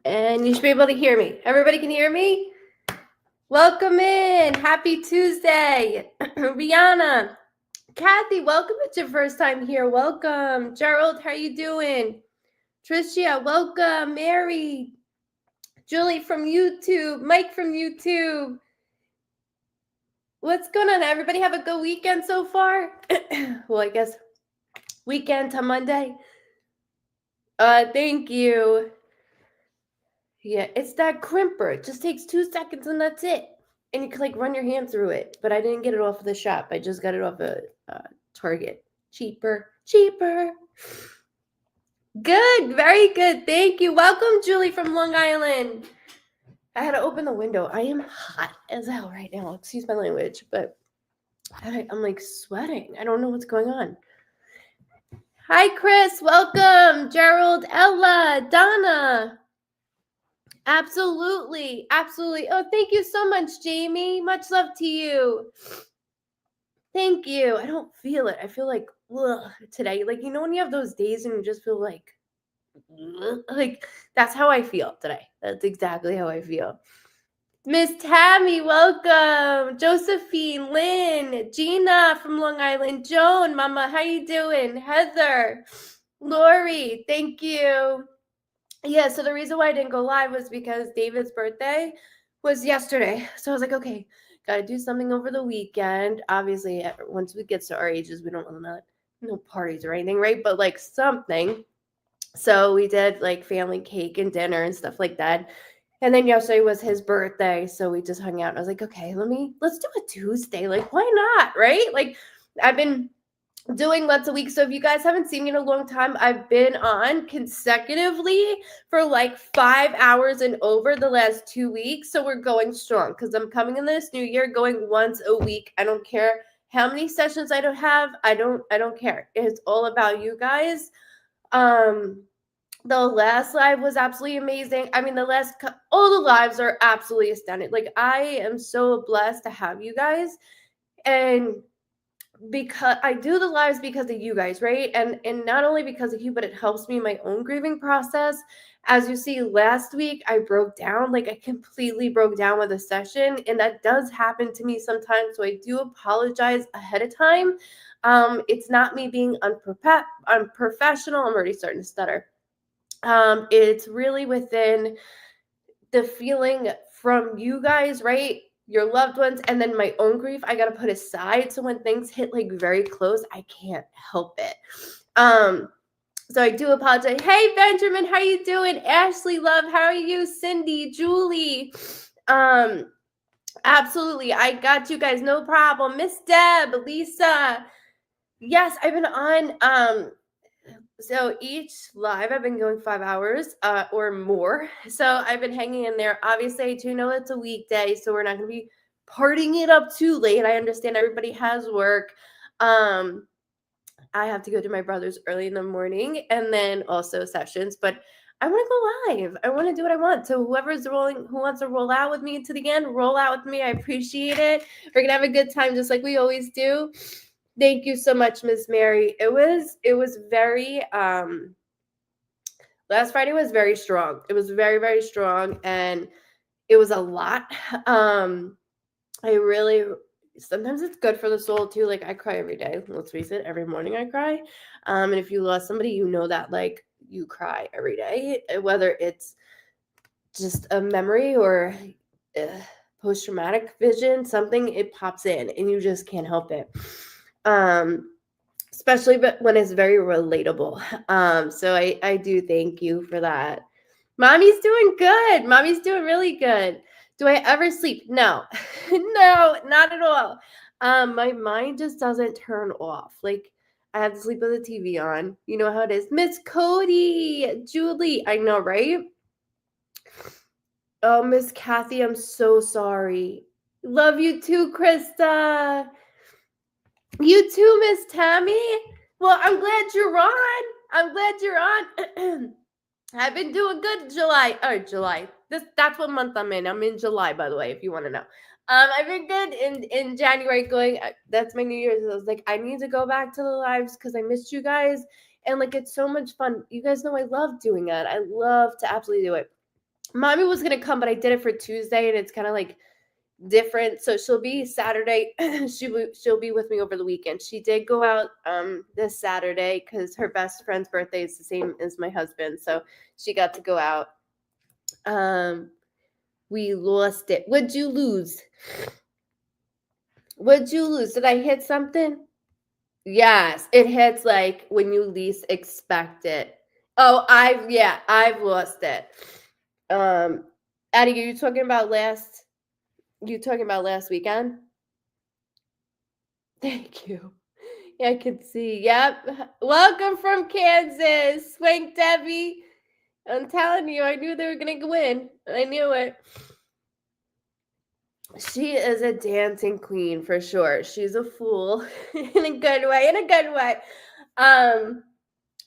And you should be able to hear me. Everybody can hear me? Welcome in. Happy Tuesday. Rihanna. Kathy, welcome. It's your first time here. Welcome. Gerald, how you doing? Tricia, welcome. Mary. Julie from YouTube. Mike from YouTube. What's going on? Everybody have a good weekend so far? Well, I guess weekend to Monday. Thank you. Yeah, it's that crimper. It just takes 2 seconds and that's it. And you can like run your hand through it. But I didn't get it off of the shop. I just got it off of Target. Cheaper. Good, very good. Thank you. Welcome, Julie from Long Island. I had to open the window. I am hot as hell right now. Excuse my language, but I'm like sweating. I don't know what's going on. Hi, Chris. Welcome. Gerald, Ella, Donna. Absolutely. Oh, thank you so much, Jamie. Much love to you. Thank you. I don't feel it. I feel like today. Like, you know when you have those days and you just feel like that's how I feel today. That's exactly how I feel. Miss Tammy, welcome. Josephine, Lynn, Gina from Long Island, Joan, Mama, how you doing? Heather, Lori, thank you. Yeah, so the reason why I didn't go live was because David's birthday was yesterday. So I was like, okay, got to do something over the weekend. Obviously, once we get to our ages, we don't want to no parties or anything, right? But like something. So we did like family cake and dinner and stuff like that. And then yesterday was his birthday, so we just hung out. And I was like, okay, let's do a Tuesday. Like, why not, right? Like, I've been doing once a week. So if you guys haven't seen me in a long time, I've been on consecutively for like 5 hours and over the last 2 weeks. So we're going strong because I'm coming in this new year going once a week. I don't care how many sessions I don't have. I don't care. It's all about you guys. The last live was absolutely amazing. I mean, all the lives are absolutely astounding. Like, I am so blessed to have you guys. And because I do the lives because of you guys, right? And not only because of you, but it helps me in my own grieving process. As you see, last week I broke down, like I completely broke down with a session, and that does happen to me sometimes. So I do apologize ahead of time. It's not me being unprofessional. I'm already starting to stutter. It's really within the feeling from you guys, right? Your loved ones, and then my own grief, I gotta put aside. So when things hit like very close, I can't help it. So I do apologize. Hey Benjamin, how you doing? Ashley, love, how are you? Cindy, Julie. Absolutely. I got you guys, no problem. Miss Deb, Lisa. Yes, I've been on so each live I've been going 5 hours or more. So I've been hanging in there. Obviously, I do know it's a weekday, so we're not going to be partying it up too late. I understand everybody has work. I have to go to my brother's early in the morning and then also sessions, but I want to go live. I want to do what I want. So who wants to roll out with me to the end, roll out with me. I appreciate it. We're going to have a good time just like we always do. Thank you so much, Miss Mary. It was very last Friday was very strong. It was very, very strong and it was a lot. I really sometimes it's good for the soul too. Like I cry every day. Let's face it, every morning I cry. And if you lost somebody, you know that like you cry every day, whether it's just a memory or post-traumatic vision, something it pops in and you just can't help it. Especially when it's very relatable. So I do thank you for that. Mommy's doing good. Mommy's doing really good. Do I ever sleep? No. No, not at all. My mind just doesn't turn off. Like I have to sleep with the TV on. You know how it is. Miss Cody, Julie, I know, right? Oh, Miss Kathy, I'm so sorry. Love you too, Krista. You too, Miss Tammy. Well, I'm glad you're on. I've been doing good July. That's what month I'm in. I'm in July, by the way, if you want to know. I've been good in January going. That's my New Year's. I was like, I need to go back to the lives because I missed you guys, and like it's so much fun. You guys know I love doing it. I love to absolutely do it. Mommy was going to come, but I did it for Tuesday, and it's kind of like different. So she'll be Saturday. she'll be with me over the weekend. She did go out this Saturday because her best friend's birthday is the same as my husband. So she got to go out. We lost it. What'd you lose? What'd you lose? Did I hit something? Yes, it hits like when you least expect it. Oh, I've lost it. Addie, are you talking about last weekend? Thank you. Yeah, I can see. Yep. Welcome from Kansas. Swank Debbie. I'm telling you, I knew they were gonna win. I knew it. She is a dancing queen for sure. She's a fool in a good way.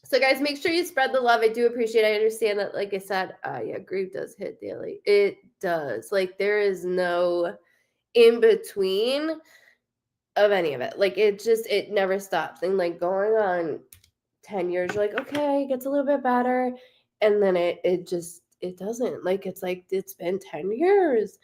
So guys, make sure you spread the love. I do appreciate it. I understand that, like I said, yeah, grief does hit daily. It does. Like, there is no in between of any of it. Like, it never stops. And like going on 10 years, you're like, okay, it gets a little bit better. And then it doesn't. Like, it's like it's been 10 years.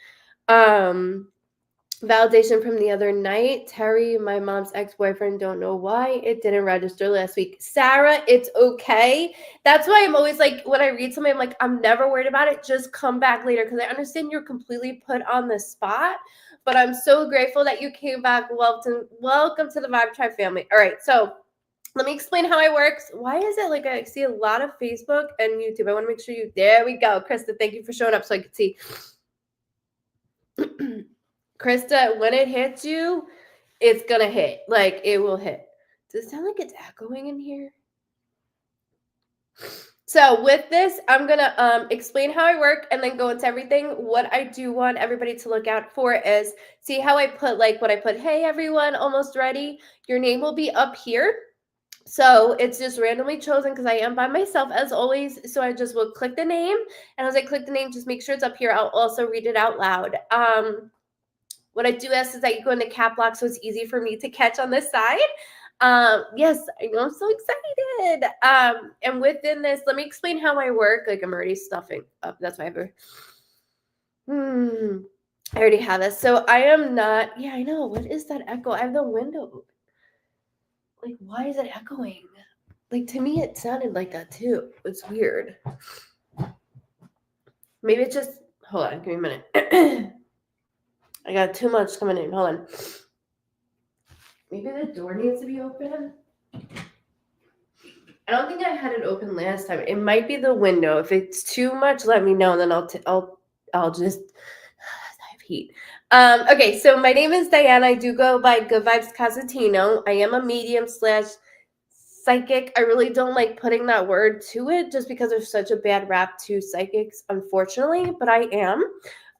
Validation from the other night. Terry, my mom's ex-boyfriend, don't know why it didn't register last week. Sarah, it's okay. That's why I'm always like, when I read something, I'm like, I'm never worried about it. Just come back later, because I understand you're completely put on the spot. But I'm so grateful that you came back. Welcome to the Vibe Tribe family. All right, so let me explain how it works. Why is it like I see a lot of Facebook and YouTube? I want to make sure you. There we go, Krista. Thank you for showing up so I could see. Krista, when it hits you, it's going to hit. Like, it will hit. Does it sound like it's echoing in here? So with this, I'm going to explain how I work and then go into everything. What I do want everybody to look out for is, see how I put, like, what I put, hey, everyone, almost ready. Your name will be up here. So it's just randomly chosen because I am by myself as always. So I just will click the name. And as I click the name, just make sure it's up here. I'll also read it out loud. What I do ask is that you go into cap lock so it's easy for me to catch on this side. Yes, I know, I'm so excited. And within this, let me explain how I work. Like, I'm already stuffing up. That's why I already have this. So I am not, yeah, I know. What is that echo? I have the window open. Like, why is it echoing? Like, to me, it sounded like that too. It's weird. Maybe it's just, hold on, give me a minute. I got too much coming in. Hold on. Maybe the door needs to be open. I don't think I had it open last time. It might be the window. If it's too much, let me know, and then I'll just I have heat. Okay, so my name is Diana. I do go by Goodvibes Cosentino. I am a medium / psychic. I really don't like putting that word to it just because there's such a bad rap to psychics, unfortunately, but I am.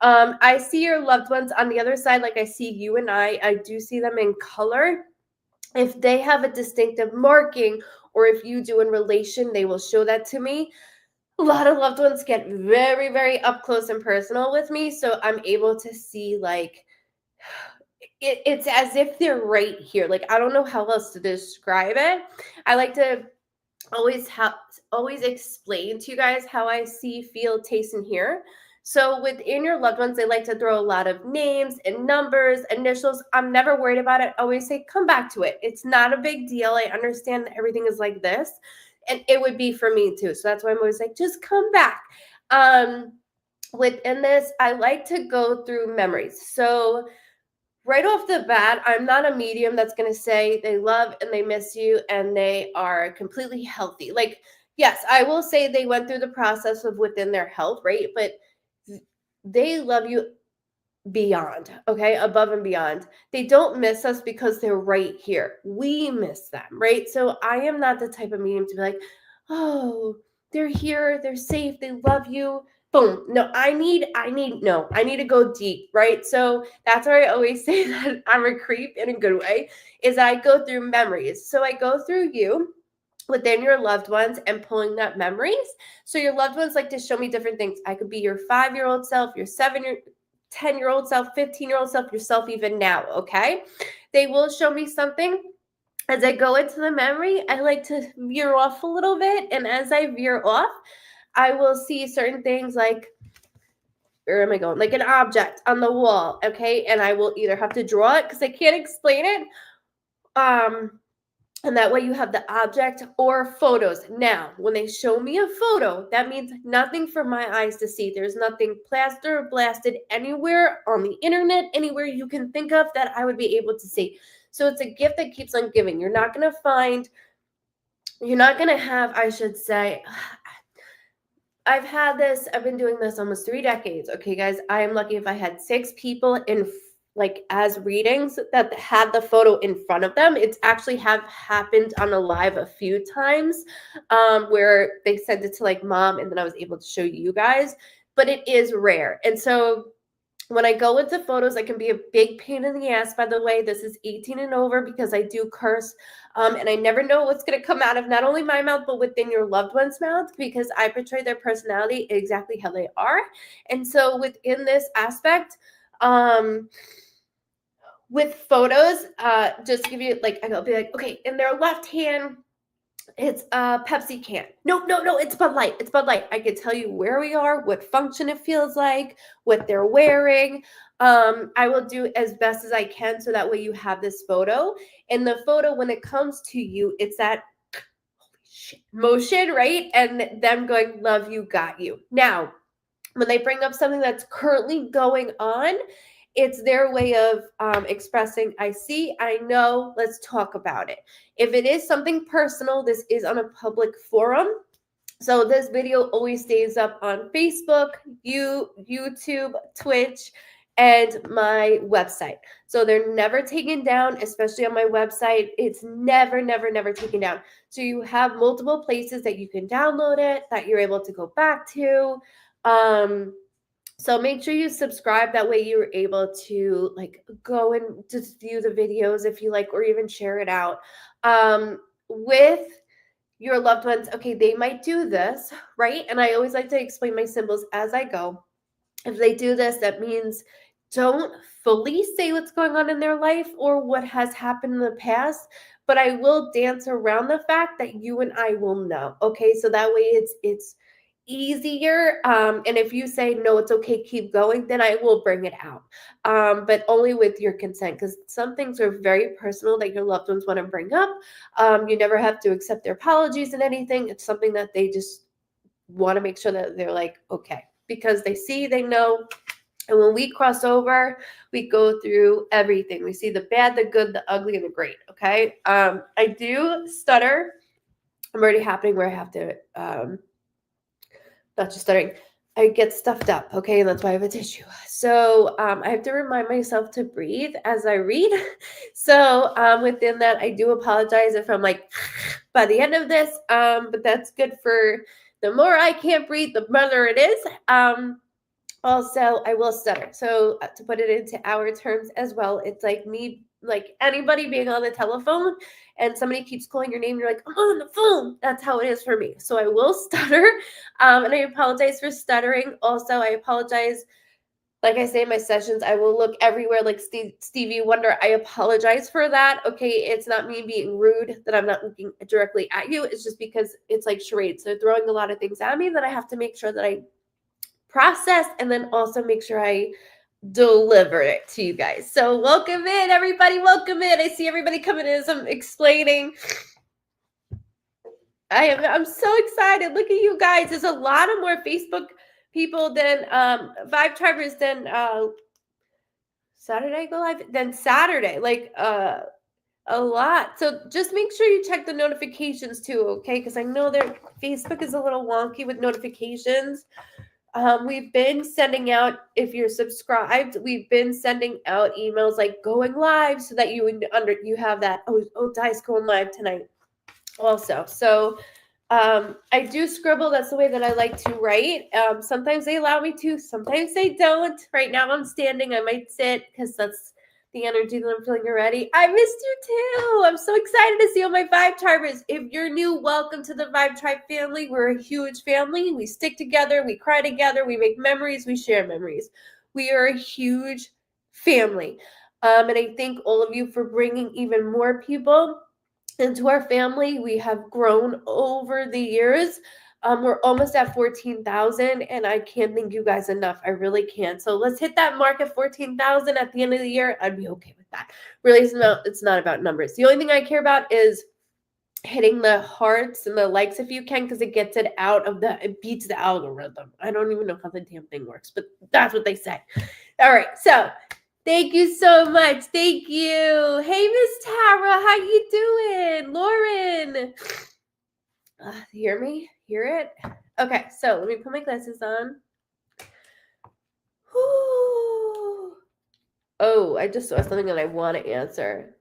I see your loved ones on the other side, like I see you and I do see them in color. If they have a distinctive marking, or if you do in relation, they will show that to me. A lot of loved ones get very, very up close and personal with me, so I'm able to see, like, it's as if they're right here. Like, I don't know how else to describe it. I like to always explain to you guys how I see, feel, taste, and hear. So within your loved ones, they like to throw a lot of names and numbers, initials. I'm never worried about it. I always say, come back to it. It's not a big deal. I understand that everything is like this. And it would be for me too. So that's why I'm always like, just come back. Within this, I like to go through memories. So right off the bat, I'm not a medium that's going to say they love and they miss you and they are completely healthy. Like, yes, I will say they went through the process of within their health, right? But they love you beyond, okay? Above and beyond. They don't miss us because they're right here. We miss them, right? So I am not the type of medium to be like, oh, they're here, they're safe, they love you. Boom. No, I need to go deep, right? So that's why I always say that I'm a creep in a good way, is that I go through memories. So I go through you within your loved ones and pulling that memories. So your loved ones like to show me different things. I could be your 5-year-old self, your 10-year-old self, 15-year-old self, yourself even now, okay? They will show me something. As I go into the memory, I like to veer off a little bit. And as I veer off, I will see certain things like where am I going? Like an object on the wall, okay? And I will either have to draw it because I can't explain it. And that way you have the object or photos. Now, when they show me a photo, that means nothing for my eyes to see. There's nothing plastered or blasted anywhere on the internet, anywhere you can think of that I would be able to see. So it's a gift that keeps on giving. You're not going to have, I should say, I've been doing this almost 3 decades. Okay, guys, I am lucky if I had 6 people in as readings that had the photo in front of them. It's actually have happened on a live a few times where they sent it to like mom and then I was able to show you guys, but it is rare. And so when I go into photos, I can be a big pain in the ass. By the way, this is 18 and over because I do curse. And I never know what's going to come out of not only my mouth, but within your loved one's mouth because I portray their personality exactly how they are. And so within this aspect, with photos, just give you I'll be like, okay, in their left hand, it's a Pepsi can. No, it's Bud Light. It's Bud Light. I could tell you where we are, what function it feels like, what they're wearing. I will do as best as I can so that way you have this photo. And the photo, when it comes to you, it's that holy shit motion, right? And them going, love you, got you. Now, when they bring up something that's currently going on, it's their way of expressing, I see, I know, let's talk about it. If it is something personal, this is on a public forum. So this video always stays up on Facebook, YouTube, Twitch, and my website. So they're never taken down, especially on my website. It's never taken down. So you have multiple places that you can download it, that you're able to go back to. So make sure you subscribe. That way you're able to go and just view the videos if you like, or even share it out with your loved ones. Okay, they might do this, right? And I always like to explain my symbols as I go. If they do this, that means don't fully say what's going on in their life or what has happened in the past, but I will dance around the fact that you and I will know. Okay, so that way it's easier. And if you say, no, it's okay, keep going, then I will bring it out. But only with your consent, because some things are very personal that your loved ones want to bring up. You never have to accept their apologies and anything. It's something that they just want to make sure that they're like, okay, because they see, they know. And when we cross over, we go through everything. We see the bad, the good, the ugly, and the great. Okay. I do stutter. I'm already happening where I have to, not just stuttering, I get stuffed up, okay? And that's why I have a tissue. So I have to remind myself to breathe as I read. So within that, I do apologize if I'm by the end of this, but that's good for the more I can't breathe, the better it is. Also, I will stutter. So to put it into our terms as well, it's like me, like anybody being on the telephone and somebody keeps calling your name, you're like, I'm on the phone. That's how it is for me. So I will stutter. And I apologize for stuttering. Also, I apologize. Like I say in my sessions, I will look everywhere like Stevie Wonder. I apologize for that. Okay, it's not me being rude that I'm not looking directly at you. It's just because it's like charades. So throwing a lot of things at me that I have to make sure that I process and then also make sure I deliver it to you guys. So welcome in, everybody. Welcome in. I see everybody coming in as I'm explaining. I'm so excited. Look at you guys. There's a lot of more Facebook people than Vibe Tribers than Saturday go live than Saturday. A lot. So just make sure you check the notifications too, okay? Because I know that Facebook is a little wonky with notifications. We've been sending out, if you're subscribed, we've been sending out emails like going live so that you have that, oh, Di's going live tonight also. So I do scribble. That's the way that I like to write. Sometimes they allow me to, sometimes they don't. Right now I'm standing. I might sit because that's the energy that I'm feeling already. I missed you too. I'm so excited to see all my Vibe Tribers. If you're new, welcome to the Vibe Tribe family. We're a huge family. We stick together. We cry together. We make memories. We share memories. We are a huge family. And I thank all of you for bringing even more people into our family. We have grown over the years. We're almost at 14,000, and I can't thank you guys enough. I really can't. So let's hit that mark at 14,000 at the end of the year. I'd be okay with that. Really, it's not about numbers. The only thing I care about is hitting the hearts and the likes if you can, because it gets it out of it beats the algorithm. I don't even know how the damn thing works, but that's what they say. All right, so thank you so much. Thank you. Hey, Miss Tara, how you doing? Lauren. Hear me? Hear it? Okay, so let me put my glasses on. Whew. Oh, I just saw something that I want to answer.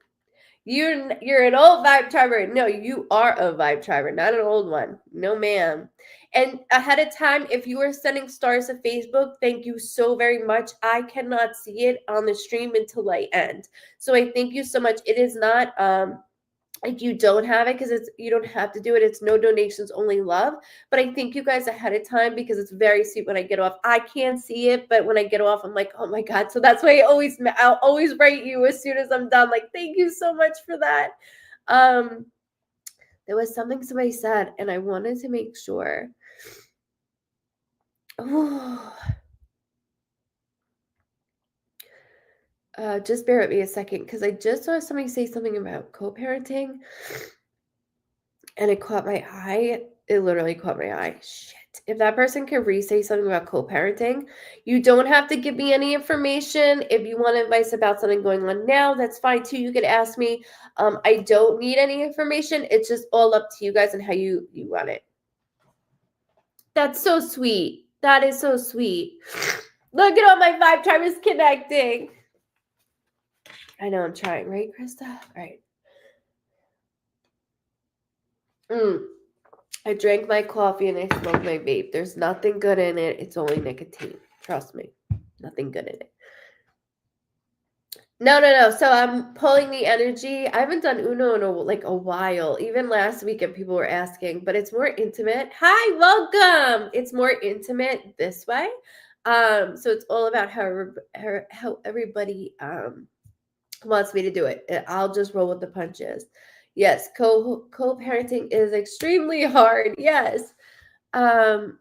You're an old vibe triber. No, you are a vibe triber, not an old one. No, ma'am. And ahead of time, if you are sending stars to Facebook, thank you so very much. I cannot see it on the stream until I end. So I thank you so much. It is not like you don't have it, because you don't have to do it. It's no donations, only love. But I thank you guys ahead of time, because it's very sweet when I get off. I can't see it, but when I get off, I'm like, oh my God. So that's why I'll always write you as soon as I'm done. Like, thank you so much for that. There was something somebody said, and I wanted to make sure. Just bear with me a second, because I just saw somebody say something about co-parenting, and it caught my eye. It literally caught my eye. Shit. If that person can re-say something about co-parenting, you don't have to give me any information. If you want advice about something going on now, that's fine too. You could ask me. I don't need any information. It's just all up to you guys and how you want it. That's so sweet. That is so sweet. Look at all my vibe tribers connecting. I know I'm trying, right, Krista? All right. I drank my coffee and I smoked my vape. There's nothing good in it. It's only nicotine. Trust me. Nothing good in it. No. So I'm pulling the energy. I haven't done Uno in a while. Even last weekend, people were asking, but it's more intimate. Hi, welcome. It's more intimate this way. So it's all about how everybody wants me to do it. I'll just roll with the punches. Yes, co-parenting is extremely hard. Yes. Oh,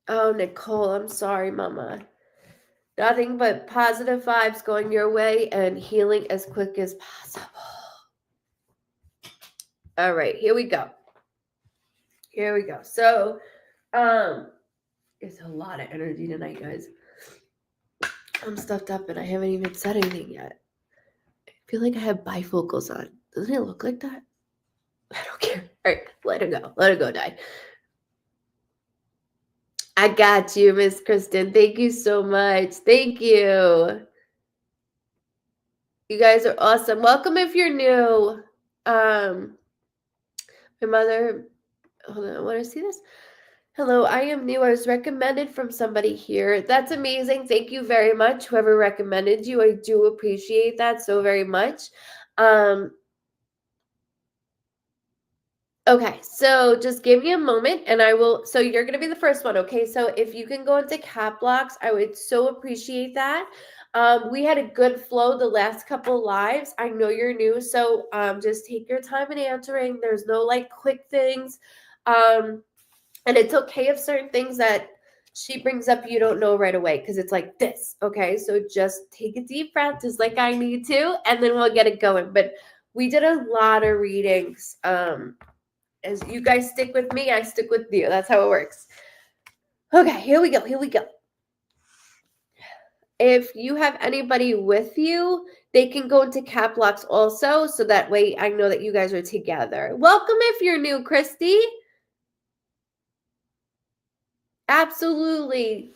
Nicole, I'm sorry, Mama. Nothing but positive vibes going your way and healing as quick as possible. All right, here we go. So, it's a lot of energy tonight, guys. I'm stuffed up and I haven't even said anything yet. I feel like I have bifocals on. Doesn't it look like that? I don't care. All right, let it go. Let it go, die. I got you, Miss Kristen. Thank you so much. Thank you. You guys are awesome. Welcome if you're new. My mother, hold on, I want to see this. Hello, I am new. I was recommended from somebody here. That's amazing. Thank you very much. Whoever recommended you, I do appreciate that so very much. Okay, so just give me a moment and I will, so you're going to be the first one, okay? So if you can go into cap blocks, I would so appreciate that. We had a good flow the last couple lives. I know you're new, so just take your time in answering. There's no like quick things. And it's okay if certain things that she brings up you don't know right away, because it's like this, okay? So just take a deep breath, just like I need to, and then we'll get it going. But we did a lot of readings. As you guys stick with me, I stick with you. That's how it works. Okay, here we go. If you have anybody with you, they can go into cap locks also, so that way I know that you guys are together. Welcome if you're new, Christy. Absolutely.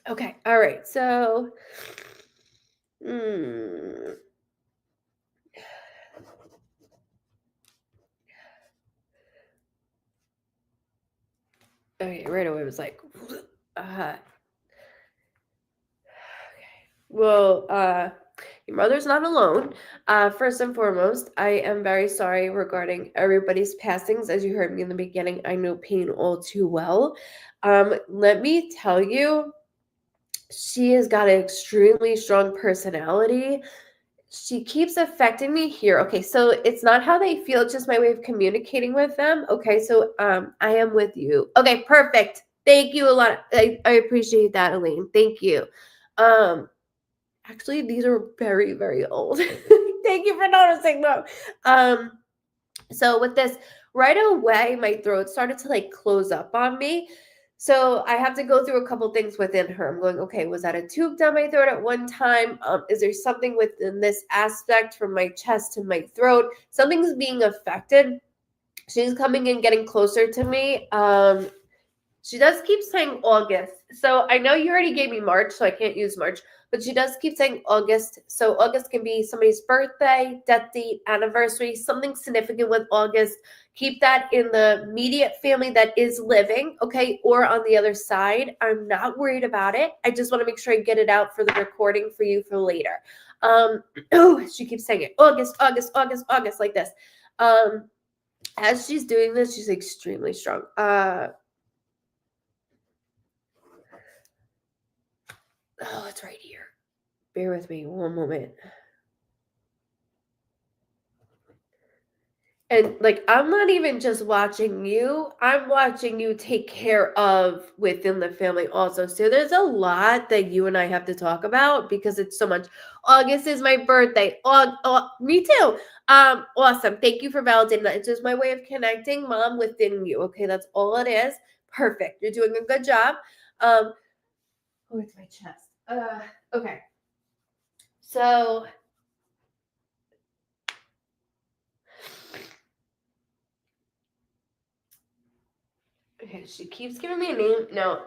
Okay, all right. So, okay, right away it was like, okay. Well, your mother's not alone. First and foremost, I am very sorry regarding everybody's passings. As you heard me in the beginning, I know pain all too well. Let me tell you, she has got an extremely strong personality. she keeps affecting me here. Okay, so it's not how they feel, it's just my way of communicating with them. Okay, so I am with you. Okay, perfect. Thank you a lot. I appreciate that, Elaine. Thank you. Actually, these are very, very old. Thank you for noticing them. So with this, right away, my throat started to like close up on me. So I have to go through a couple things within her. I'm going, okay, was that a tube down my throat at one time? Is there something within this aspect from my chest to my throat? Something's being affected. She's coming in, getting closer to me. She does keep saying August. So I know you already gave me March, so I can't use March, but she does keep saying August. So August can be somebody's birthday, death date, anniversary, something significant with August. Keep that in the immediate family that is living, okay? Or on the other side. I'm not worried about it. I just want to make sure I get it out for the recording for you for later. Oh, she keeps saying it. August, August, August, August, like this. As she's doing this, she's extremely strong. Oh, it's right here. Bear with me one moment. And like, I'm not even just watching you, I'm watching you take care of within the family also. So there's a lot that you and I have to talk about because it's so much. August is my birthday. Me too. Awesome. Thank you for validating that. It's just my way of connecting mom within you. Okay, that's all it is. Perfect. You're doing a good job. Oh, it's my chest. Okay. So okay, she keeps giving me a name. No.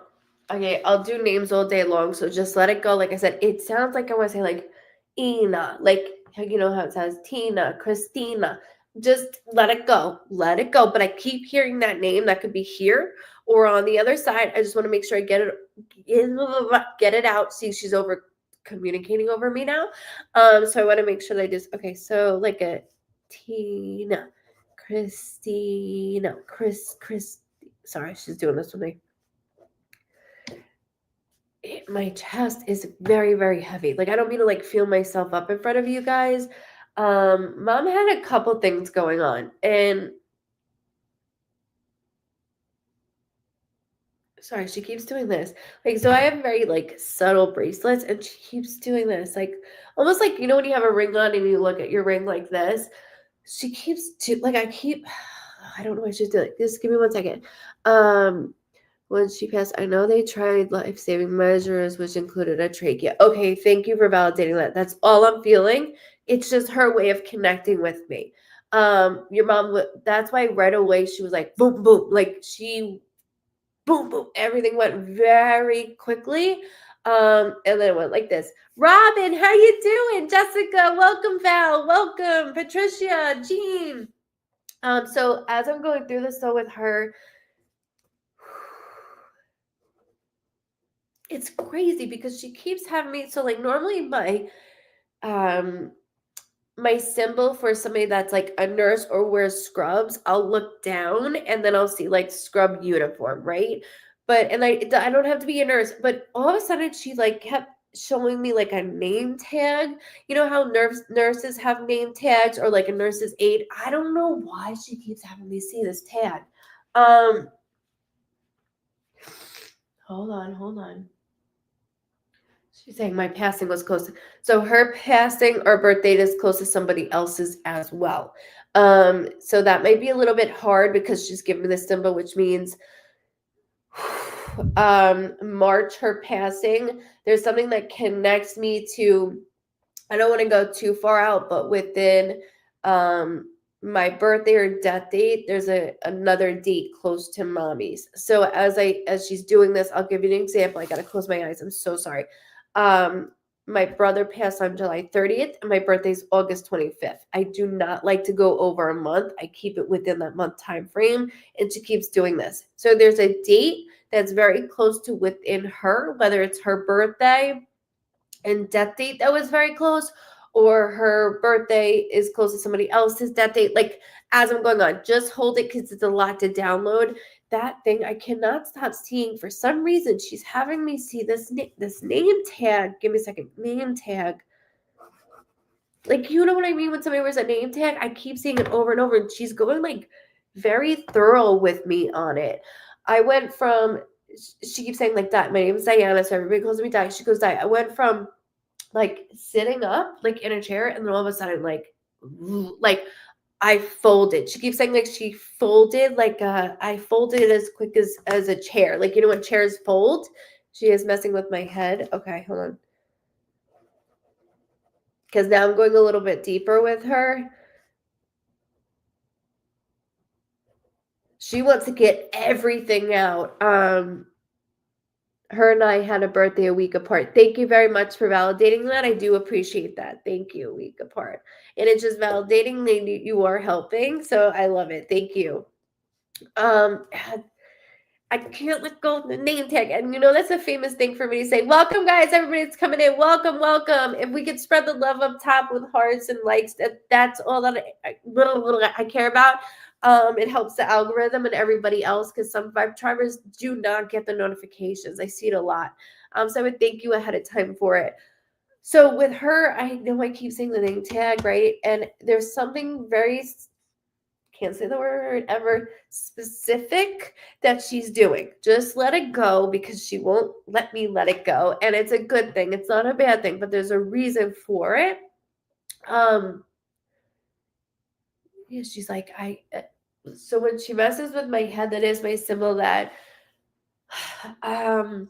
Okay, I'll do names all day long, so just let it go. Like I said, it sounds like I want to say like Ina, like you know how it says Tina, Christina. Just let it go. Let it go. But I keep hearing that name that could be here or on the other side. I just want to make sure I get it out. See, she's over communicating over me now. So I want to make sure that I just okay, so like a Tina, Christina, Chris. Sorry, she's doing this with me. My chest is very, very heavy. Like I don't mean to like feel myself up in front of you guys. Mom had a couple things going on, and sorry, she keeps doing this. Like so, I have very like subtle bracelets, and she keeps doing this, like almost like you know when you have a ring on and you look at your ring like this. She keeps like I keep. I don't know what she's doing. Just give me 1 second. When she passed, I know they tried life-saving measures, which included a trachea. Okay, thank you for validating that. That's all I'm feeling. It's just her way of connecting with me. Your mom, that's why right away she was like, boom, boom. Like she, boom, boom. Everything went very quickly. And then it went like this. Robin, how you doing? Jessica, welcome, Val. Welcome. Patricia, Jean. So as I'm going through this though with her, it's crazy because she keeps having me so like normally my symbol for somebody that's like a nurse or wears scrubs, I'll look down and then I'll see like scrub uniform, right? But and I don't have to be a nurse, but all of a sudden she like kept showing me like a name tag. You know how nurses have name tags or like a nurse's aide. I don't know why she keeps having me see this tag. Hold on. She's saying my passing was close. So her passing or birth date is close to somebody else's as well. So that might be a little bit hard because she's giving me this symbol, which means March, her passing. There's something that connects me to, I don't want to go too far out, but within my birthday or death date, there's another date close to mommy's. So as she's doing this, I'll give you an example. I gotta close my eyes. I'm so sorry. My brother passed on July 30th, and my birthday's August 25th. I do not like to go over a month. I keep it within that month time frame, and she keeps doing this. So there's a date that's very close to within her, whether it's her birthday and death date that was very close, or her birthday is close to somebody else's death date. Like as I'm going on, just hold it because it's a lot to download. That thing I cannot stop seeing. For some reason, she's having me see this name tag. Give me a second. Name tag. Like, you know what I mean? When somebody wears a name tag, I keep seeing it over and over, and she's going like very thorough with me on it. I went from, she keeps saying like that. My name is Diana, so everybody calls me Di. She goes Di. I went from like sitting up like in a chair, and then all of a sudden like I folded. She keeps saying like she folded like I folded as quick as a chair. Like, you know when chairs fold? She is messing with my head. Okay, hold on. Because now I'm going a little bit deeper with her. She wants to get everything out. Her and I had a birthday a week apart. Thank you very much for validating that. I do appreciate that. Thank you, a week apart. And it's just validating that you are helping. So I love it. Thank you. I can't let go of the name tag. And you know, that's a famous thing for me to say. Welcome, guys. Everybody that's coming in. Welcome, welcome. If we could spread the love up top with hearts and likes, that's all that I care about. It helps the algorithm and everybody else, because some Vibe Tribers do not get the notifications. I see it a lot. So I would thank you ahead of time for it. So with her, I know I keep saying the name tag, right? And there's something very, can't say the word ever, specific that she's doing. Just let it go, because she won't let me let it go. And it's a good thing. It's not a bad thing, but there's a reason for it. Yeah, she's like, so when she messes with my head, that is my symbol that an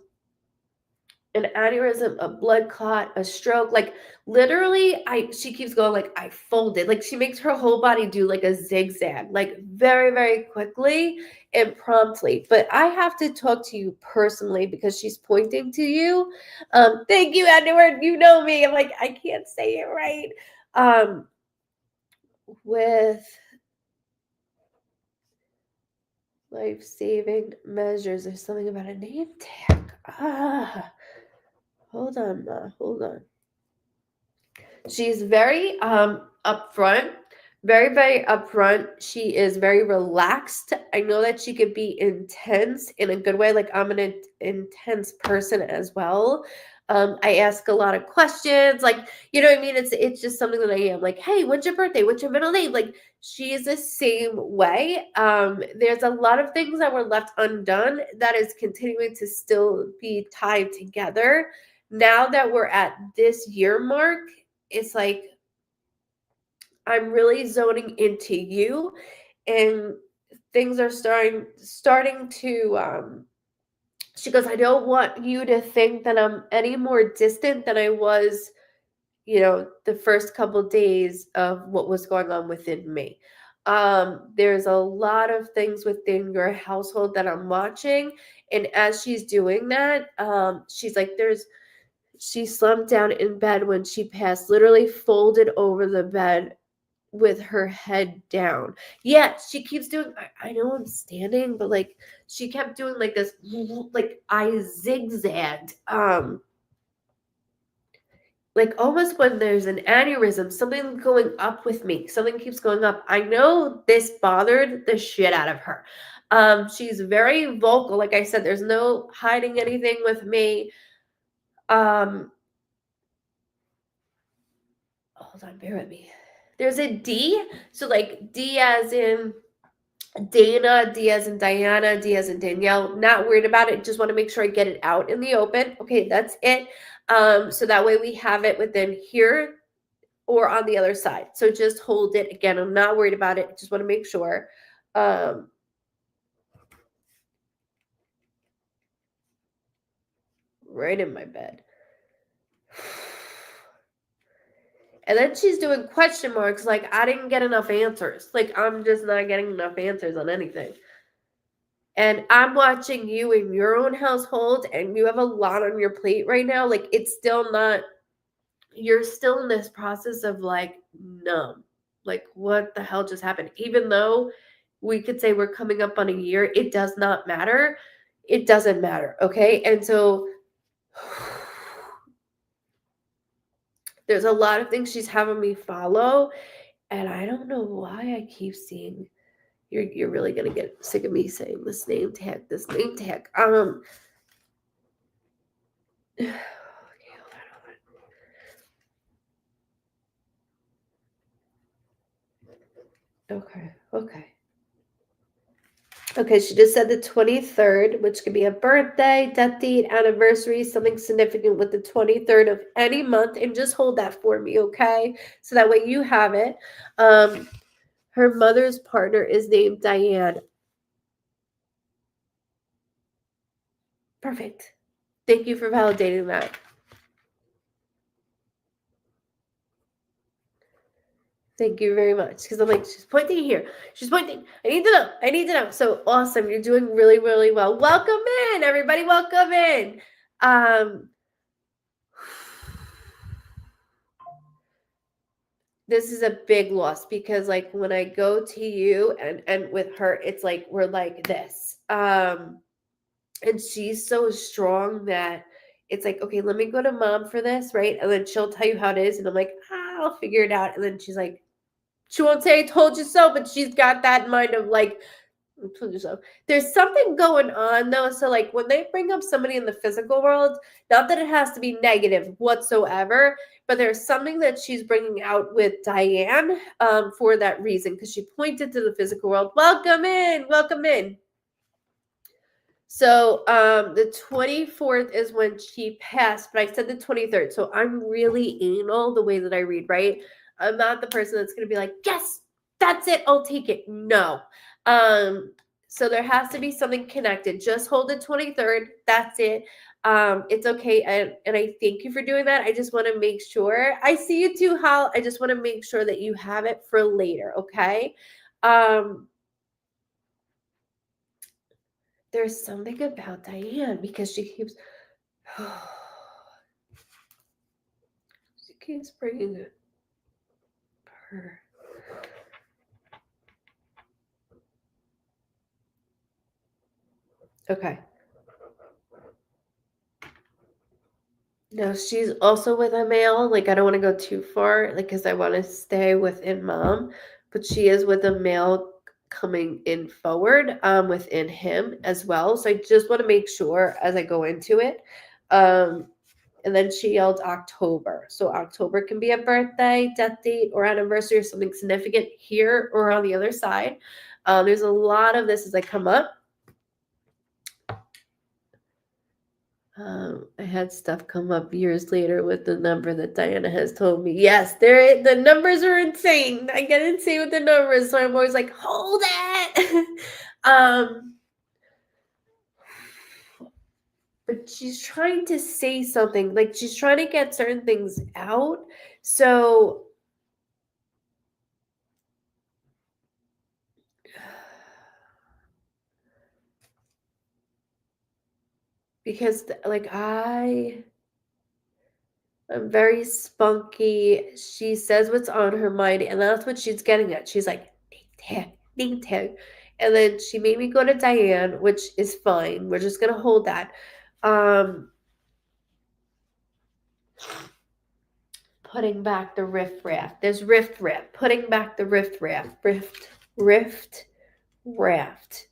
aneurysm, a blood clot, a stroke, like literally she keeps going like I folded. Like she makes her whole body do like a zigzag, like very, very quickly and promptly. But I have to talk to you personally because she's pointing to you. Thank you, Edward. You know me. I'm like, I can't say it right. With life-saving measures, there's something about a name tag. Hold on, hold on. She's very upfront, very, very upfront. She is very relaxed. I know that she could be intense in a good way. Like, I'm an intense person as well. I ask a lot of questions. Like, you know what I mean? It's just something that I am. Like, hey, when's your birthday? What's your middle name? Like, she is the same way. There's a lot of things that were left undone that is continuing to still be tied together. Now that we're at this year mark, it's like I'm really zoning into you, and things are starting to she goes, I don't want you to think that I'm any more distant than I was, you know, the first couple days of what was going on within me. There's a lot of things within your household that I'm watching, and as she's doing that, she's like, she slumped down in bed when she passed, literally folded over the bed with her head down. Yeah, she keeps doing, I know I'm standing, but like she kept doing like this, like I zigzagged. Like almost when there's an aneurysm, something going up with me, something keeps going up. I know this bothered the shit out of her. She's very vocal. Like I said, there's no hiding anything with me. Hold on, bear with me. There's a D. So like D as in Dana, D as in Diana, D as in Danielle. Not worried about it. Just want to make sure I get it out in the open. Okay, that's it. So that way we have it within here or on the other side. So just hold it. Again, I'm not worried about it. Just want to make sure. Right in my bed. And then she's doing question marks like I didn't get enough answers. Like I'm just not getting enough answers on anything. And I'm watching you in your own household, and you have a lot on your plate right now. Like it's still not, you're still in this process of like numb. Like what the hell just happened? Even though we could say we're coming up on a year, it does not matter. It doesn't matter. Okay. And so there's a lot of things she's having me follow. And I don't know why I keep seeing, you're really gonna get sick of me saying this name tag, this name tag. Okay, hold on. Okay. Okay, she just said the 23rd, which could be a birthday, death date, anniversary, something significant with the 23rd of any month, and just hold that for me, okay? So that way you have it. Her mother's partner is named Diane. Perfect. Thank you for validating that. Thank you very much. Because I'm like, she's pointing here. She's pointing. I need to know. So awesome. You're doing really, really well. Welcome in, everybody. Welcome in. This is a big loss because like when I go to you and with her, it's like we're like this. And she's so strong that it's like, okay, let me go to mom for this, right? And then she'll tell you how it is, and I'm like, I'll figure it out. And then she's like, she won't say I told you so, but she's got that in mind of like, I told you so. There's something going on though. So like when they bring up somebody in the physical world, not that it has to be negative whatsoever, but there's something that she's bringing out with Diane for that reason, because she pointed to the physical world. Welcome in. So the 24th is when she passed, but I said the 23rd. So I'm really anal the way that I read, right? I'm not the person that's going to be like, yes, that's it, I'll take it. No. So there has to be something connected. Just hold the 23rd. That's it. It's okay. And I thank you for doing that. I just want to make sure. I see you too, Hal. I just want to make sure that you have it for later, okay? There's something about Diane because she keeps bringing her. Okay. No, she's also with a male. Like, I don't want to go too far, like, because I want to stay within mom. But she is with a male coming in forward within him as well. So I just want to make sure as I go into it. And then she yelled October. So October can be a birthday, death date, or anniversary or something significant here or on the other side. There's a lot of this as I come up. I had stuff come up years later with the number that Diana has told me. Yes, the numbers are insane. I get insane with the numbers, so I'm always like, hold it. But she's trying to say something, like she's trying to get certain things out. So because like I'm very spunky. She says what's on her mind, and that's what she's getting at. She's like, name tag. And then she made me go to Diane, which is fine. We're just gonna hold that. Putting back the riff raft. There's rift raft. Putting back the rift raft. Rift raft.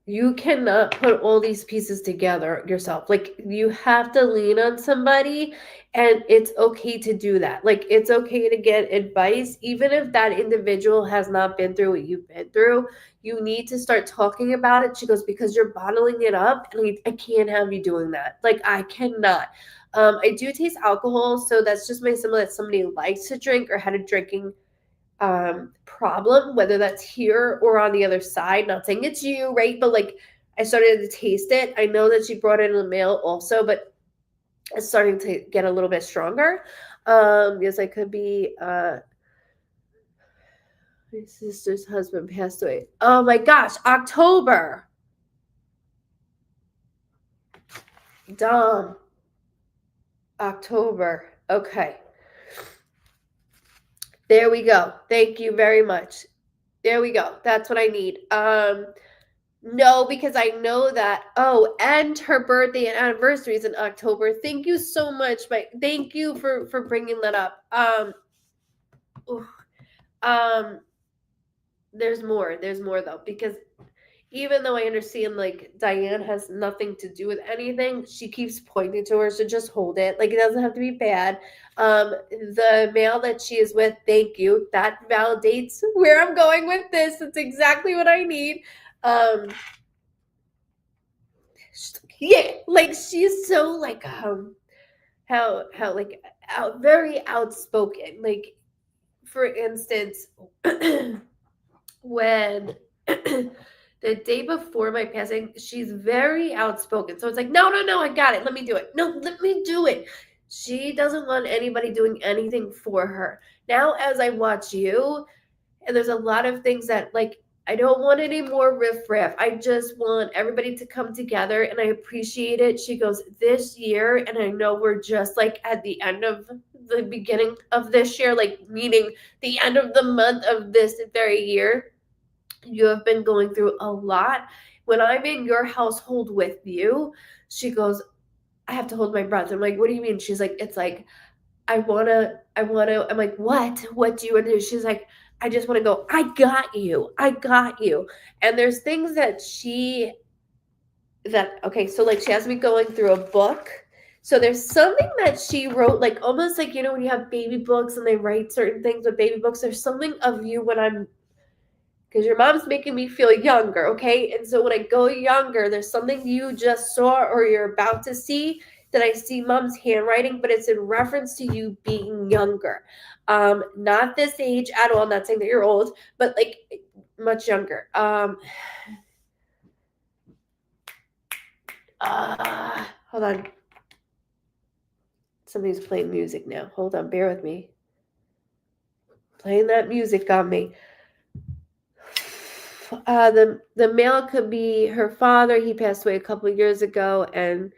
You cannot put all these pieces together yourself. Like, you have to lean on somebody, and it's okay to do that. Like, it's okay to get advice, even if that individual has not been through what you've been through. You need to start talking about it. She goes, because you're bottling it up, and I can't have you doing that. Like, I cannot. I do taste alcohol, so that's just my symbol that somebody likes to drink or had a drinking problem, whether that's here or on the other side. Not saying it's you, right? But like, I started to taste it. I know that she brought it in the mail also, but it's starting to get a little bit stronger. Yes, I could be. My sister's husband passed away. Oh my gosh, October. Dumb. October. Okay. There we go. Thank you very much. There we go. That's what I need. No, because I know that. Oh, and her birthday and anniversary is in October. Thank you so much, Mike. Thank you for bringing that up. There's more. There's more though, because even though I understand like Diane has nothing to do with anything, she keeps pointing to her, so just hold it. Like it doesn't have to be bad. The male that she is with, thank you. That validates where I'm going with this. It's exactly what I need. Yeah, like she's so like how like very outspoken. Like for instance, when the day before my passing, she's very outspoken. So it's like, no, no, no, I got it. Let me do it. No, let me do it. She doesn't want anybody doing anything for her. Now, as I watch you, and there's a lot of things that, like, I don't want any more riffraff. I just want everybody to come together, and I appreciate it. She goes, this year, and I know we're just like at the end of the beginning of this year, like, meaning the end of the month of this very year. You have been going through a lot. When I'm in your household with you, she goes, I have to hold my breath. I'm like, what do you mean? She's like, it's like, I'm like, what do you want to do? She's like, I just want to go, I got you. And there's things that okay, so like she has me going through a book. So there's something that she wrote, like almost like, when you have baby books and they write certain things with baby books, there's something of you when I'm because your mom's making me feel younger, okay? And so when I go younger, there's something you just saw or you're about to see that I see mom's handwriting, but it's in reference to you being younger. Not this age at all. I'm not saying that you're old, but like much younger. Hold on. Somebody's playing music now. Hold on, bear with me. Playing that music got me. The male could be her father. He passed away a couple of years ago, and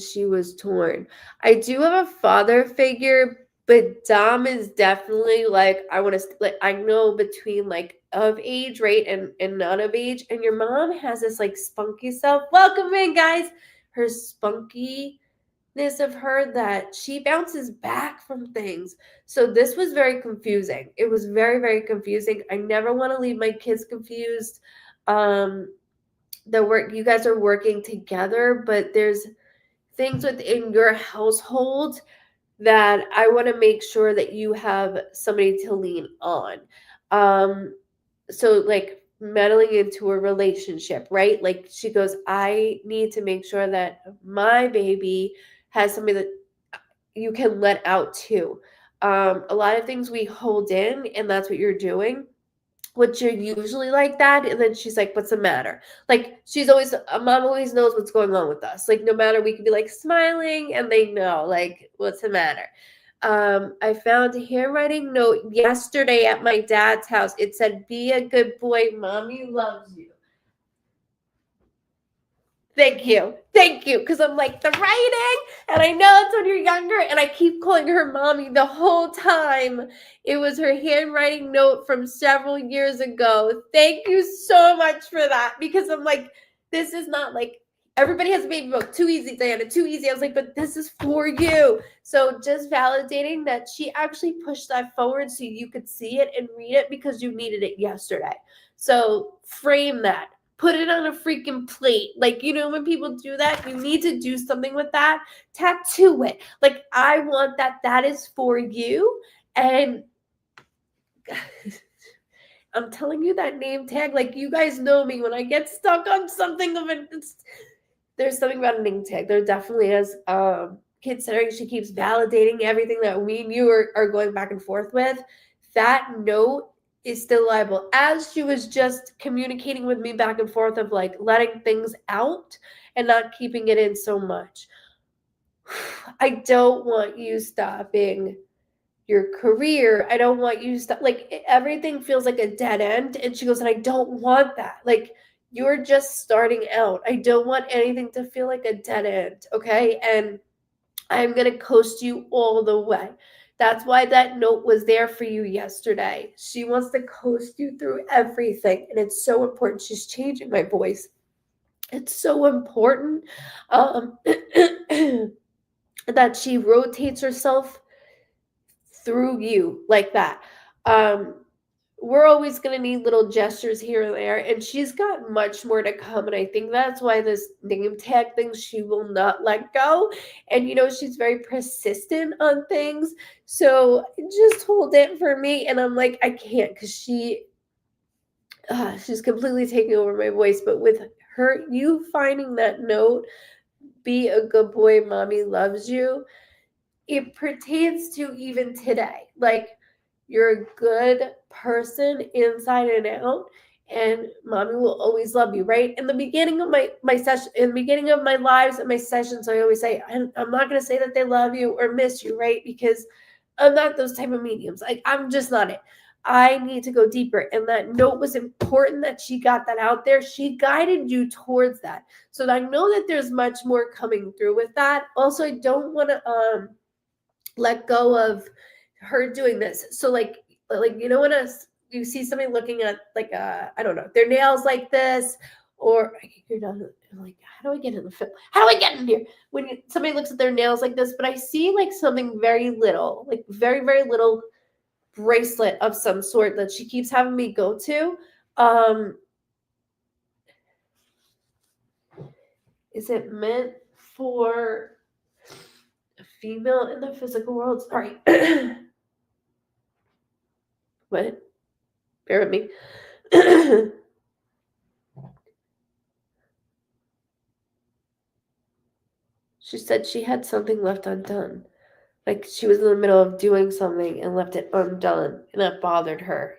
she was torn. I do have a father figure, but Dom is definitely like I want to like I know between like of age, right, and not of age. And your mom has this like spunky self. Welcome in, guys. Her spunky of her that she bounces back from things. So this was very confusing. It was very, very confusing. I never want to leave my kids confused. You guys are working together, but there's things within your household that I want to make sure that you have somebody to lean on. So like meddling into a relationship, right? Like she goes, I need to make sure that my baby has somebody that you can let out too. A lot of things we hold in, and that's what you're doing. Which you're usually like that, and then she's like, "What's the matter?" Like she's always, mom always knows what's going on with us. Like no matter, we could be like smiling, and they know like what's the matter. I found a handwriting note yesterday at my dad's house. It said, "Be a good boy, mommy loves you." Thank you. Because I'm like, the writing, and I know it's when you're younger, and I keep calling her mommy the whole time. It was her handwriting note from several years ago. Thank you so much for that, because I'm like, this is not like everybody has a baby book. Too easy, Diana, too easy. I was like, but this is for you. So just validating that she actually pushed that forward so you could see it and read it because you needed it yesterday. So frame that. Put it on a freaking plate. Like, when people do that, you need to do something with that. Tattoo it. Like, I want that is for you. And I'm telling you that name tag, like, you guys know me. When I get stuck on something of it, there's something about a name tag. There definitely is. Considering she keeps validating everything that we and you are going back and forth with, that note is still liable. As she was just communicating with me back and forth of like letting things out and not keeping it in so much. I don't want you stopping your career. I don't want you to stop. Like everything feels like a dead end. And she goes, and I don't want that. Like you're just starting out. I don't want anything to feel like a dead end. Okay. And I'm going to coast you all the way. That's why that note was there for you yesterday. She wants to coast you through everything. And it's so important. She's changing my voice. It's so important that she rotates herself through you like that. we're always going to need little gestures here and there, and she's got much more to come, and I think that's why this name tag thing, she will not let go. And she's very persistent on things, so just hold it for me. And I'm like, I can't, because she's completely taking over my voice. But with her, you finding that note, be a good boy, mommy loves you, it pertains to even today. Like, you're a good person inside and out, and mommy will always love you, right? In the beginning of my session, in the beginning of my lives and my sessions, I always say, I'm not going to say that they love you or miss you, right? Because I'm not those type of mediums. Like, I'm just not it. I need to go deeper. And that note was important that she got that out there. She guided you towards that. So I know that there's much more coming through with that. Also, I don't want to let go of her doing this. So like when you see somebody looking at like I don't know, their nails like this, or you're done. I'm like, how do I get in the film? How do I get in here? When somebody looks at their nails like this, but I see like something very little, like very, very little bracelet of some sort that she keeps having me go to. Is it meant for a female in the physical world? Sorry. What? Bear with me. She said she had something left undone. Like, she was in the middle of doing something and left it undone, and that bothered her.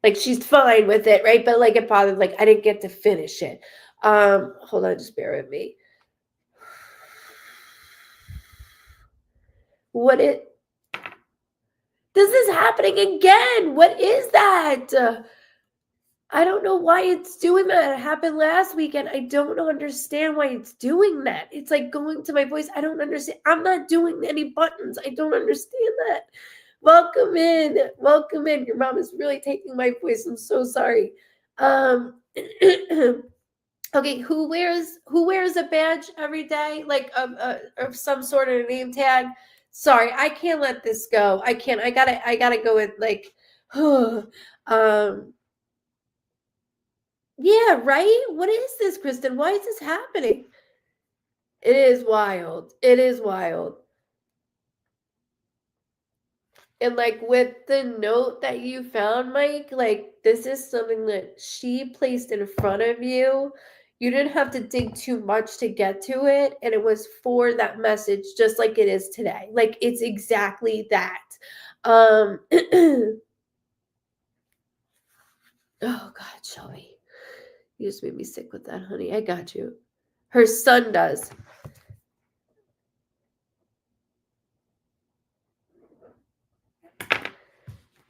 Like, she's fine with it, right? But like, it bothered, like, I didn't get to finish it. Hold on, just bear with me. This is happening again. What is that? I don't know why it's doing that. It happened last weekend. I don't understand why it's doing that. It's like going to my voice. I don't understand. I'm not doing any buttons. I don't understand that. Welcome in. Welcome in. Your mom is really taking my voice. I'm so sorry. Okay, who wears a badge every day, like of some sort of name tag? Sorry, I can't let this go. I can't. I gotta go with like, yeah, right? What is this, Kristen? Why is this happening? It is wild. It is wild. And like with the note that you found, Mike, like this is something that she placed in front of you. You didn't have to dig too much to get to it. And it was for that message, just like it is today. Like, it's exactly that. Oh God, Shelby. You just made me sick with that, honey. I got you. Her son does.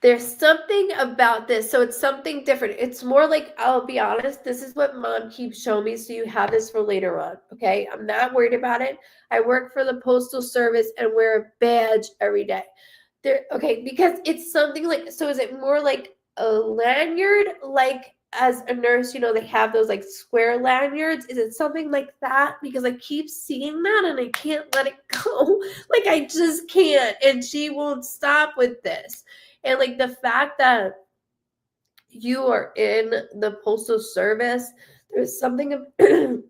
There's something about this. So it's something different. It's more like, I'll be honest, this is what mom keeps showing me. So you have this for later on. Okay. I'm not worried about it. I work for the Postal Service and wear a badge every day. Okay. Because it's something like, so is it more like a lanyard? Like, as a nurse, they have those like square lanyards. Is it something like that? Because I keep seeing that and I can't let it go. Like, I just can't. And she won't stop with this. And like the fact that you are in the Postal Service, there's something she's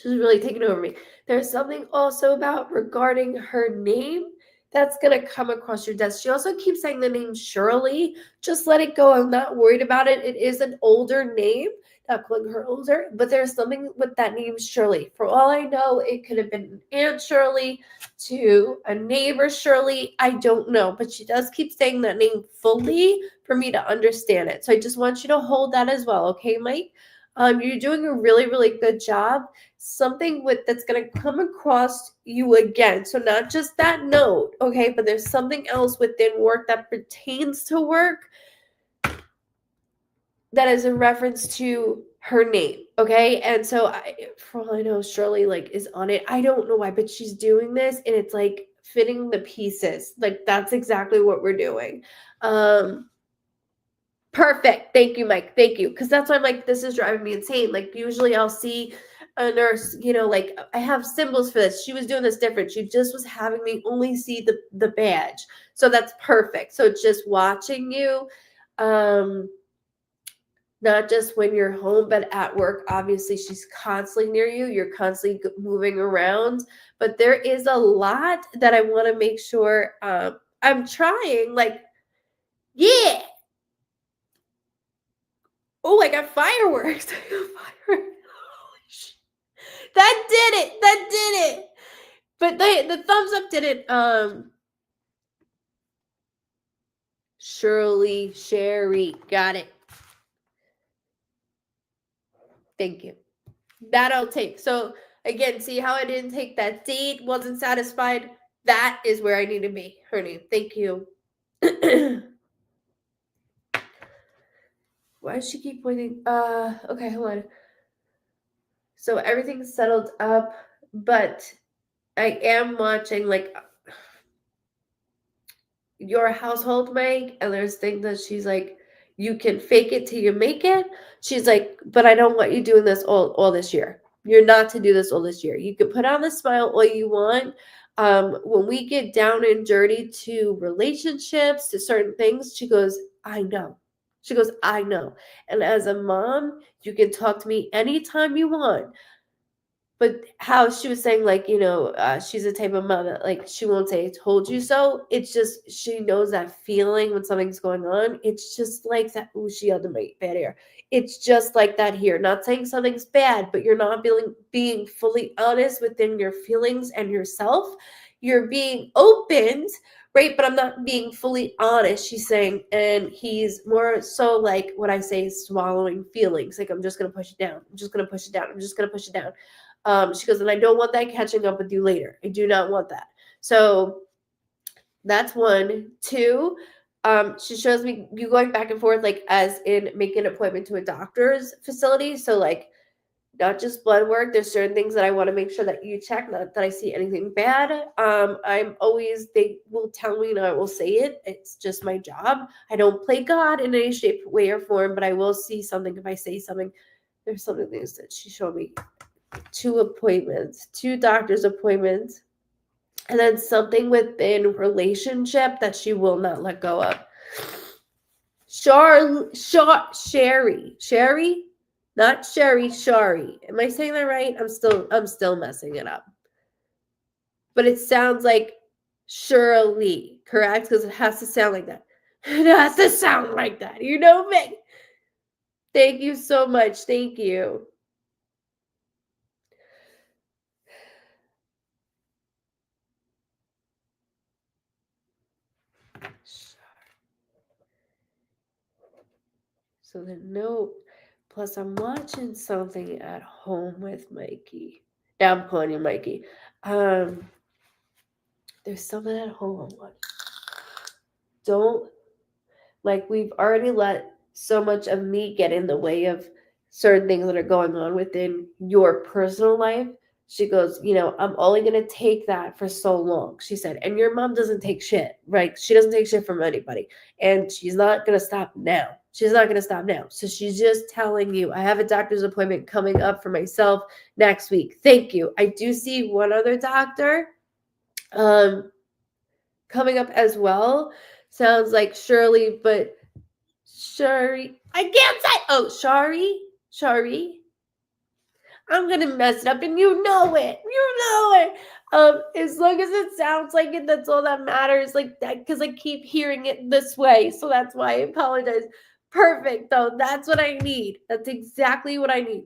really taking over me. There's something also about regarding her name that's going to come across your desk. She also keeps saying the name Shirley. Just let it go. I'm not worried about it. It is an older name. Not calling her older, but there's something with that name Shirley. For all I know, it could have been Aunt Shirley to a neighbor Shirley. I don't know, but she does keep saying that name fully for me to understand it. So I just want you to hold that as well. Okay, Mike? You're doing a really, really good job. Something that's going to come across you again. So not just that note, okay, but there's something else within work that pertains to work that is in reference to her name, okay? And so for all I know, Shirley like is on it. I don't know why, but she's doing this and it's like fitting the pieces. Like, that's exactly what we're doing. Perfect. Thank you, Mike. Thank you. Because that's why I'm like, this is driving me insane. Like, usually I'll see a nurse, like I have symbols for this. She was doing this different. She just was having me only see the badge. So that's perfect. So it's just watching you. Not just when you're home, but at work. Obviously, she's constantly near you. You're constantly moving around. But there is a lot that I want to make sure I'm trying. Like, yeah. Oh, I got fireworks. I got fireworks. Holy shit. That did it. That did it. But the thumbs up didn't. Shirley, Sherry, got it. Thank you. That I'll take. So again, see how I didn't take that date, wasn't satisfied? That is where I need to be, honey. Thank you. Why does she keep pointing? Okay, hold on. So everything's settled up, but I am watching like your household, Meg, and there's things that she's like, you can fake it till you make it. She's like, but I don't want you doing this all this year. You're not to do this all this year. You can put on the smile all you want. When we get down and dirty to relationships, to certain things, she goes, I know. She goes, I know. And as a mom, you can talk to me anytime you want. But how she was saying, like, she's the type of mom that, like, she won't say, I told you so. It's just, she knows that feeling when something's going on. It's just like that. Ooh, she yelled at my bad air. It's just like that here. Not saying something's bad, but you're not being fully honest within your feelings and yourself. You're being opened, right? But I'm not being fully honest, she's saying. And he's more so like what I say is swallowing feelings. Like, I'm just going to push it down. I'm just going to push it down. I'm just going to push it down. She goes, and I don't want that catching up with you later. I do not want that. So that's one. Two, she shows me you going back and forth, like, as in making an appointment to a doctor's facility. So, like, not just blood work. There's certain things that I want to make sure that you check. Not that I see anything bad. They will tell me, and I will say it. It's just my job. I don't play God in any shape, way, or form, but I will see something if I say something. There's some things that she showed me. 2 doctor's appointments, and then something within relationship that she will not let go of. Sherry, not Sherry, Shari. Am I saying that right? I'm still messing it up. But it sounds like Shirley, correct? Because it has to sound like that. It has to sound like that. You know me. Thank you so much. Thank you. So then, no. Plus, I'm watching something at home with Mikey. Now I'm calling you Mikey. There's something at home I'm watching. Don't, like, we've already let so much of me get in the way of certain things that are going on within your personal life. She goes, I'm only going to take that for so long. She said, and your mom doesn't take shit, right? She doesn't take shit from anybody. And she's not going to stop now. She's not going to stop now. So she's just telling you, I have a doctor's appointment coming up for myself next week. Thank you. I do see one other doctor coming up as well. Sounds like Shirley, but Shari. I can't say. Oh, Shari. I'm gonna mess it up, and you know it. You know it. As long as it sounds like it, that's all that matters. Like that, because I keep hearing it this way, so that's why I apologize. Perfect, though. That's what I need. That's exactly what I need.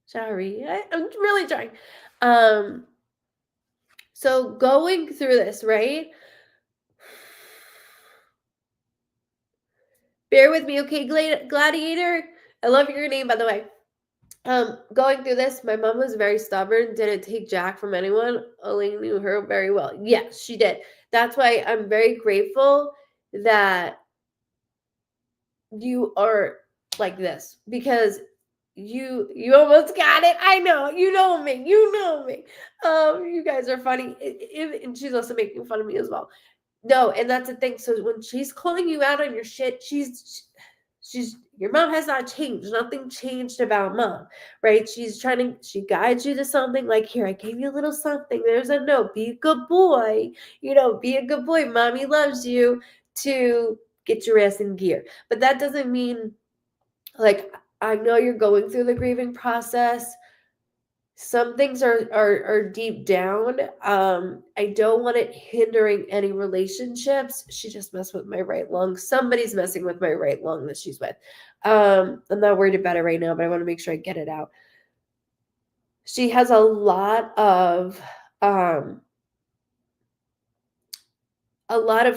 Sorry. I'm really trying. So going through this, right? Bear with me, okay, Gladiator? I love your name, by the way. Going through this, my mom was very stubborn, didn't take Jack from anyone, only knew her very well. Yes, she did. That's why I'm very grateful that you are like this, because you almost got it. I know. You know me. You guys are funny. And she's also making fun of me as well. No, and that's the thing. So when she's calling you out on your shit, she's your mom has not changed. Nothing changed about mom, right? She guides you to something like, here, I gave you a little something. There's a note. Be a good boy. Be a good boy. Mommy loves you, to get your ass in gear. But that doesn't mean, like, I know you're going through the grieving process. Some things are deep down. I don't want it hindering any relationships. She just messed with my right lung. Somebody's messing with my right lung that she's with. I'm not worried about it right now, but I want to make sure I get it out. She has a lot of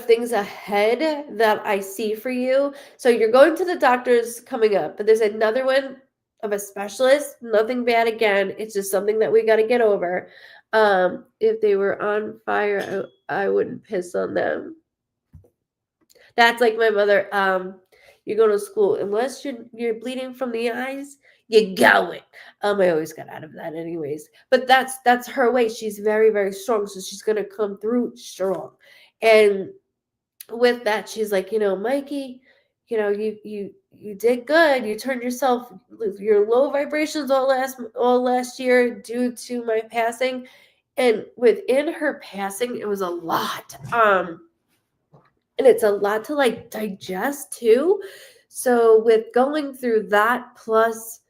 things ahead that I see for you. So you're going to the doctors coming up, but there's another one of a specialist. Nothing bad again. It's just something that we got to get over. If they were on fire, I wouldn't piss on them. That's like my mother. You go to school, unless you're bleeding from the eyes, you going. I always got out of that anyways. But that's her way. She's very, very strong. So she's gonna come through strong. And with that, she's like, Mikey, you did good. You turned your low vibrations all last year due to my passing. And within her passing, it was a lot. And it's a lot to like digest too. So with going through that, plus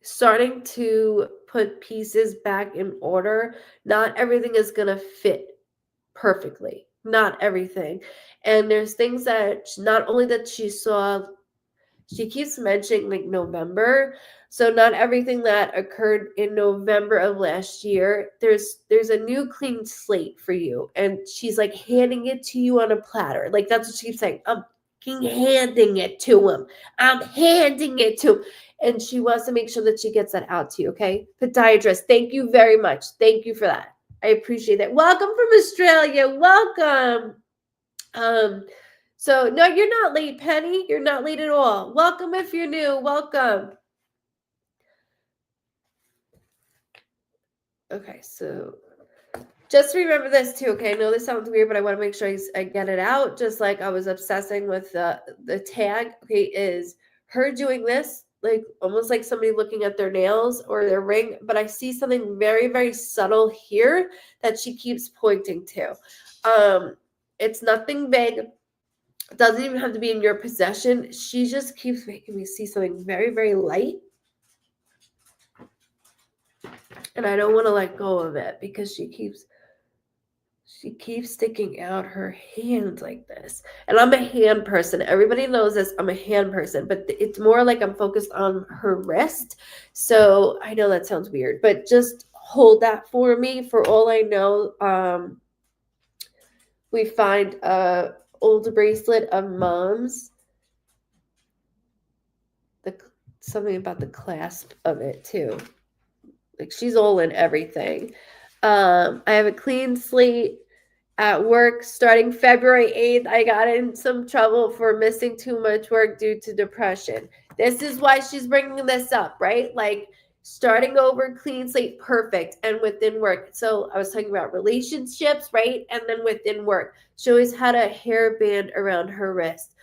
starting to put pieces back in order, not everything is going to fit perfectly. Not everything. And there's things that not only that she saw, she keeps mentioning like November. So not everything that occurred in November of last year. There's a new clean slate for you. And she's like handing it to you on a platter. Like that's what she keeps saying. I'm handing it to him. I'm handing it to him. And she wants to make sure that she gets that out to you, okay? Podiatrist, thank you very much. Thank you for that. I appreciate that. Welcome from Australia. Welcome. So no, you're not late, Penny. You're not late at all. Welcome if you're new. Welcome. Okay, so just remember this too, okay? I know this sounds weird, but I want to make sure I get it out. Just like I was obsessing with the tag, okay, is her doing this, like almost like somebody looking at their nails or their ring, but I see something very, very subtle here that she keeps pointing to. It's nothing big. It doesn't even have to be in your possession. She just keeps making me see something very, very light. And I don't want to let go of it because she keeps sticking out her hands like this. And I'm a hand person. Everybody knows this. I'm a hand person, but it's more like I'm focused on her wrist. So I know that sounds weird, but just hold that for me. For all I know, we find a old bracelet of mom's. Something about the clasp of it too. Like she's all in everything. I have a clean slate at work starting February 8th. I got in some trouble for missing too much work due to depression. This is why she's bringing this up, right? Like starting over, clean slate, perfect, and within work. So I was talking about relationships, right? And then within work. She always had a hairband around her wrist.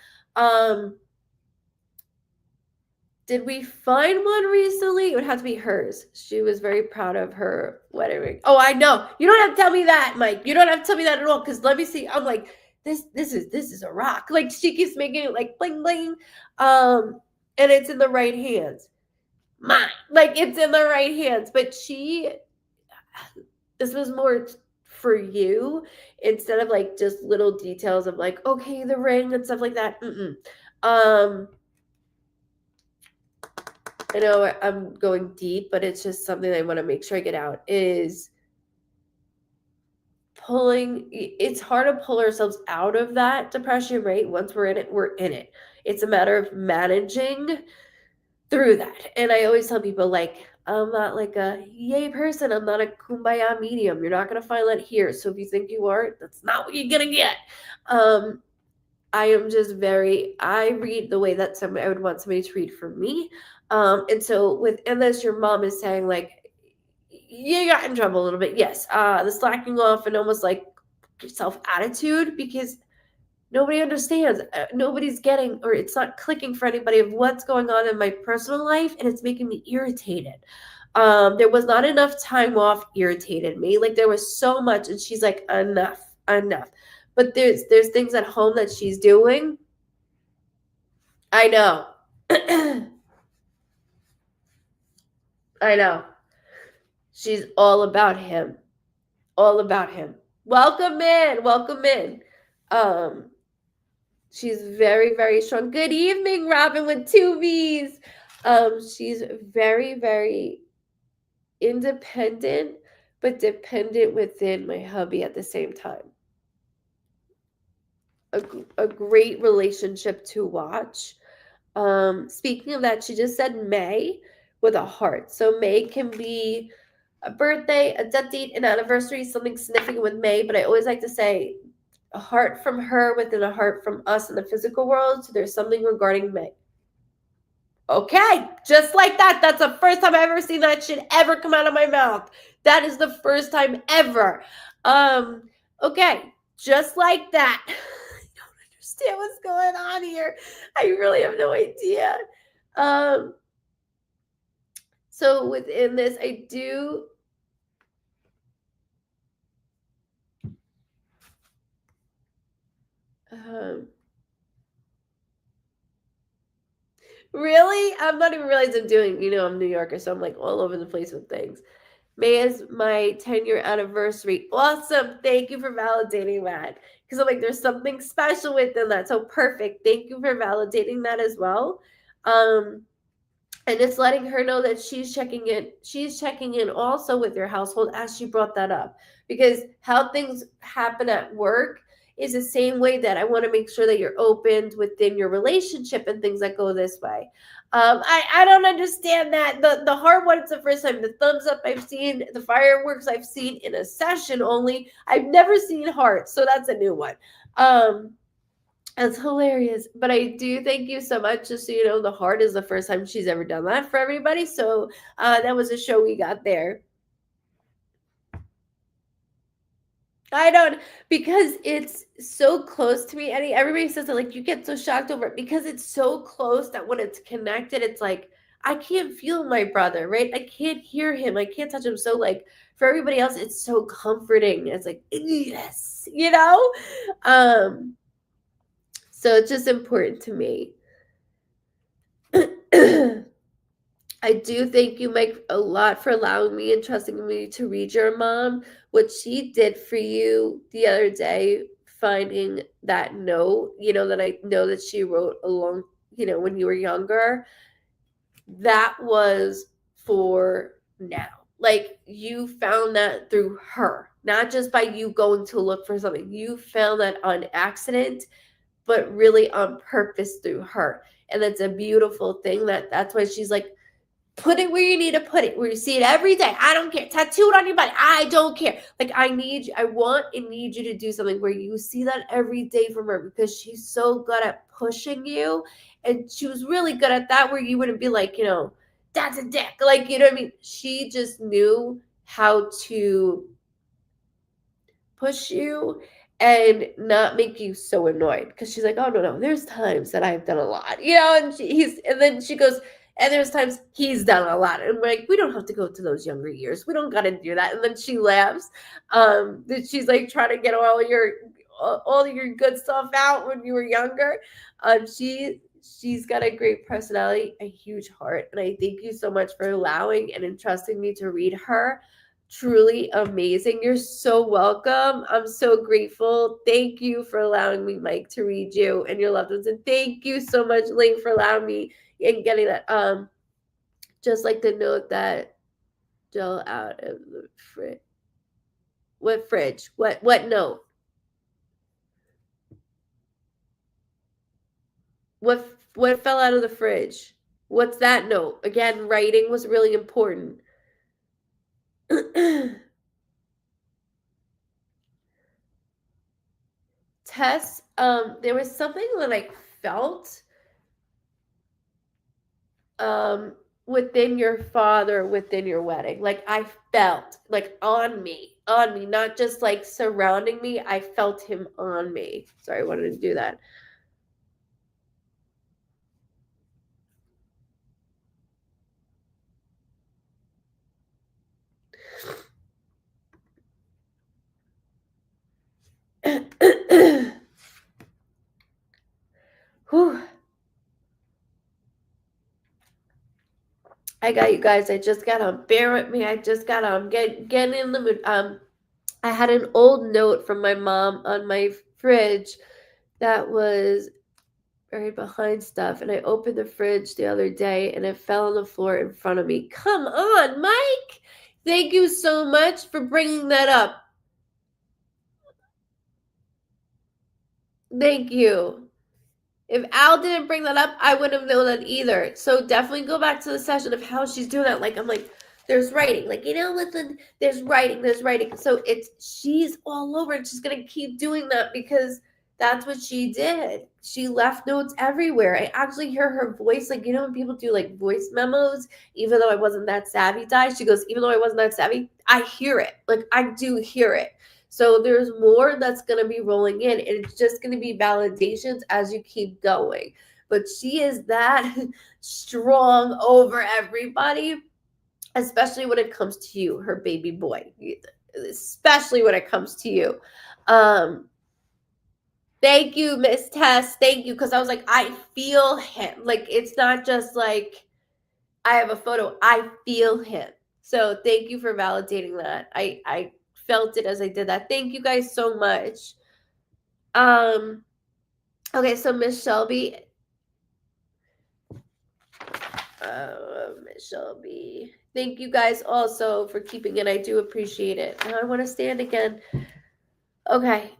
Did we find one recently? It would have to be hers. She was very proud of her wedding ring. Oh, I know. You don't have to tell me that, Mike. You don't have to tell me that at all. Because let me see. I'm like, this is a rock. Like she keeps making it like bling bling. And it's in the right hands. Mine. Like it's in the right hands. But this was more for you instead of like just little details of like, okay, the ring and stuff like that. I know I'm going deep, but it's just something I want to make sure I get out is pulling. It's hard to pull ourselves out of that depression, right? Once we're in it, we're in it. It's a matter of managing through that. And I always tell people like, I'm not like a yay person. I'm not a kumbaya medium. You're not going to find that here. So if you think you are, that's not what you're going to get. I am just I read the way that I would want somebody to read for me. And so within this, your mom is saying like, you got in trouble a little bit. Yes. The slacking off and almost like self attitude, because Nobody understands. Nobody's getting, or it's not clicking for anybody of what's going on in my personal life, and it's making me irritated. There was not enough time off, irritated me. Like there was so much, and she's like, enough. But there's things at home that she's doing. I know. I know. She's all about him. All about him. Welcome in. She's very, very strong. Good evening, Robin with 2 V's. She's very, very independent, but dependent within my hubby at the same time. A great relationship to watch. Speaking of that, she just said May with a heart. So May can be a birthday, a death date, an anniversary, something significant with May. But I always like to say a heart from her within a heart from us in the physical world. So there's something regarding May. Okay, just like that. That's the first time I've ever seen that shit ever come out of my mouth. That is the first time ever. Okay, just like that. I don't understand what's going on here. I really have no idea. So within this, I do really? I'm not even realizing I'm doing, I'm New Yorker, so I'm like all over the place with things. May is my 10-year anniversary. Awesome. Thank you for validating that. Because I'm like, there's something special within that. So perfect. Thank you for validating that as well. And it's letting her know that she's checking in. She's checking in also with your household as she brought that up. Because how things happen at work is the same way that I want to make sure that you're opened within your relationship and things that go this way. I don't understand that. The hard one, it's the first time. The thumbs up I've seen, the fireworks I've seen in a session only. I've never seen hearts, so that's a new one. That's hilarious. But I do thank you so much. Just so you know, the heart is the first time she's ever done that for everybody. So that was a show we got there. I don't, because it's so close to me, Eddie. Everybody says that, like, you get so shocked over it because it's so close that when it's connected, it's like, I can't feel my brother, right? I can't hear him. I can't touch him. So, like, for everybody else, it's so comforting. It's like, yes, So it's just important to me. I do thank you, Mike, a lot for allowing me and trusting me to read your mom. What she did for you the other day, finding that note, that I know that she wrote along, when you were younger, that was for now. Like, you found that through her, not just by you going to look for something. You found that on accident, but really on purpose through her. And that's a beautiful thing. That's why she's like, put it where you need to put it, where you see it every day. I don't care. Tattoo it on your body. I don't care. Like, I want and need you to do something where you see that every day from her, because she's so good at pushing you. And she was really good at that, where you wouldn't be like, that's a dick. Like, you know what I mean? She just knew how to push you and not make you so annoyed, because she's like, oh no, there's times that I've done a lot, and then she goes, and there's times he's done a lot, and we're like, we don't have to go to those younger years, we don't got to do that. And then she laughs, that she's like trying to get all your good stuff out when you were younger. She's got a great personality, a huge heart, and I thank you so much for allowing and entrusting me to read her. Truly amazing. You're so welcome. I'm so grateful. Thank you for allowing me, Mike, to read you and your loved ones. And thank you so much, Ling, for allowing me and getting that. Just like the note that fell out of the fridge. What fridge? What note? What fell out of the fridge? What's that note? Again, writing was really important. Tess, there was something that I felt within your father, within your wedding. Like, I felt, like, on me, not just, like, surrounding me. I felt him on me. Sorry, I wanted to do that. Whew. I got you guys. I just got bear with me. I just got getting in the mood. I had an old note from my mom on my fridge that was buried behind stuff, and I opened the fridge the other day and it fell on the floor in front of me. Come on, Mike! Thank you so much for bringing that up. Thank you. If Al didn't bring that up, I wouldn't have known that either. So definitely go back to the session of how she's doing that. Like, I'm like, there's writing. Like, listen, there's writing. So she's all over and she's going to keep doing that because that's what she did. She left notes everywhere. I actually hear her voice. Like, when people do like voice memos, even though I wasn't that savvy, she goes, even though I wasn't that savvy, I hear it. Like, I do hear it. So there's more that's going to be rolling in, and it's just going to be validations as you keep going. But she is that strong over everybody, especially when it comes to you, her baby boy, especially when it comes to you. Thank you, Miss Tess. Thank you. Because I was like, I feel him. Like, it's not just like I have a photo. I feel him. So thank you for validating that. I felt it as I did that. Thank you guys so much. Okay, so Miss Shelby. Miss Shelby. Thank you guys also for keeping it. I do appreciate it. Now I want to stand again. Okay.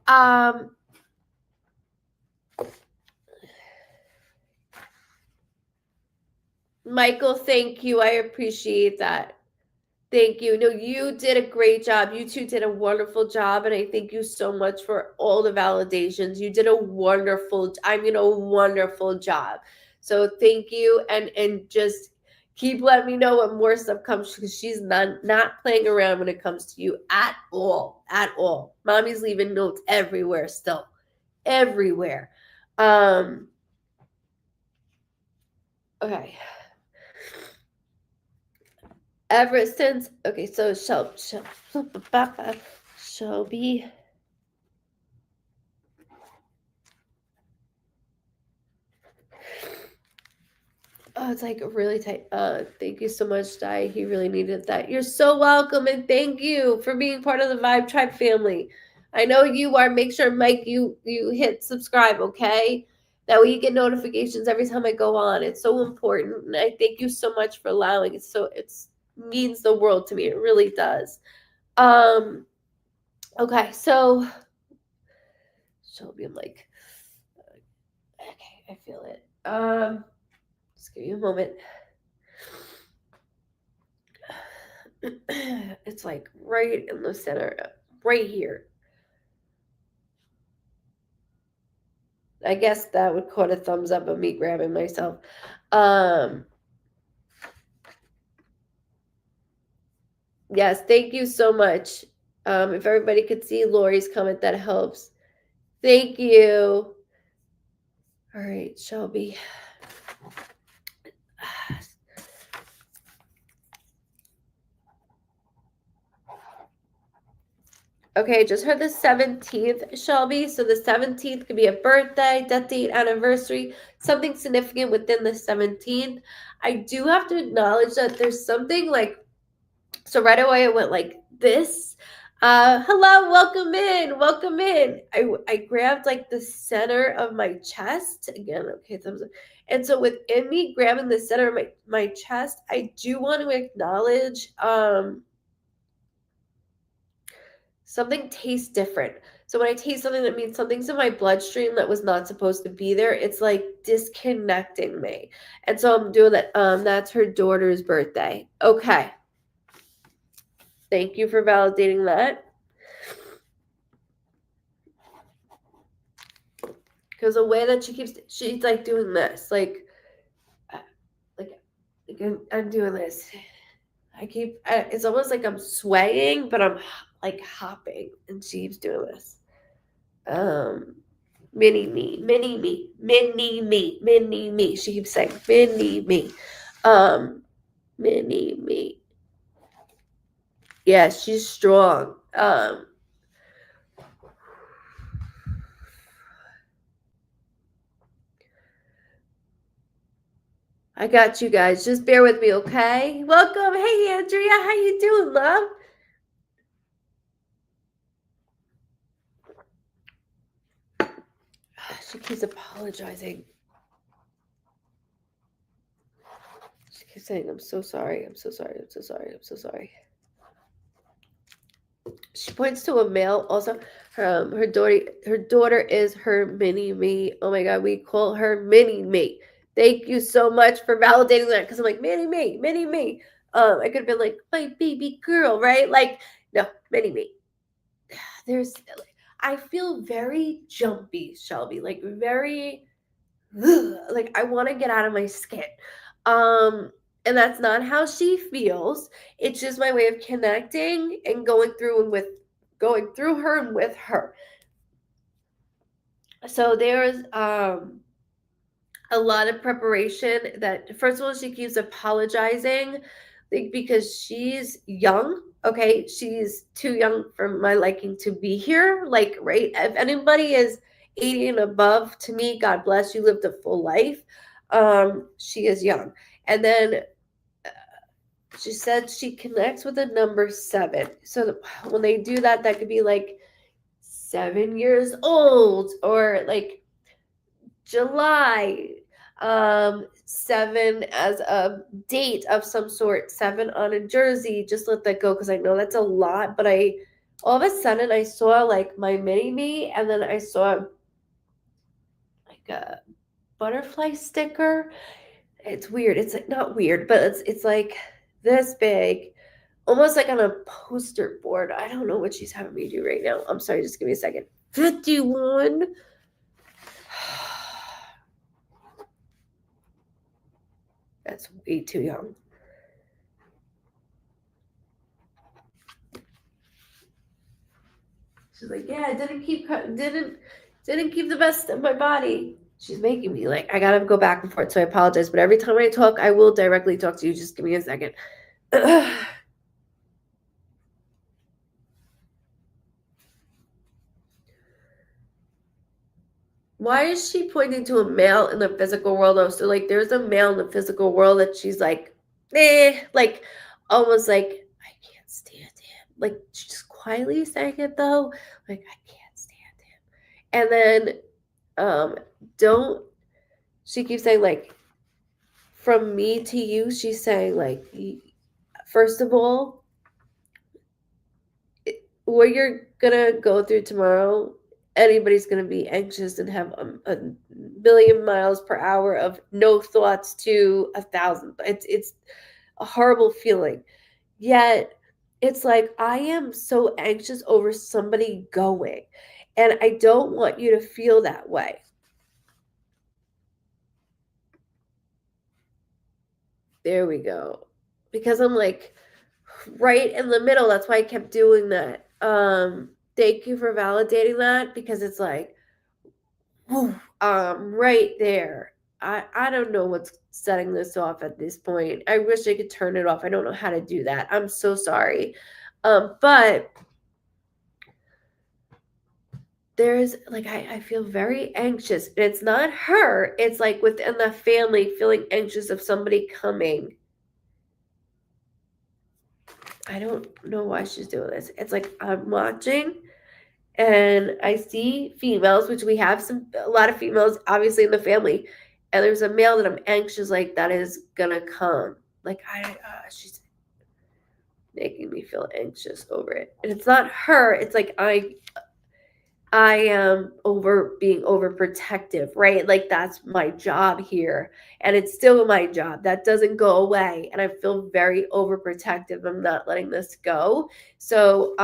Michael, thank you. I appreciate that. Thank you. No, you did a great job. You two did a wonderful job, and I thank you so much for all the validations. You did a wonderful job. So thank you, and just keep letting me know when more stuff comes because she's not playing around when it comes to you at all. At all. Mommy's leaving notes everywhere still. Everywhere. Okay. Ever since, okay, so Shelby. Oh, it's like really tight. Thank you so much, Di. He really needed that. You're so welcome, and thank you for being part of the Vibe Tribe family. I know you are. Make sure, Mike, you hit subscribe, okay? That way you get notifications every time I go on. It's so important, and I thank you so much for allowing it. So it means the world to me. It really does. Okay, so Shelby, I'm like, okay, I feel it. Just give you a moment. It's like right in the center, right here. I guess that would call a thumbs up of me grabbing myself. Yes, thank you so much. If everybody could see Lori's comment, that helps. Thank you. All right, Shelby. Okay, just heard the 17th, Shelby. So the 17th could be a birthday, death date, anniversary, something significant within the 17th. I do have to acknowledge that there's something like, so right away I went like this. Hello, welcome in. I grabbed like the center of my chest. Again, okay, thumbs up. And so within me grabbing the center of my chest, I do want to acknowledge something tastes different. So when I taste something, that means something's in my bloodstream that was not supposed to be there. It's like disconnecting me. And so I'm doing that. That's her daughter's birthday. Okay. Thank you for validating that. Because the way that she's like doing this, like I'm doing this. It's almost like I'm swaying, but I'm like hopping, and she keeps doing this. Mini me, mini me, mini me, mini me. She keeps saying mini me, mini me. Yeah, she's strong. I got you guys. Just bear with me, okay? Welcome. Hey, Andrea. How you doing, love? She keeps apologizing. She keeps saying, I'm so sorry. I'm so sorry. I'm so sorry. I'm so sorry. She points to a male. Also, her daughter is her mini me. Oh my god, we call her mini me. Thank you so much for validating that, because I'm like mini me, mini me. I could have been like my baby girl, right? Like no, mini me. I feel very jumpy, Shelby. Like very, like I want to get out of my skin. And that's not how she feels. It's just my way of connecting and going through her and with her. So there's a lot of preparation. That first of all, she keeps apologizing, like, because she's young. Okay, she's too young for my liking to be here. Like, right? If anybody is 80 and above, to me, God bless you, lived a full life. She is young. And then she said she connects with the number 7. So when they do that, that could be like 7 years old, or like July, 7 as a date of some sort, 7 on a jersey. Just let that go, because I know that's a lot. But all of a sudden I saw like my mini me, and then I saw like a butterfly sticker. It's weird. It's like not weird, but it's like this big, almost like on a poster board. I don't know what she's having me do right now. I'm sorry, just give me a second. 51. That's way too young. She's like, yeah, I didn't keep the best of my body. She's making me like I gotta go back and forth, so I apologize. But every time I talk, I will directly talk to you. Just give me a second. Why is she pointing to a male in the physical world? Oh, so like there's a male in the physical world that she's like, like almost like I can't stand him. Like she's just quietly saying it though, like I can't stand him. And then don't she keeps saying like from me to you, she's saying like first of all, what you're gonna go through tomorrow, anybody's gonna be anxious and have a million miles per hour of no thoughts to 1,000. It's a horrible feeling. Yet it's like I am so anxious over somebody going, and I don't want you to feel that way. There we go. Because I'm like right in the middle. That's why I kept doing that. Thank you for validating that, because it's like, whew, right there. I don't know what's setting this off at this point. I wish I could turn it off. I don't know how to do that. I'm so sorry. But there's like I feel very anxious. And it's not her. It's like within the family feeling anxious of somebody coming. I don't know why she's doing this. It's like I'm watching and I see females, which we have a lot of females obviously in the family, and there's a male that I'm anxious like that is gonna come. Like she's making me feel anxious over it, and it's not her. It's like I am being overprotective, right? Like that's my job here, and it's still my job. That doesn't go away, and I feel very overprotective. I'm not letting this go. So,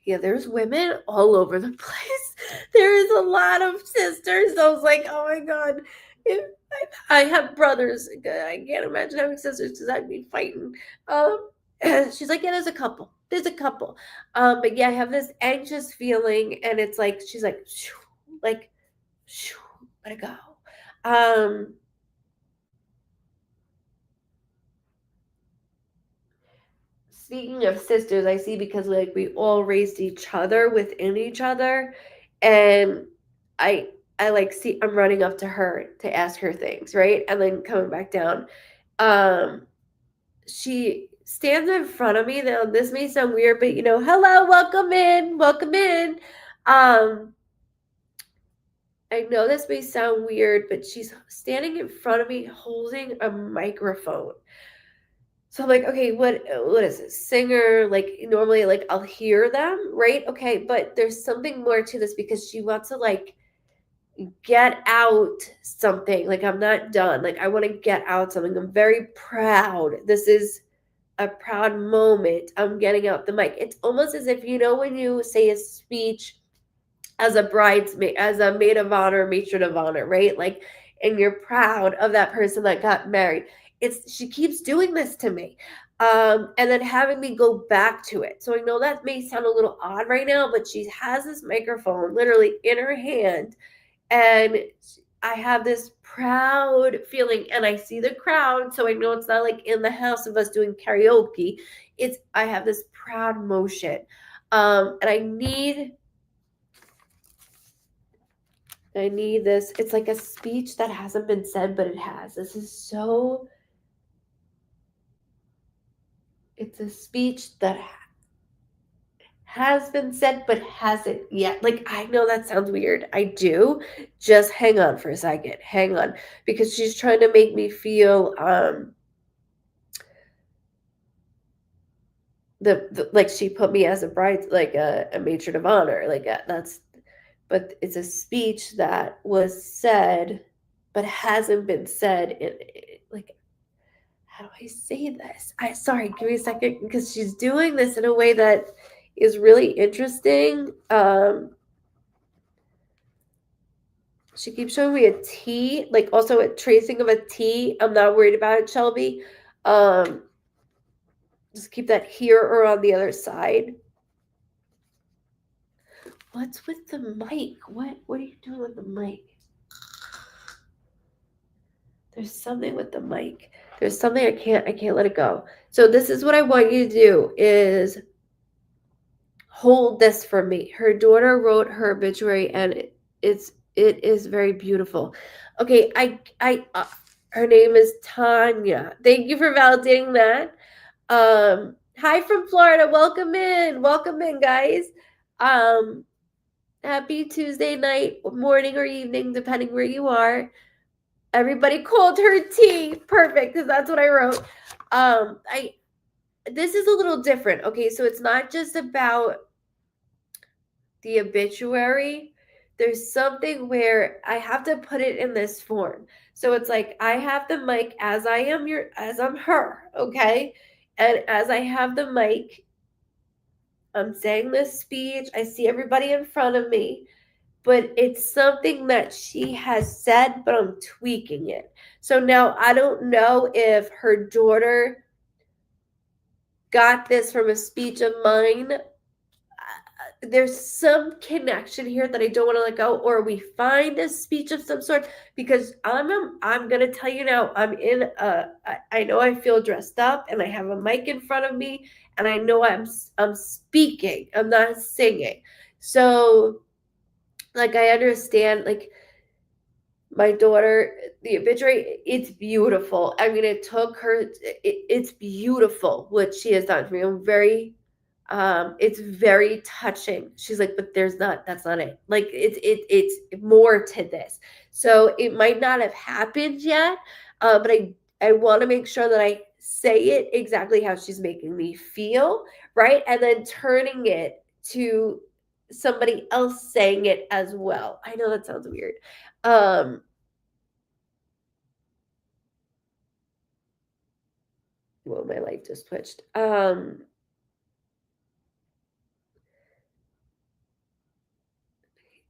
yeah, there's women all over the place. There is a lot of sisters. I was like, oh my god. If I have brothers. I can't imagine having sisters because I'd be fighting. She's like, yeah, there's a couple. There's a couple. But yeah, I have this anxious feeling, and it's like she's like, "Shoo," like, "Shoo," let it go. Um, Speaking of sisters, I see because like we all raised each other within each other, and I I like see I'm running up to her to ask her things, right? And then coming back down. Um she stands in front of me. Now this may sound weird, but hello, welcome in, welcome in. Um I know this may sound weird, but she's standing in front of me holding a microphone. So I'm like, okay, what is this? Singer? Like normally like I'll hear them, right? Okay, but there's something more to this because she wants to like get out something. Like I'm not done. Like I want to get out something. I'm very proud. This is a proud moment. I'm getting out the mic. It's almost as if when you say a speech as a bridesmaid, as a maid of honor, matron of honor, right? Like, and you're proud of that person that got married. She keeps doing this to me. And then having me go back to it. So I know that may sound a little odd right now, but she has this microphone literally in her hand, and I have this proud feeling, and I see the crowd, so I know it's not like in the house of us doing karaoke. I have this proud motion. And I need this. It's like a speech that hasn't been said, but it has. It's a speech that has been said, but hasn't yet. Like, I know that sounds weird. I do. Just hang on for a second. Hang on. Because she's trying to make me feel, like she put me as a bride, like a matron of honor. Like, but it's a speech that was said, but hasn't been said like, how do I say this? Sorry, give me a second, because she's doing this in a way that is really interesting. She keeps showing me a T, like also a tracing of a T. I'm not worried about it, Shelby. Um, just keep that here or on the other side. What's with the mic? What are you doing with the mic? There's something with the mic. There's something I can't let it go. So this is what I want you to do is hold this for me. Her daughter wrote her obituary, and it is very beautiful. Okay, her name is Tanya. Thank you for validating that. Hi from Florida. Welcome in, guys. Happy Tuesday night, morning, or evening, depending where you are. Everybody called her T. Perfect, because that's what I wrote. This is a little different. Okay, so it's not just about the obituary. There's something where I have to put it in this form. So it's like I have the mic as I'm her, okay? And as I have the mic, I'm saying this speech. I see everybody in front of me, but it's something that she has said, but I'm tweaking it. So now I don't know if her daughter got this from a speech of mine. There's some connection here that I don't want to let go, or we find a speech of some sort, because I'm gonna tell you now, I know I feel dressed up and I have a mic in front of me, and I know I'm speaking, I'm not singing. So like I understand, like my daughter, the obituary, it's beautiful. I mean, it took her, it's beautiful what she has done for me. I'm very it's very touching. She's like, but that's not it. Like it's more to this. So it might not have happened yet, but I want to make sure that I say it exactly how she's making me feel, right? And then turning it to somebody else saying it as well. I know that sounds weird. Well, my light just twitched.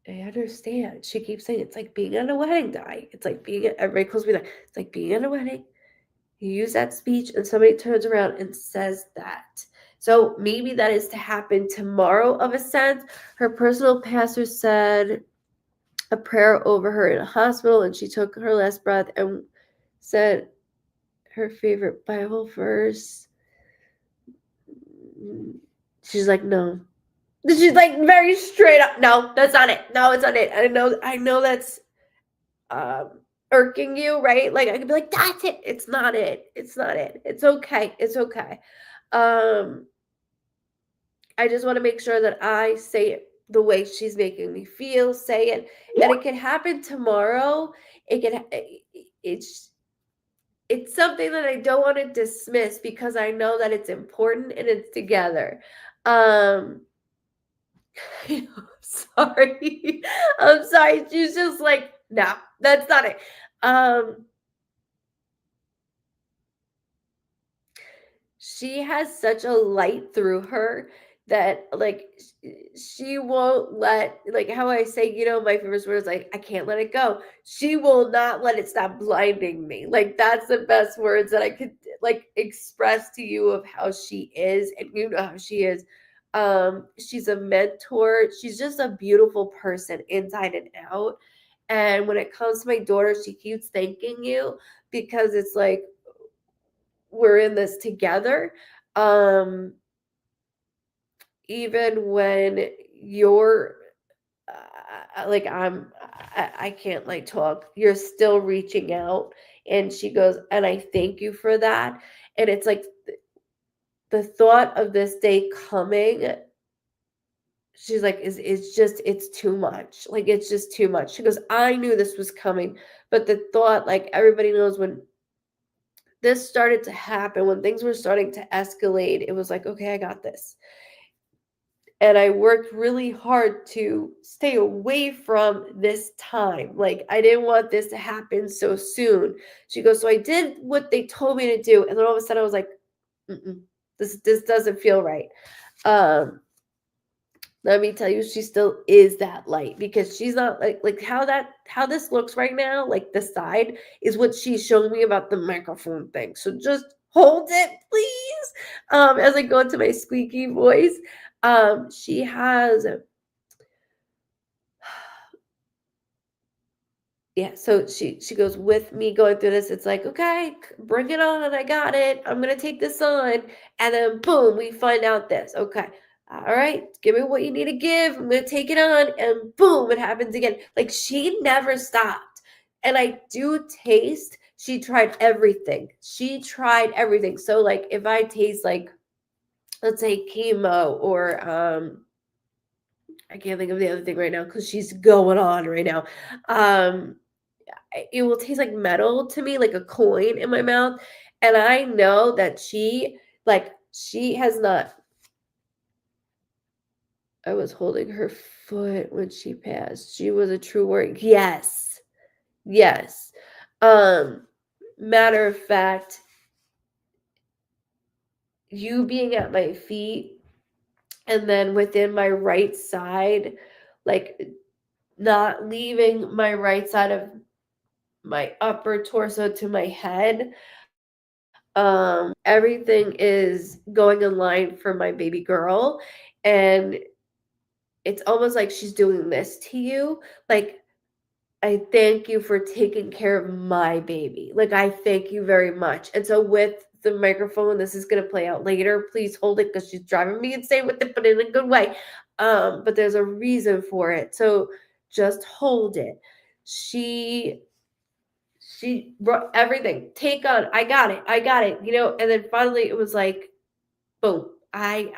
I understand. She keeps saying it's like being at a wedding, Di. It's like being at, everybody calls me that. It's like being at a wedding. You use that speech and somebody turns around and says that. So maybe that is to happen tomorrow of a sense. Her personal pastor said a prayer over her in a hospital and she took her last breath and said her favorite Bible verse. She's like, no. She's like very straight up. No, that's not it. No, it's not it. I know that's irking you, right? Like I could be like, that's it. It's not it. It's not it. It's okay. It's okay. I just want to make sure that I say it the way she's making me feel, say it. And it can happen tomorrow. It can it's something that I don't want to dismiss because I know that it's important and it's together. I'm sorry. I'm sorry. She's just like, no, that's not it. She has such a light through her that like she won't let, like how I say, my favorite word is like, I can't let it go. She will not let it stop blinding me. Like that's the best words that I could like express to you of how she is, and you know how she is. She's a mentor. She's just a beautiful person inside and out. And when it comes to my daughter, she keeps thanking you because it's like we're in this together. Even when you're like I can't like talk, you're still reaching out. And she goes, and I thank you for that. And it's like the thought of this day coming, she's like, it's too much. Like it's just too much. She goes, I knew this was coming, but the thought, like everybody knows when this started to happen, when things were starting to escalate, it was like, okay, I got this. And I worked really hard to stay away from this time. Like, I didn't want this to happen so soon. She goes, so I did what they told me to do. And then all of a sudden I was like, this doesn't feel right. Let me tell you, she still is that light because she's not like how this looks right now, like the side is what she's showing me about the microphone thing. So just hold it, please. As I go into my squeaky voice. She has so she goes with me going through this. It's like, okay, bring it on. I got it. I'm gonna take this on. And then boom, we find out this. Okay. All right, give me what you need to give. I'm gonna take it on, and boom, it happens again. Like she never stopped. And I do taste, she tried everything. She tried everything. So like if I taste like, let's say chemo or I can't think of the other thing right now because she's going on right now. It will taste like metal to me, like a coin in my mouth. And I know that she has not. I was holding her foot when she passed. She was a true warrior. Yes. Yes. Matter of fact, you being at my feet and then within my right side, like not leaving my right side of my upper torso to my head. Everything is going in line for my baby girl. And it's almost like she's doing this to you. Like, I thank you for taking care of my baby. Like, I thank you very much. And so with the microphone, this is going to play out later. Please hold it because she's driving me insane with it, but in a good way. But there's a reason for it. So just hold it. She brought everything. Take on. I got it. And then finally it was like, boom. I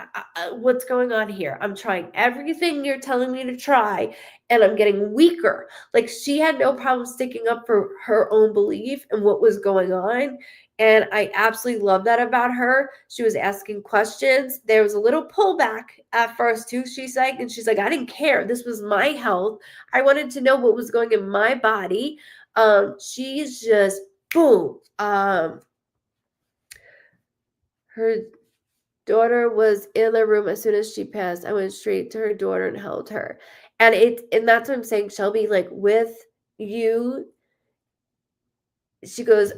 what's going on here? I'm trying everything you're telling me to try, and I'm getting weaker. Like she had no problem sticking up for her own belief and what was going on. And I absolutely love that about her. She was asking questions. There was a little pullback at first too, she's like, and she's like, I didn't care. This was my health. I wanted to know what was going in my body. She's just boom. Her daughter was in the room as soon as she passed. I went straight to her daughter and held her. And that's what I'm saying, Shelby, like with you, she goes,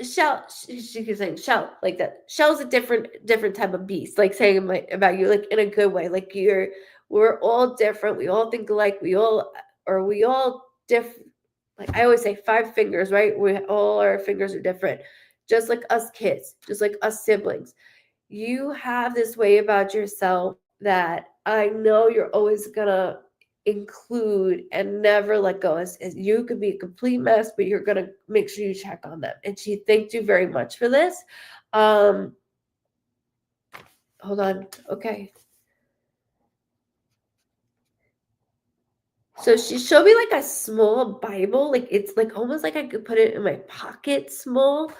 Shell, she keeps saying Shell like that. Shell's a different type of beast, like saying about you, like in a good way. Like we're all different. We all think alike. We all different. Like I always say, 5 fingers, right? We all our fingers are different, just like us kids, just like us siblings. You have this way about yourself that I know you're always gonna include and never let go. As you could be a complete mess, but you're gonna make sure you check on them. And she thanked you very much for this. Hold on. Okay. So she showed me like a small Bible. Like it's like almost like I could put it in my pocket small.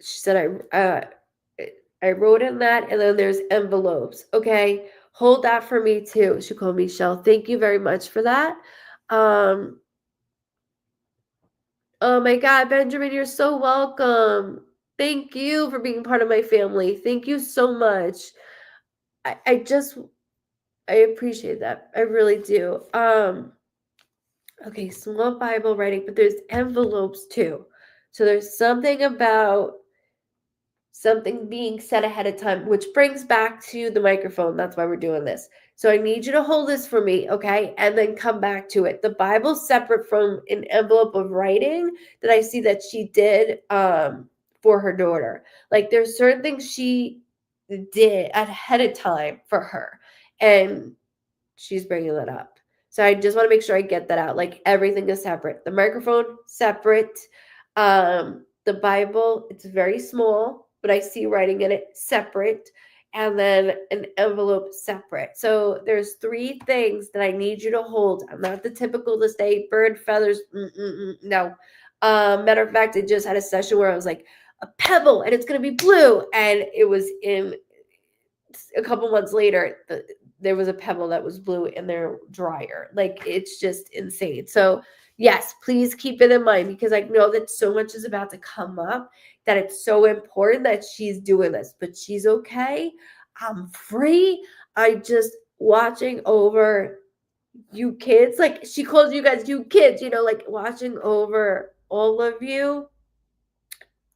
She said I wrote in that, and then there's envelopes. Okay, hold that for me too. She called me Shell. Thank you very much for that. Oh my God, Benjamin, you're so welcome. Thank you for being part of my family. Thank you so much. I appreciate that. I really do. Okay, small Bible writing, but there's envelopes too. So there's something about something being said ahead of time, which brings back to the microphone. That's why we're doing this. So I need you to hold this for me, okay? And then come back to it. The Bible's separate from an envelope of writing that I see that she did for her daughter. Like there's certain things she did ahead of time for her, and she's bringing that up. So I just want to make sure I get that out. Like everything is separate. The microphone separate. The Bible, it's very small, but I see writing in it separate, and then an envelope separate. So there's 3 things that I need you to hold. I'm not the typical to say bird feathers. No. Matter of fact, I just had a session where I was like, a pebble, and it's gonna be blue, and it was in a couple months later. There was a pebble that was blue in their dryer. Like it's just insane. So yes, please keep it in mind, because I know that so much is about to come up that it's so important that she's doing this, but she's okay. I'm free. I just watching over you kids. Like she calls you guys you kids, like watching over all of you.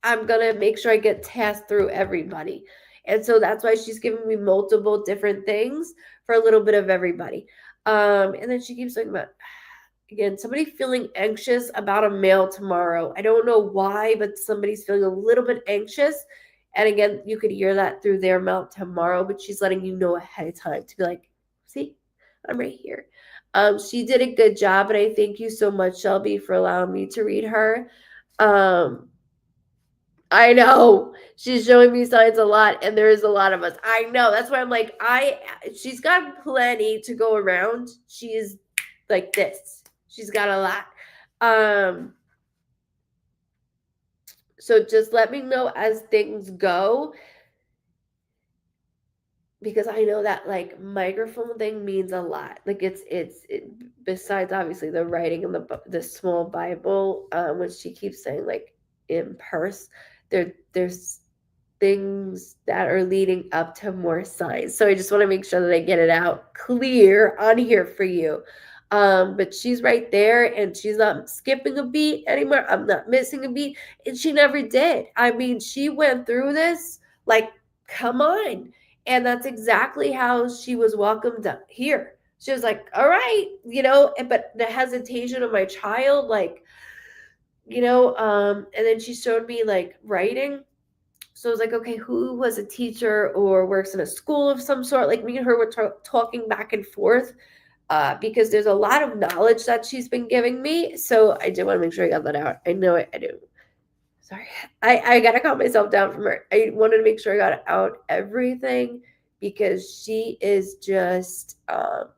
I'm going to make sure I get tasked through everybody. And so that's why she's giving me multiple different things for a little bit of everybody. And then she keeps talking about, again, somebody feeling anxious about a mail tomorrow. I don't know why, but somebody's feeling a little bit anxious. And again, you could hear that through their mouth tomorrow, but she's letting you know ahead of time to be like, see, I'm right here. She did a good job, and I thank you so much, Shelby, for allowing me to read her. I know she's showing me signs a lot, and there is a lot of us. I know. That's why I'm like, she's got plenty to go around. She is like this. She's got a lot. So just let me know as things go, because I know that like microphone thing means a lot. Like it's besides obviously the writing and the small Bible, which she keeps saying like in purse, there's things that are leading up to more signs. So I just want to make sure that I get it out clear on here for you. But she's right there, and she's not skipping a beat anymore. I'm not missing a beat, and she never did. I mean, she went through this like, come on. And that's exactly how she was welcomed up here. She was like, all right, but the hesitation of my child, like, and then she showed me like writing. So I was like, okay, who was a teacher or works in a school of some sort? Like me and her were talking back and forth because there's a lot of knowledge that she's been giving me. So I did want to make sure I got that out. I know I do. Sorry. I got to calm myself down from her. I wanted to make sure I got out everything, because she is just,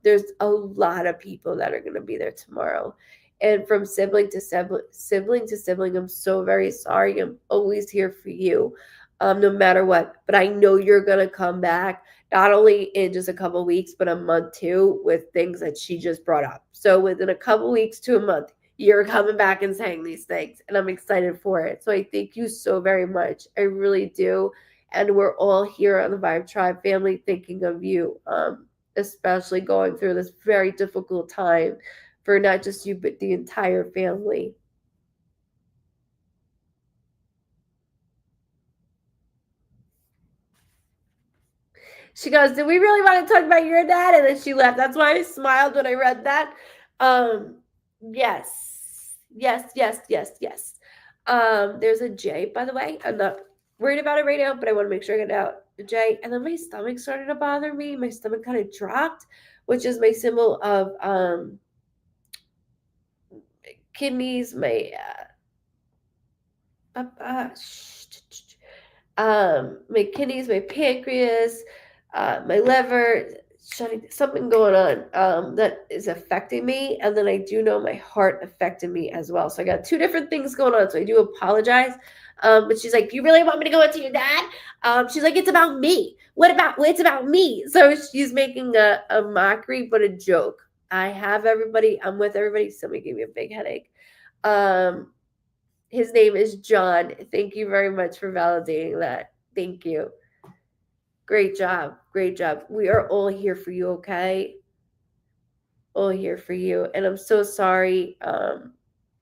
there's a lot of people that are going to be there tomorrow. And from sibling to sibling, I'm so very sorry. I'm always here for you, no matter what. But I know you're going to come back, not only in just a couple weeks, but a month too, with things that she just brought up. So within a couple weeks to a month, you're coming back and saying these things, and I'm excited for it. So I thank you so very much. I really do. And we're all here on the Vibe Tribe family thinking of you, especially going through this very difficult time for not just you, but the entire family. She goes, "Do we really want to talk about your dad?" And then she left. That's why I smiled when I read that. Yes, yes, yes, yes, yes. There's a J, by the way. I'm not worried about it right now, but I want to make sure I get it out. A J, and then my stomach started to bother me. My stomach kind of dropped, which is my symbol of kidneys. My kidneys, my pancreas, my liver, something going on that is affecting me. And then I do know my heart affected me as well. So I got two different things going on. So I do apologize. But she's like, "Do you really want me to go into your dad?" She's like, "It's about me. It's about me." So she's making a mockery, but a joke. I have everybody. I'm with everybody. Somebody gave me a big headache. His name is John. Thank you very much for validating that. Thank you. Great job. Great job. We are all here for you, okay? All here for you. And I'm so sorry.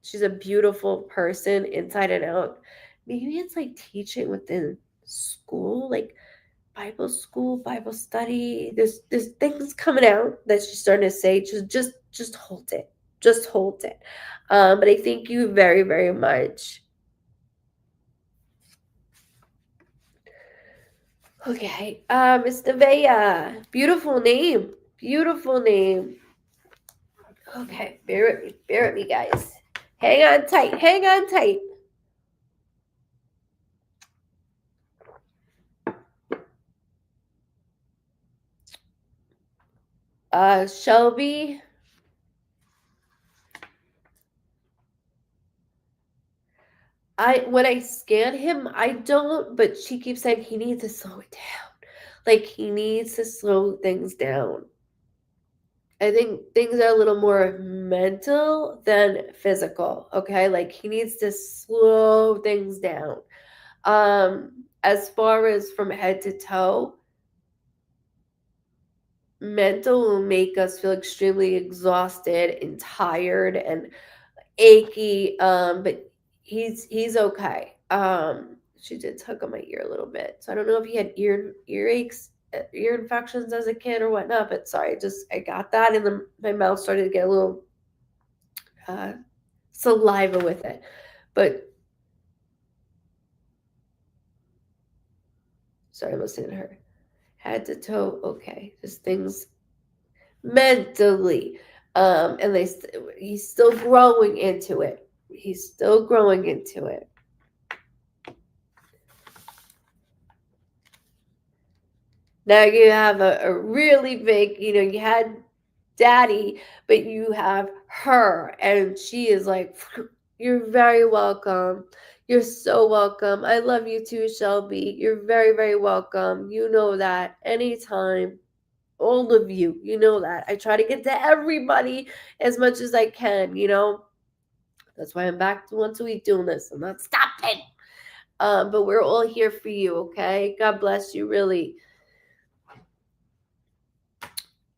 She's a beautiful person inside and out. Maybe it's like teaching within school, like Bible school, Bible study. There's things coming out that she's starting to say. Just hold it. Just hold it. But I thank you very, very much. Okay, Miss Nevaeh. Beautiful name. Beautiful name. Okay, bear with me, guys. Hang on tight. Hang on tight. Shelby. When I scan him, I don't, but she keeps saying he needs to slow it down. Like he needs to slow things down. I think things are a little more mental than physical. Okay, like he needs to slow things down. As far as from head to toe, mental will make us feel extremely exhausted and tired and achy. But he's okay. She did tug on my ear a little bit, so I don't know if he had earaches, ear infections as a kid or whatnot. But sorry, I got that, and then my mouth started to get a little saliva with it. But sorry, I'm listening to her. Head to toe, okay. Just things mentally. And he's still growing into it. He's still growing into it. Now you have a really big, you had daddy, but you have her, and she is like, "You're very welcome. You're so welcome. I love you too, Shelby. You're very, very welcome. You know that anytime." All of you, you know that. I try to get to everybody as much as I can, That's why I'm back to once a week doing this. I'm not stopping. But we're all here for you, okay? God bless you, really.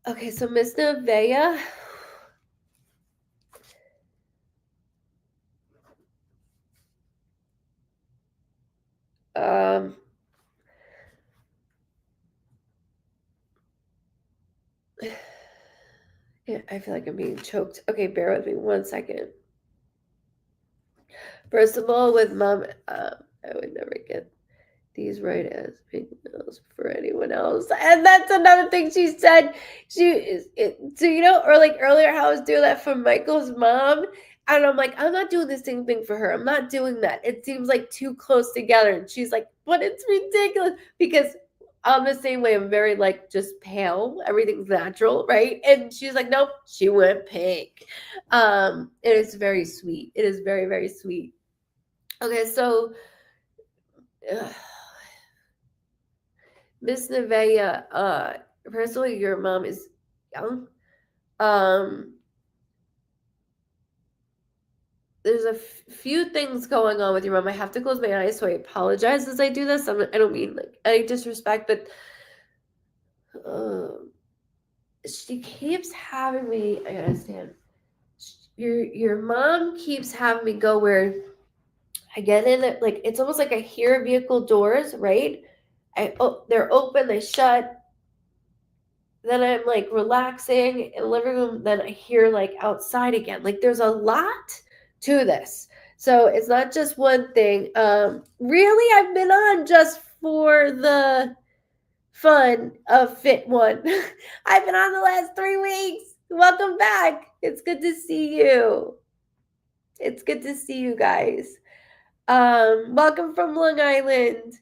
Okay, so Miss Nevaeh. Yeah, I feel like I'm being choked. Okay, bear with me 1 second. First of all, with mom, I would never get these right as pink nails for anyone else. And that's another thing she said. Or like earlier how I was doing that for Michael's mom. And I'm like, I'm not doing the same thing for her. I'm not doing that. It seems like too close together. And she's like, but it's ridiculous because I'm the same way. I'm very like just pale. Everything's natural, right? And she's like, nope, she went pink. It is very sweet. It is very, very sweet. Okay, so Miss Nevaeh, personally, your mom is young. there's a few things going on with your mom. I have to close my eyes, so I apologize as I do this. I don't mean like any disrespect, but she keeps having me. I gotta stand. Your mom keeps having me go where I get in it, like it's almost like I hear vehicle doors, right? They're open, they shut. Then I'm like relaxing in the living room. Then I hear like outside again. Like there's a lot to this. So it's not just one thing. Really, I've been on just for the fun of Fit One. I've been on the last 3 weeks. Welcome back. It's good to see you. It's good to see you guys. Welcome from Long Island.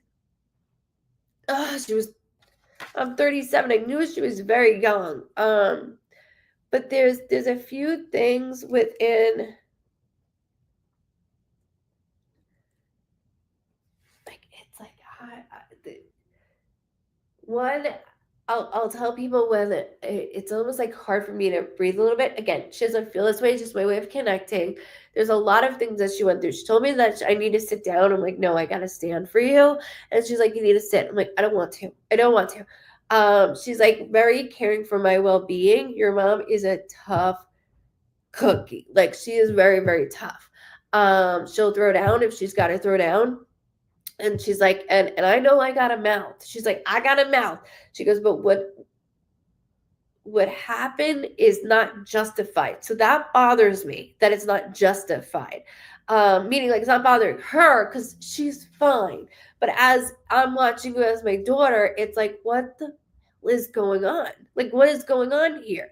I'm 37. I knew she was very young. But there's a few things within, like it's like one. I'll tell people when it's almost like hard for me to breathe a little bit. Again, she doesn't feel this way. It's just my way of connecting. There's a lot of things that she went through. She told me that I need to sit down. I'm like, no, I gotta stand for you. And she's like, you need to sit. I'm like, I don't want to. I don't want to. She's like very caring for my well-being. Your mom is a tough cookie. Like she is very, very tough. She'll throw down if she's got to throw down. And she's like, and I know I got a mouth. She's like, I got a mouth. She goes, but what happened is not justified. So that bothers me that it's not justified. Meaning like it's not bothering her because she's fine. But as I'm watching you as my daughter, it's like, what the hell is going on? Like, what is going on here?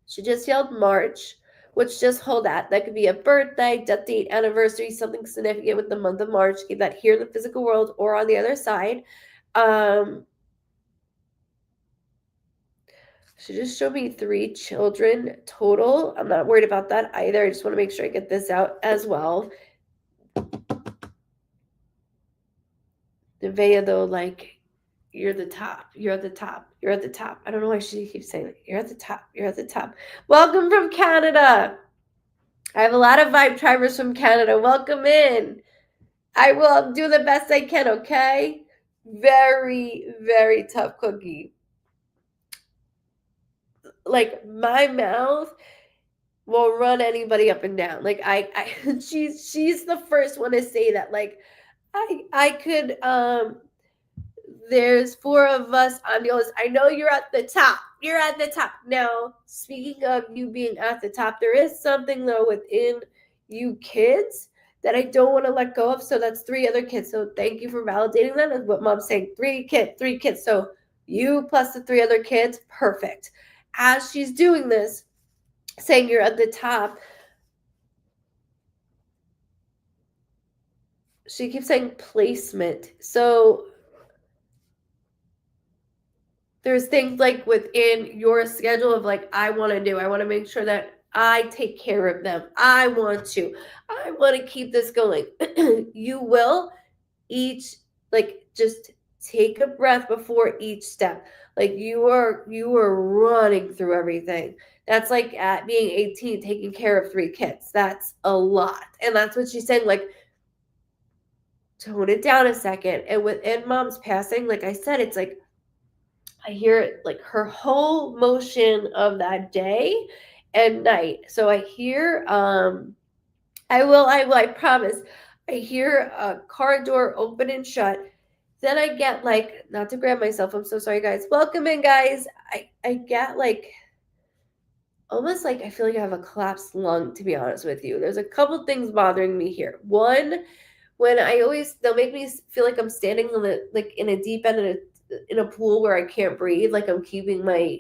She just yelled March, which just hold that. That could be a birthday, death date, anniversary, something significant with the month of March. Keep that here in the physical world or on the other side. She just showed me 3 children total. I'm not worried about that either. I just want to make sure I get this out as well. Nevaeh, though, like, you're the top. You're at the top. You're at the top. I don't know why she keeps saying that. You're at the top. You're at the top. Welcome from Canada. I have a lot of Vibe Tribers from Canada. Welcome in. I will do the best I can, okay? Very, very tough cookie. Like, my mouth will run anybody up and down. Like, she's the first one to say that. Like, I could, there's 4 of us. I'm the oldest. I know you're at the top. You're at the top. Now, speaking of you being at the top, there is something, though, within you kids that I don't want to let go of. So that's 3 other kids. So thank you for validating that. That's what mom's saying. 3 kids. So you plus the 3 other kids, perfect. As she's doing this, saying you're at the top, she keeps saying placement. So there's things like within your schedule of like, I want to make sure that I take care of them. I want to keep this going. You will each, like, just take a breath before each step. Like you are running through everything. That's like at being 18, taking care of 3 kids. That's a lot. And that's what she's saying, like, tone it down a second. And within mom's passing, like I said, it's like, I hear like her whole motion of that day and night. So I hear, I promise. I hear a car door open and shut. Then I get like, not to grab myself, I'm so sorry, guys. Welcome in, guys. I get like, almost like I feel like I have a collapsed lung, to be honest with you. There's a couple things bothering me here. One, when they'll make me feel like I'm standing in a deep end in a pool where I can't breathe, like I'm keeping my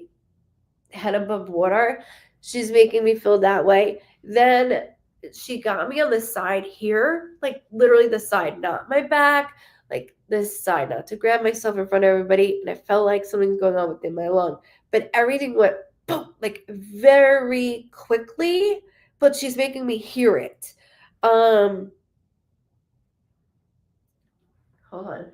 head above water. She's making me feel that way. Then she got me on the side here, like literally the side, not my back, like this side, not to grab myself in front of everybody. And I felt like something's going on within my lung. But everything went boom, like very quickly, but she's making me hear it. Hold on.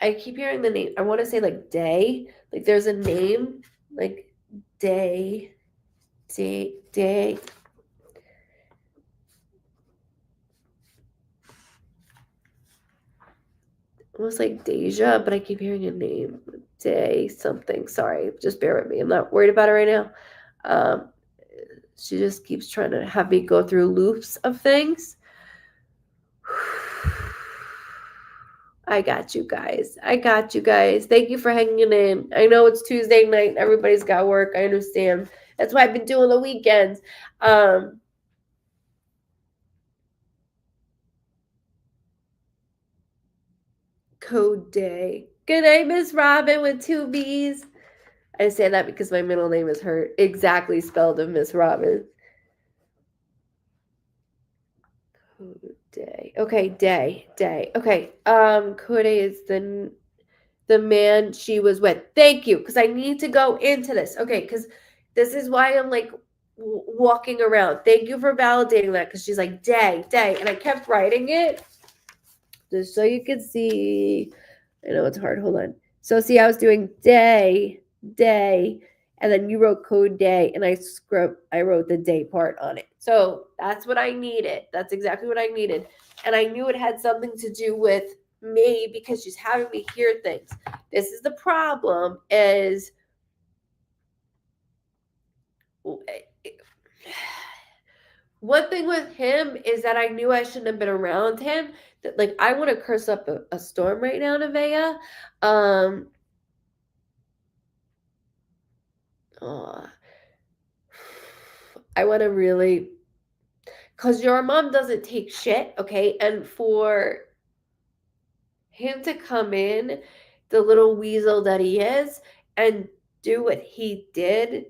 I keep hearing the name. I want to say like Day. Like there's a name like Day. Day. Almost like Deja, but I keep hearing a name. Day something. Sorry, just bear with me. I'm not worried about it right now. She just keeps trying to have me go through loops of things. I got you guys. Thank you for hanging in. I know it's Tuesday night. Everybody's got work. I understand. That's why I've been doing the weekends. Code Day. Good night, Miss Robin with 2 B's. I say that because my middle name is her exactly spelled of Miss Robin. Code Day. Okay, day. Okay. Code is the man she was with. Thank you, because I need to go into this. Okay, because this is why I'm like walking around. Thank you for validating that, because she's like day, and I kept writing it just so you can see. I know it's hard. Hold on. So see, I was doing day, and then you wrote code day, and I wrote the day part on it. So that's what I needed. That's exactly what I needed, and I knew it had something to do with me because she's having me hear things. This is the problem. Is one thing with him is that I knew I shouldn't have been around him. That like I want to curse up a storm right now, Nevaeh. I want to really, because your mom doesn't take shit, okay? And for him to come in, the little weasel that he is, and do what he did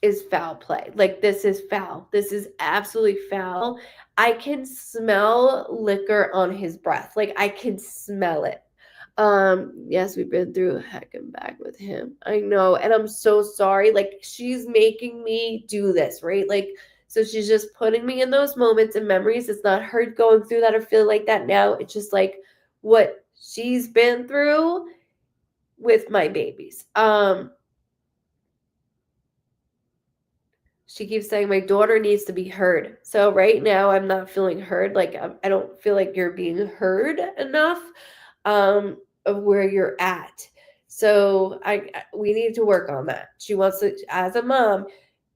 is foul play. Like, this is foul. This is absolutely foul. I can smell liquor on his breath. Like, I can smell it. Yes, we've been through heck and back with him. I know, and I'm so sorry. Like, she's making me do this, right? Like, so she's just putting me in those moments and memories. It's not her going through that or feeling like that now. It's just like what she's been through with my babies. She keeps saying my daughter needs to be heard. So right now I'm not feeling heard. Like I don't feel like you're being heard enough of where you're at. So we need to work on that. She wants to, as a mom,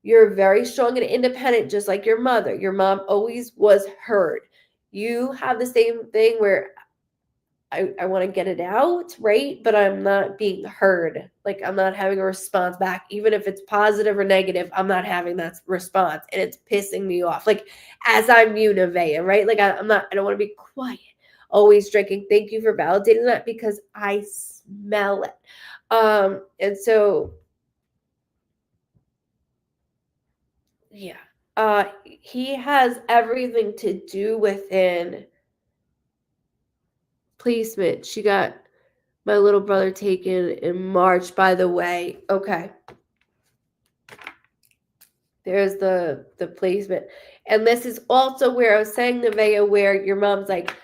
you're very strong and independent, just like your mother. Your mom always was heard. You have the same thing where I want to get it out, right? But I'm not being heard. Like I'm not having a response back, even if it's positive or negative. I'm not having that response, and it's pissing me off. Like as I'm you, Nevaeh, right? Like I'm not. I don't want to be quiet. Always drinking. Thank you for validating that because I smell it. And so yeah, he has everything to do within placement. She got my little brother taken in March, by the way. Okay. There's the placement. And this is also where I was saying, Nevaeh, where your mom's like,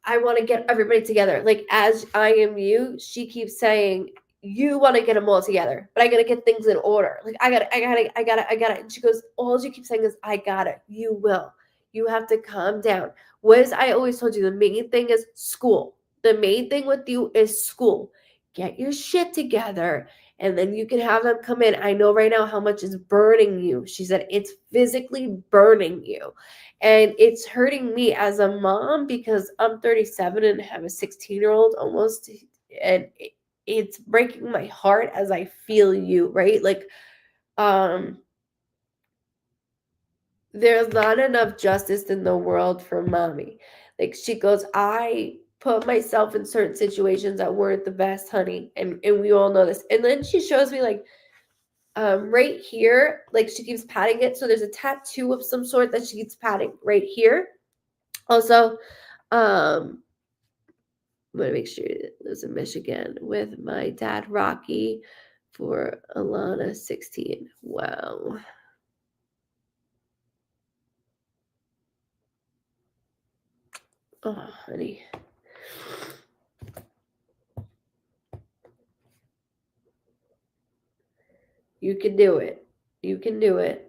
I want to get everybody together. Like, as I am you, she keeps saying, you want to get them all together, but I got to get things in order. Like, I got it. And she goes, all you keep saying is, I got it. You will. You have to calm down. What is, I always told you, the main thing is school. The main thing with you is school. Get your shit together, and then you can have them come in. I know right now how much is burning you. She said it's physically burning you. And it's hurting me as a mom because I'm 37 and have a 16-year-old almost. And it's breaking my heart as I feel you, right? Like, there's not enough justice in the world for mommy. Like she goes, I put myself in certain situations that weren't the best, honey. And we all know this. And then she shows me like right here, like she keeps patting it. So there's a tattoo of some sort that she keeps patting right here. Also, I'm gonna make sure it lives in Michigan with my dad, Rocky, for Alana, 16. Wow. Oh, honey. You can do it. You can do it.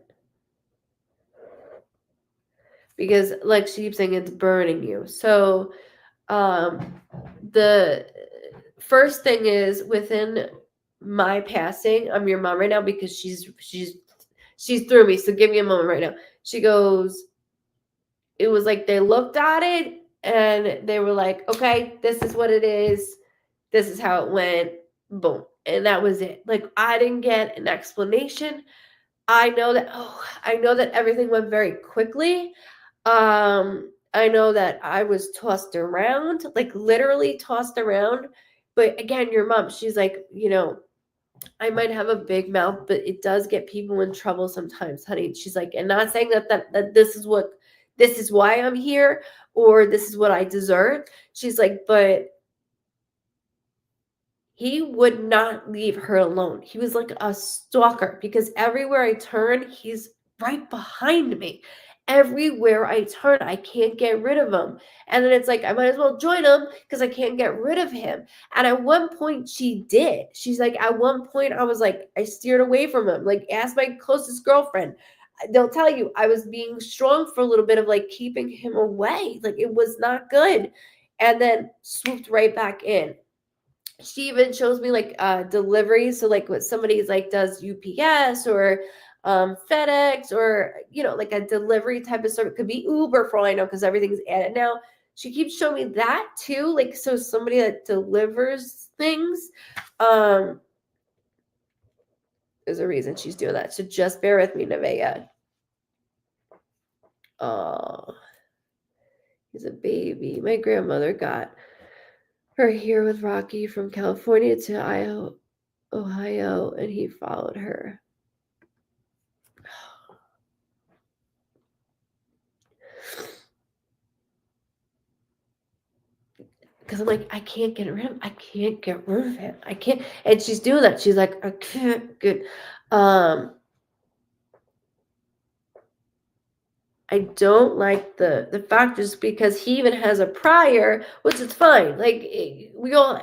Because like she keeps saying, it's burning you. So the first thing is, within my passing, I'm your mom right now because she's through me. So give me a moment right now. She goes, it was like they looked at it and they were like, okay, this is what it is. This is how it went. Boom. And that was it. Like, I didn't get an explanation. I know that everything went very quickly. I know that I was tossed around, like literally tossed around. But again, your mom, she's like, I might have a big mouth, but it does get people in trouble sometimes, honey. She's like, and not saying that this is why I'm here or this is what I deserve. She's like, but he would not leave her alone. He was like a stalker because everywhere I turn, he's right behind me. Everywhere I turn, I can't get rid of him. And then it's like, I might as well join him because I can't get rid of him. And at one point, she did. She's like, at one point, I was like, I steered away from him. Like, ask my closest girlfriend. They'll tell you I was being strong for a little bit of like keeping him away. Like, it was not good. And then swooped right back in. She even shows me like delivery. So like what somebody's like does UPS or FedEx or like a delivery type of service. It could be Uber for all I know because everything's added now. She keeps showing me that too. Like, so somebody that delivers things. There's a reason she's doing that. So just bear with me, Nevaeh. Oh, he's a baby. My grandmother got her here with Rocky from California to Ohio, and he followed her. Because I'm like, I can't get rid of him. I can't get rid of him. I can't. And she's doing that. She's like, I can't get. I don't like the fact just because he even has a prior, which is fine. Like, we all,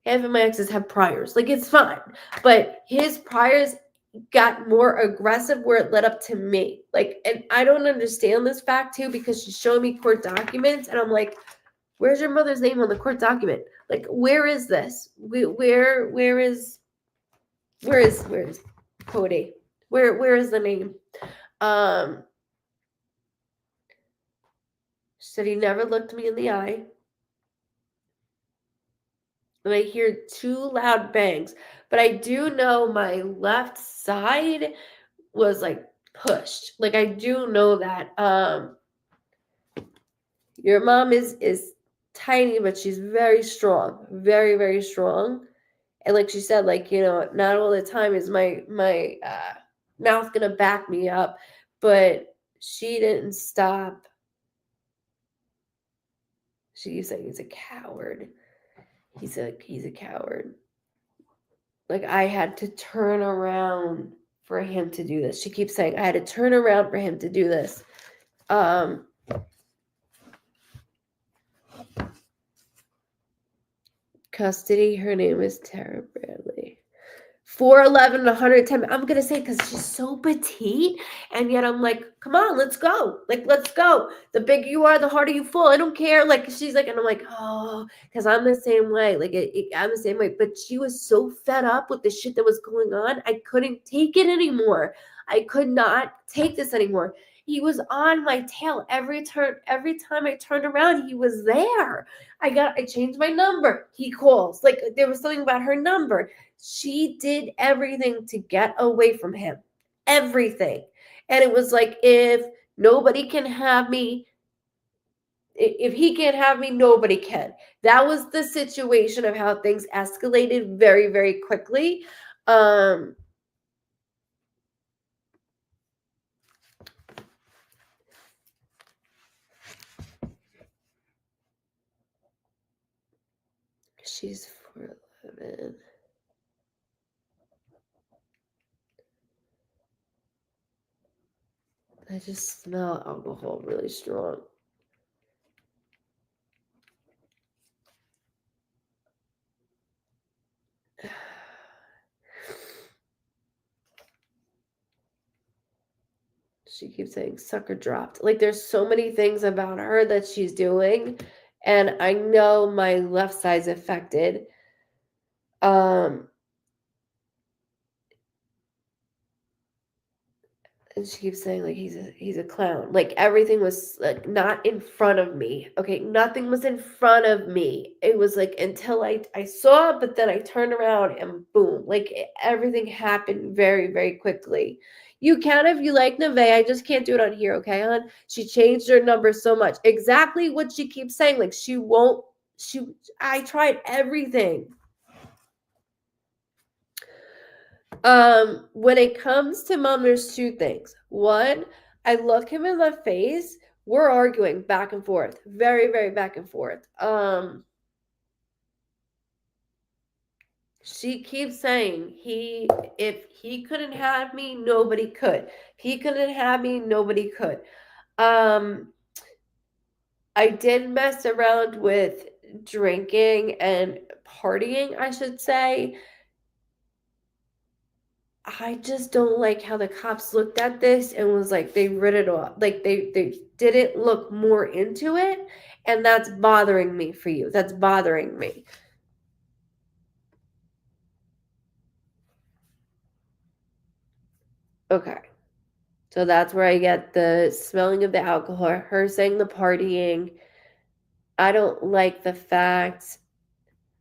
half of my exes have priors. Like, it's fine. But his priors got more aggressive where it led up to me. Like, and I don't understand this fact too because she's showing me court documents and I'm like, where's your mother's name on the court document? Like, where is this? Where is Cody? Where is the name? She said he never looked me in the eye. And I hear 2 loud bangs. But I do know my left side was like pushed. Like, I do know that. Your mom is tiny, but she's very strong. Very, very strong. And like she said, like, not all the time is my mouth gonna back me up, but she didn't stop. She keeps saying he's a coward. He's a coward. Like, I had to turn around for him to do this. She keeps saying I had to turn around for him to do this. Custody, her name is Tara Bradley. 4'11", 110. I'm gonna say because she's so petite, and yet I'm like, come on, let's go. Like, let's go. The bigger you are, the harder you fall. I don't care. Like, she's like, and I'm like, oh, because I'm the same way. Like, I'm the same way. But she was so fed up with the shit that was going on. I couldn't take it anymore. I could not take this anymore. He was on my tail every time I turned around, he was there. I changed my number. He calls. Like, there was something about her number. She did everything to get away from him. Everything. And it was like, if nobody can have me, if he can't have me, nobody can. That was the situation of how things escalated very, very quickly. She's 4'11". I just smell alcohol really strong. She keeps saying sucker dropped. Like there's so many things about her that she's doing, and I know my left side's affected. And she keeps saying like he's a clown. Like everything was like not in front of me. Okay, nothing was in front of me. It was like until I saw it, but then I turned around and boom, like everything happened very, very quickly. You can if you like Neve. I just can't do it on here, okay, hon? She changed her number so much. Exactly what she keeps saying. Like she won't. I tried everything. When it comes to Mom, there's two things. One, I look him in the face. We're arguing back and forth, very, very back and forth. She keeps saying if he couldn't have me, nobody could. If he couldn't have me, nobody could. I did mess around with drinking and partying, I should say. I just don't like how the cops looked at this and was like, they read it off. Like they didn't look more into it. And that's bothering me for you. That's bothering me. Okay. So that's where I get the smelling of the alcohol, her saying the partying. I don't like the fact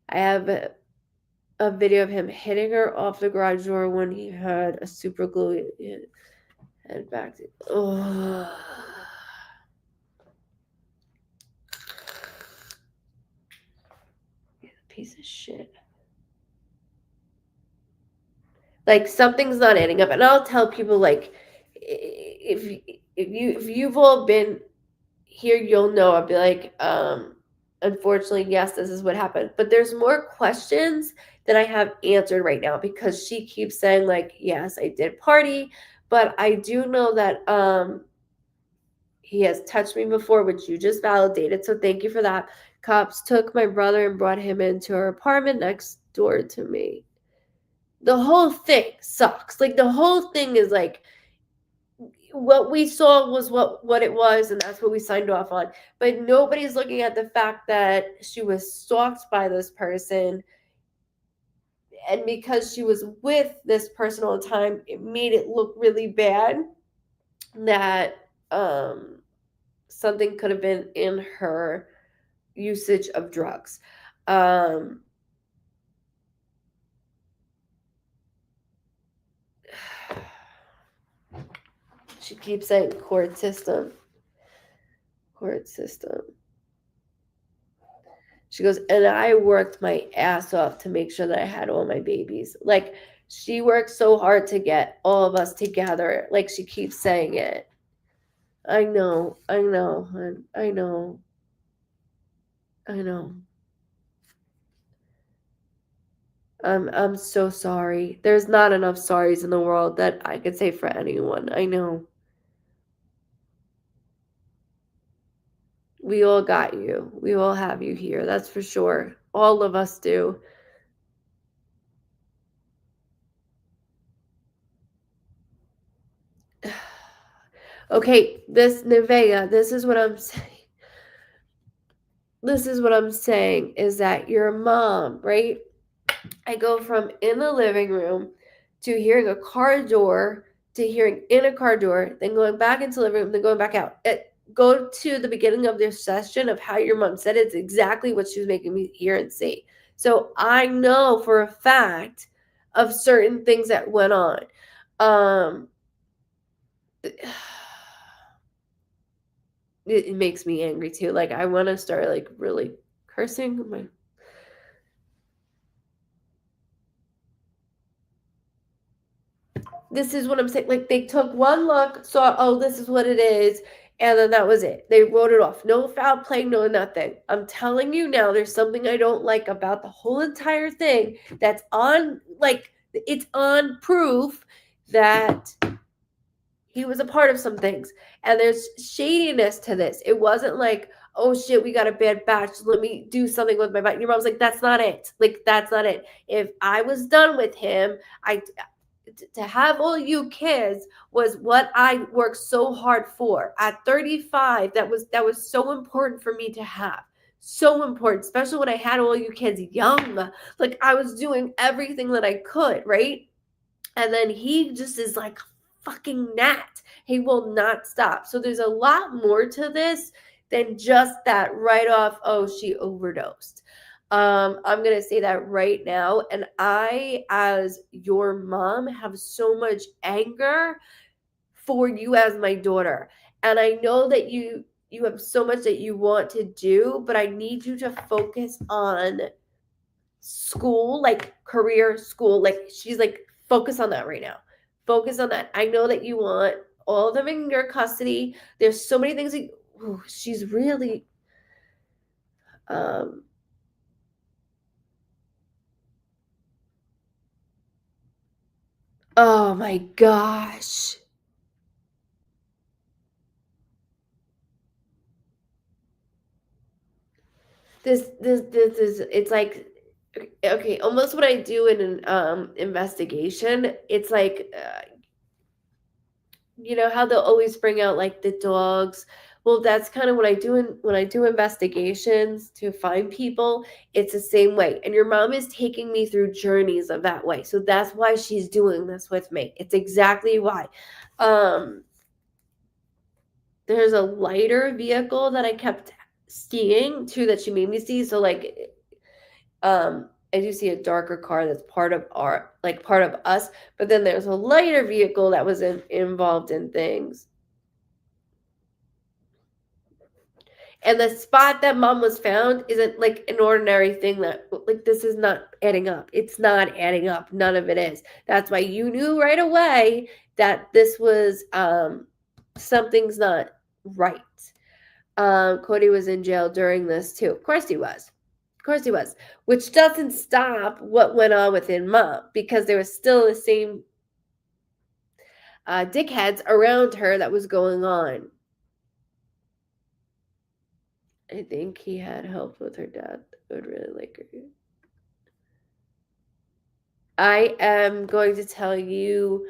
I have a video of him hitting her off the garage door when he had a super glue head back to. Oh. Piece of shit. Like something's not adding up, and I'll tell people like if you've all been here, you'll know. I'll be like, unfortunately, yes, this is what happened. But there's more questions that I have answered right now because she keeps saying like, yes, I did party, but I do know that he has touched me before, which you just validated. So thank you for that. Cops took my brother and brought him into our apartment next door to me. The whole thing sucks. Like the whole thing is like what we saw was what it was, and that's what we signed off on. But nobody's looking at the fact that she was stalked by this person, and because she was with this person all the time, it made it look really bad that something could have been in her usage of drugs. She keeps saying court system. She goes, and I worked my ass off to make sure that I had all my babies. Like, she worked so hard to get all of us together. Like, she keeps saying it. I know. I'm so sorry. There's not enough sorries in the world that I could say for anyone. I know. We all got you. We all have you here. That's for sure. All of us do. Okay, this Nevea, this is what I'm saying. This is what I'm saying is that your mom, right? I go from in the living room to hearing a car door to hearing in a car door, then going back into the living room, then going back out. Go to the beginning of this session of how your mom said it's exactly what she was making me hear and see. So I know for a fact of certain things that went on. It makes me angry too. Like I want to start like really cursing. This is what I'm saying. Like they took one look, saw, oh, this is what it is, and then that was it. They wrote it off. No foul play, no nothing. I'm telling you now, there's something I don't like about the whole entire thing that's on, like, it's on proof that he was a part of some things. And there's shadiness to this. It wasn't like, oh shit, we got a bad batch. Let me do something with my batch. Your mom's like, that's not it. Like, that's not it. If I was done with him, to have all you kids was what I worked so hard for. At 35, that was so important for me to have. So important, especially when I had all you kids young. Like, I was doing everything that I could, right? And then he just is like fucking gnat. He will not stop. So there's a lot more to this than just that right off, oh, she overdosed. I'm gonna say that right now. And I, as your mom, have so much anger for you as my daughter. And I know that you have so much that you want to do, but I need you to focus on school, like career, school. Like, she's like, focus on that right now. Focus on that. I know that you want all of them in your custody. There's so many things that she's really oh my gosh. This is, it's like, okay, almost what I do in an investigation. It's like, you know how they'll always bring out like the dogs. Well, that's kind of what I do when I do investigations to find people. It's the same way. And your mom is taking me through journeys of that way. So that's why she's doing this with me. It's exactly why. There's a lighter vehicle that I kept seeing too, that she made me see. So like, I do see a darker car that's part of us, but then there's a lighter vehicle that was involved in things. And the spot that mom was found isn't like an ordinary thing that, like, this is not adding up. It's not adding up. None of it is. That's why you knew right away that this was, something's not right. Cody was in jail during this too. Of course he was. Of course he was. Which doesn't stop what went on within mom, because there was still the same dickheads around her that was going on. I think he had help with her dad. I would really like her. I am going to tell you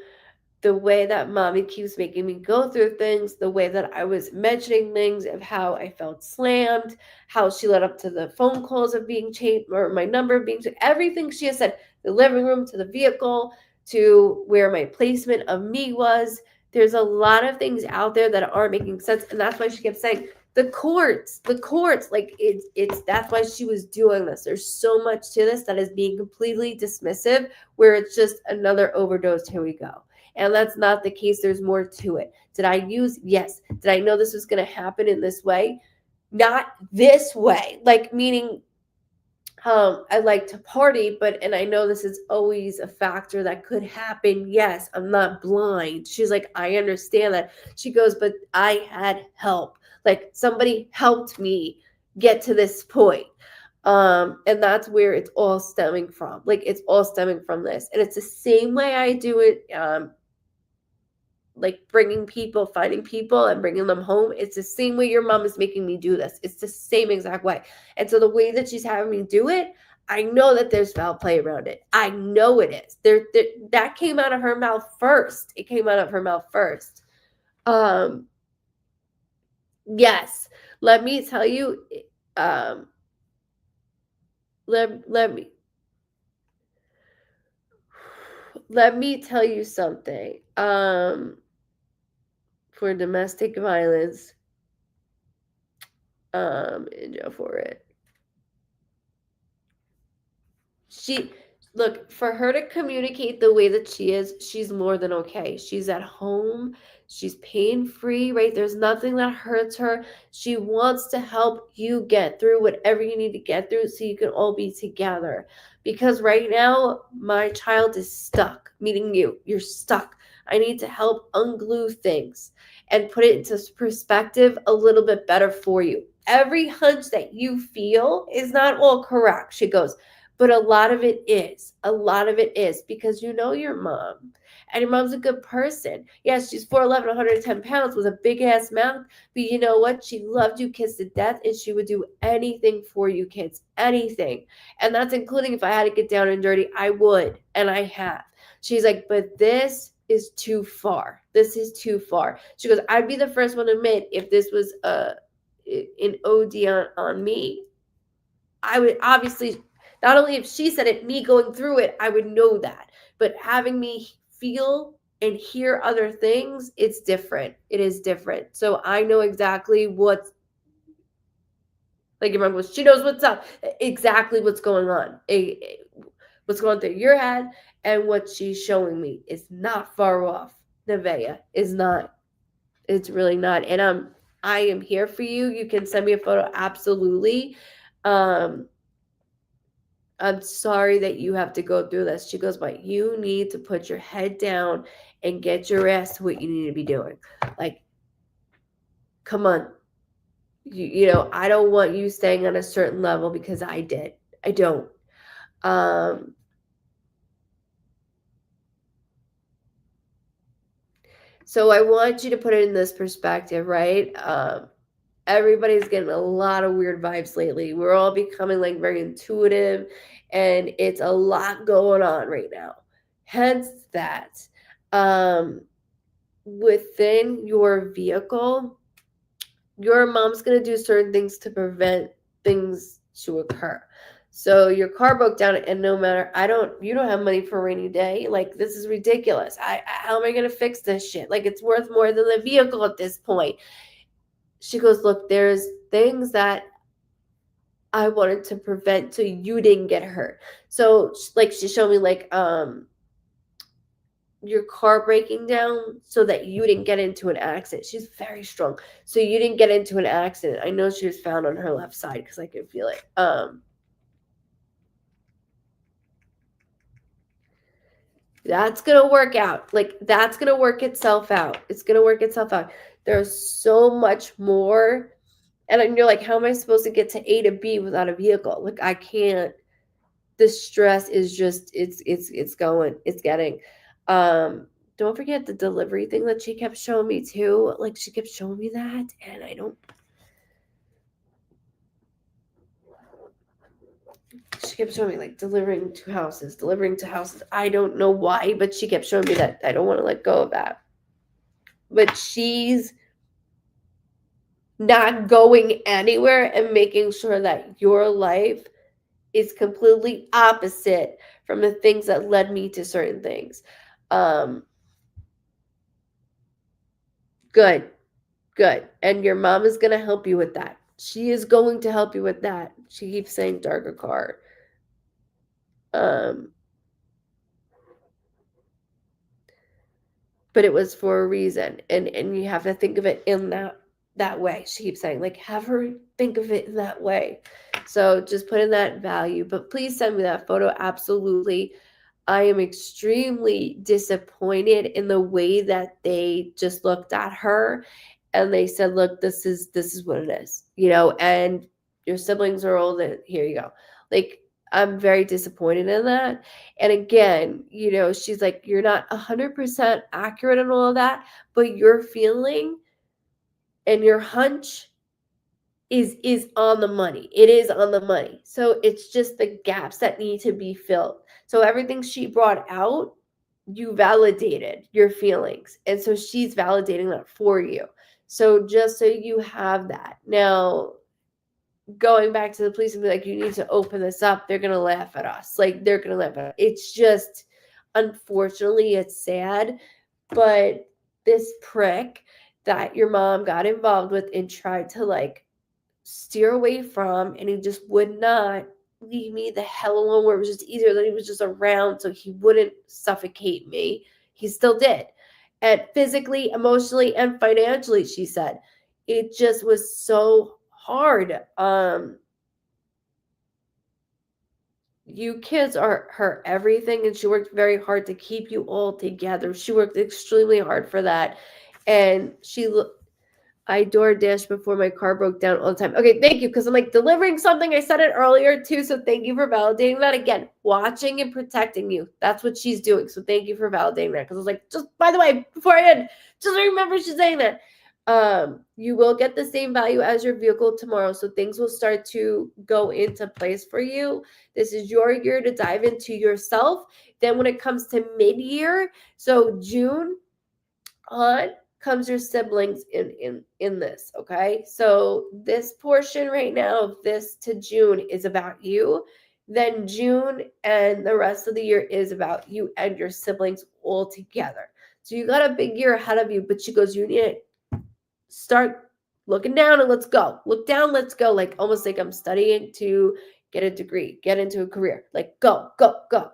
the way that mommy keeps making me go through things, the way that I was mentioning things of how I felt slammed, how she led up to the phone calls of being changed, or my number being changed, everything she has said, the living room to the vehicle to where my placement of me was. There's a lot of things out there that aren't making sense. And that's why she kept saying, the courts, like it's that's why she was doing this. There's so much to this that is being completely dismissive, where it's just another overdose. Here we go. And that's not the case. There's more to it. Did I use? Yes. Did I know this was going to happen in this way? Not this way. Like, meaning, I like to party, and I know this is always a factor that could happen. Yes, I'm not blind. She's like, I understand that. She goes, but I had help. Like, somebody helped me get to this point. And that's where it's all stemming from. Like, it's all stemming from this. And it's the same way I do it, like finding people and bringing them home. It's the same way your mom is making me do this. It's the same exact way. And so the way that she's having me do it, I know that there's foul play around it. I know it is. That came out of her mouth first. It came out of her mouth first. Yes. Let me tell you, let me tell you something. For domestic violence, in jail for it. Look, for her to communicate the way that she is, she's more than okay. She's at home. She's pain-free, right? There's nothing that hurts her. She wants to help you get through whatever you need to get through so you can all be together. Because right now, my child is stuck, meaning you're stuck. I need to help unglue things and put it into perspective a little bit better for you. Every hunch that you feel is not all correct, she goes. But a lot of it is. A lot of it is because you know your mom. And your mom's a good person. Yes, she's 4'11", 110 pounds with a big-ass mouth. But you know what? She loved you kids to death, and she would do anything for you kids. Anything. And that's including if I had to get down and dirty, I would. And I have. She's like, but this is too far. This is too far. She goes, I'd be the first one to admit if this was an OD on me, I would obviously, not only if she said it, me going through it, I would know that. But having me feel and hear other things, it's different. It is different. So I know exactly what's, like your mom goes, she knows what's up, exactly what's going on. What's going through your head and what she's showing me is not far off. Nevaeh is not. It's really not. And I am here for you. You can send me a photo, absolutely. I'm sorry that you have to go through this. She goes, but you need to put your head down and get your ass to what you need to be doing. Like, come on. You know, I don't want you staying on a certain level because I did. I don't. So I want you to put it in this perspective, right? Everybody's getting a lot of weird vibes lately. We're all becoming like very intuitive, and it's a lot going on right now. Hence that, within your vehicle, your mom's going to do certain things to prevent things to occur. So your car broke down, and no matter, you don't have money for a rainy day. Like, this is ridiculous. How am I going to fix this shit? Like, it's worth more than the vehicle at this point. She goes, look, there's things that I wanted to prevent so you didn't get hurt. So like, she showed me like, your car breaking down so that you didn't get into an accident. She's very strong. So you didn't get into an accident. I know she was found on her left side because I could feel it. That's going to work out. Like, that's going to work itself out. It's going to work itself out. There's so much more. And you're like, how am I supposed to get to A to B without a vehicle? Like, I can't. The stress is just, it's getting. Don't forget the delivery thing that she kept showing me too. Like, she kept showing me that, and she kept showing me like delivering to houses. I don't know why, but she kept showing me that. I don't want to let go of that. But she's not going anywhere and making sure that your life is completely opposite from the things that led me to certain things. Good. And your mom is going to help you with that. She is going to help you with that. She keeps saying darker card. But it was for a reason. And you have to think of it in that way. She keeps saying, like, have her think of it in that way. So just put in that value. But please send me that photo. Absolutely. I am extremely disappointed in the way that they just looked at her and they said, look, this is what it is, and your siblings are old, and here you go. Like, I'm very disappointed in that. And again, she's like, you're not 100% accurate in all of that, but your feeling and your hunch is on the money. It is on the money. So it's just the gaps that need to be filled. So everything she brought out, you validated your feelings. And so she's validating that for you. So just so you have that. Now, going back to the police and be like, you need to open this up, they're going to laugh at us. Like, they're going to laugh at us. It's just, unfortunately, it's sad. But this prick that your mom got involved with and tried to, like, steer away from, and he just would not leave me the hell alone, where it was just easier that he was just around so he wouldn't suffocate me. He still did. And physically, emotionally, and financially, she said. It just was so hard. You kids are her everything, and she worked very hard to keep you all together. She worked extremely hard for that. And I DoorDash before my car broke down all the time. Okay, thank you, because I'm like delivering something. I said it earlier too, so thank you for validating that. Again, watching and protecting you. That's what she's doing. So thank you for validating that, because I was like, just by the way, before I end, just remember she's saying that. You will get the same value as your vehicle tomorrow, so things will start to go into place for you. This is your year to dive into yourself, Then when it comes to mid-year, so June on, comes your siblings in this, okay? So this portion right now of this to June is about you. Then June and the rest of the year is about you and your siblings all together. So you got a big year ahead of you, but she goes, you need to start looking down and let's go. Look down, let's go. Like almost like I'm studying to get a degree, get into a career. Like go, go, go.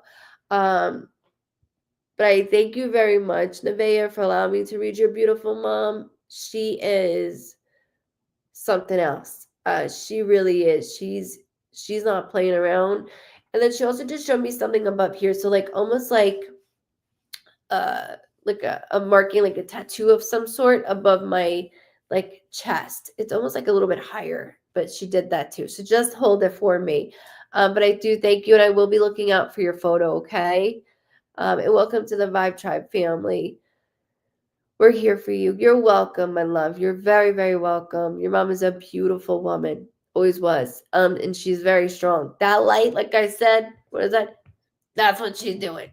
But I thank you very much, Nevaeh, for allowing me to read your beautiful mom. She is something else. She really is. She's not playing around. And then she also just showed me something above here. So like almost like a marking, like a tattoo of some sort above my like chest. It's almost like a little bit higher, but she did that too. So just hold it for me. But I do thank you, and I will be looking out for your photo, okay? And welcome to the Vibe Tribe family. We're here for you. You're welcome, my love. You're very, very welcome. Your mom is a beautiful woman. Always was. And she's very strong. That light, like I said, what is that? That's what she's doing.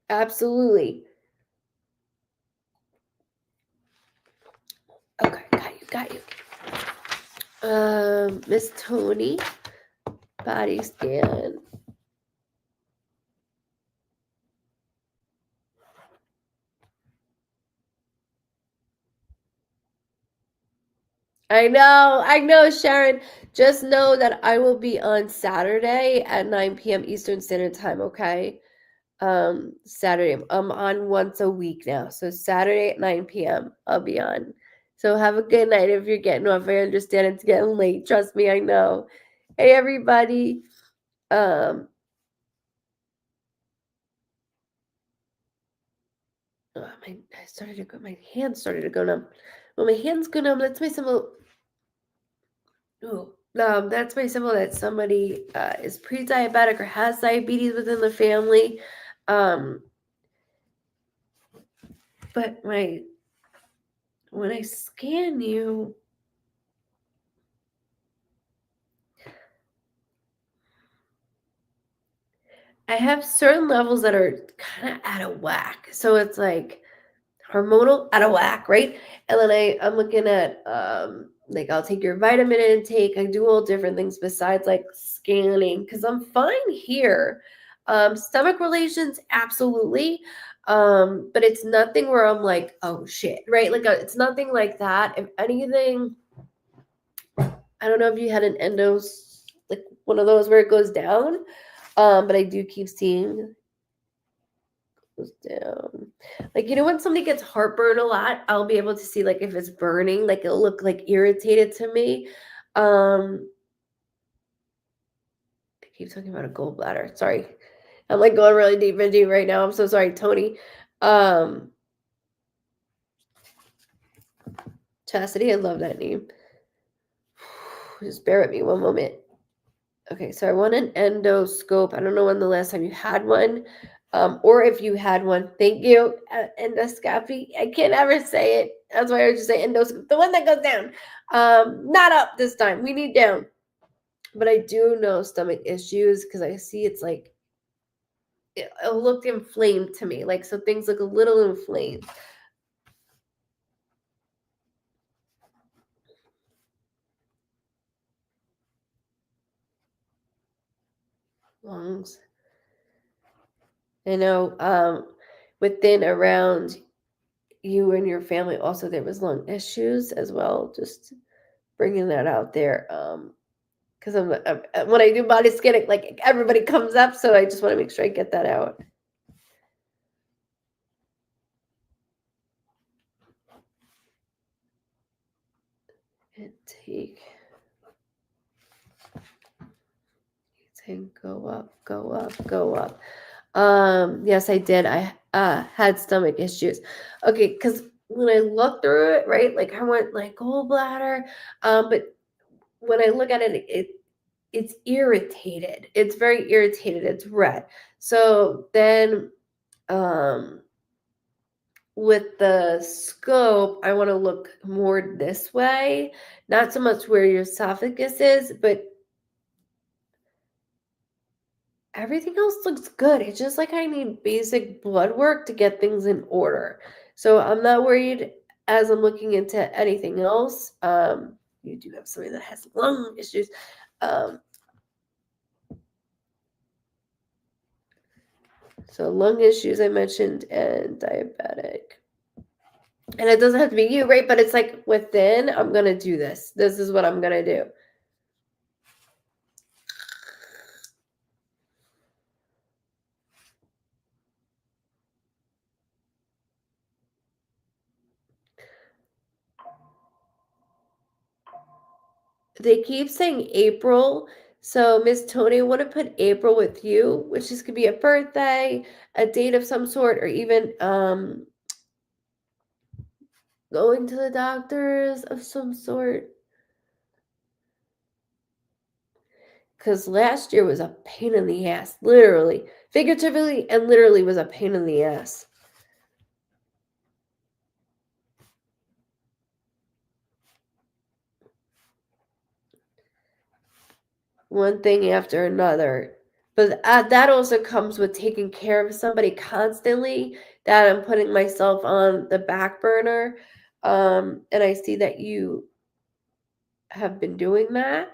Absolutely. Okay, got you. Miss Tony, body scan. I know, Sharon. Just know that I will be on Saturday at 9 p.m. Eastern Standard Time, okay? Saturday. I'm on once a week now. So Saturday at 9 p.m. I'll be on. So have a good night if you're getting off. I understand it's getting late. Trust me, I know. Hey everybody. My hands started to go numb. Well, my hands go numb. That's my symbol. That's my symbol that somebody is pre-diabetic or has diabetes within the family. But when I scan you, I have certain levels that are kind of out of whack. So it's like hormonal out of whack, right? And then I'm looking at like I'll take your vitamin intake. I do all different things besides like scanning because I'm fine here. Stomach relations, absolutely. But it's nothing where I'm like, oh shit, right? Like it's nothing like that. If anything, I don't know if you had an endos, like one of those where it goes down. But I do keep seeing goes down. Like, you know, when somebody gets heartburn a lot, I'll be able to see like if it's burning, like it'll look like irritated to me. I keep talking about a gallbladder. Sorry. I'm like going really deep and deep right now. I'm so sorry, Tony. Chastity, I love that name. Just bear with me one moment. Okay, so I want an endoscope. I don't know when the last time you had one, or if you had one. Thank you. Endoscopy. I can't ever say it. That's why I just say endoscope. The one that goes down. Not up this time. We need down. But I do know stomach issues because I see it's like it looked inflamed to me. Like so things look a little inflamed. Lungs. I know within around you and your family also there was lung issues as well. Just bringing that out there. Because when I do body scanning, like everybody comes up, so I just want to make sure I get that out. Intake. Go up, go up, go up. Yes, I did. I had stomach issues. Okay, because when I look through it, right, like I went like gallbladder, but when I look at it, it's irritated. It's very irritated. It's red. So then, with the scope, I want to look more this way, not so much where your esophagus is, but everything else looks good. It's just like I need basic blood work to get things in order. So I'm not worried as I'm looking into anything else. You do have somebody that has lung issues. So lung issues I mentioned and diabetic. And it doesn't have to be you, right? But it's like within, I'm going to do this. This is what I'm going to do. They keep saying April. So Miss Tony want to put April with you, which this could be a birthday, a date of some sort, or even going to the doctors of some sort. Because last year was a pain in the ass, literally, figuratively, and literally was a pain in the ass. One thing after another. But that also comes with taking care of somebody constantly, that I'm putting myself on the back burner. And I see that you have been doing that,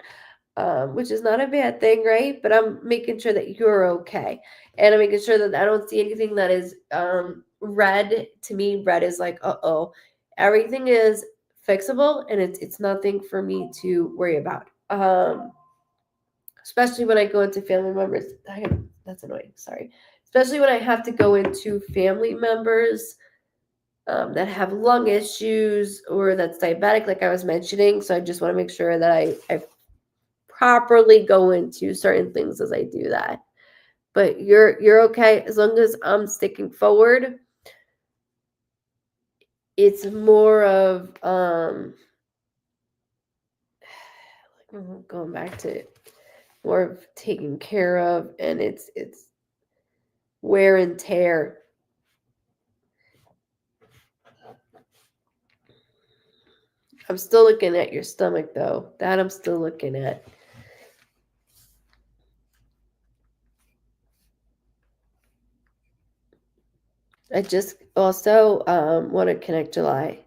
which is not a bad thing, right? But I'm making sure that you're okay. And I'm making sure that I don't see anything that is red. To me, red is like, uh-oh. Everything is fixable, and it's nothing for me to worry about. Especially when I go into family members. That's annoying. Sorry. Especially when I have to go into family members that have lung issues or that's diabetic, like I was mentioning. So I just want to make sure that I properly go into certain things as I do that. But you're okay as long as I'm sticking forward. It's more of going back to more of taking care of, and it's wear and tear. I'm still looking at your stomach, though. That I'm still looking at. I just also want to connect July.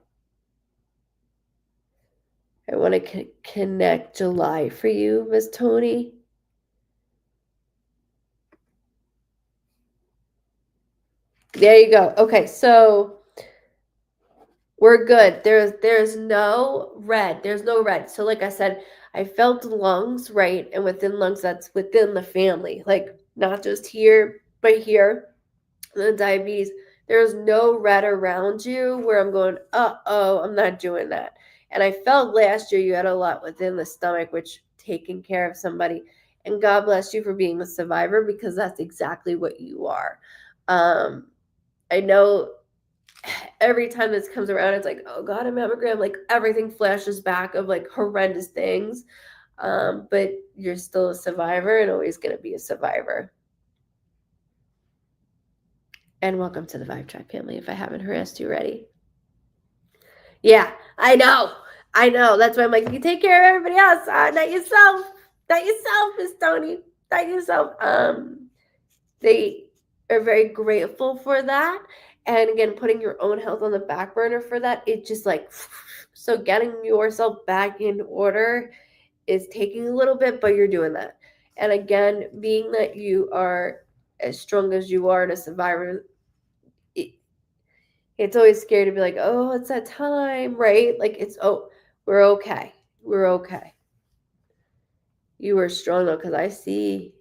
I want to connect July for you, Miss Tony. There you go. Okay, so we're good. There's no red. There's no red. So like I said, I felt lungs, right? And within lungs, that's within the family. Like not just here, but here. The diabetes. There's no red around you where I'm going, uh-oh, I'm not doing that. And I felt last year you had a lot within the stomach, which taking care of somebody. And God bless you for being a survivor, because that's exactly what you are. I know every time this comes around, it's like, oh God, a mammogram, like everything flashes back of like horrendous things. But you're still a survivor and always going to be a survivor. And welcome to the Vibe Tribe family, if I haven't harassed you already. Yeah, I know. That's why I'm like, you take care of everybody else, not yourself. Not yourself, Miss Tony. Not yourself. They are very grateful for that. And again, putting your own health on the back burner for that, it just like, so getting yourself back in order is taking a little bit, but you're doing that. And again, being that you are as strong as you are and a survivor, it's always scary to be like, oh, it's that time, right? Like we're okay. We're okay. You are strong though, because I see.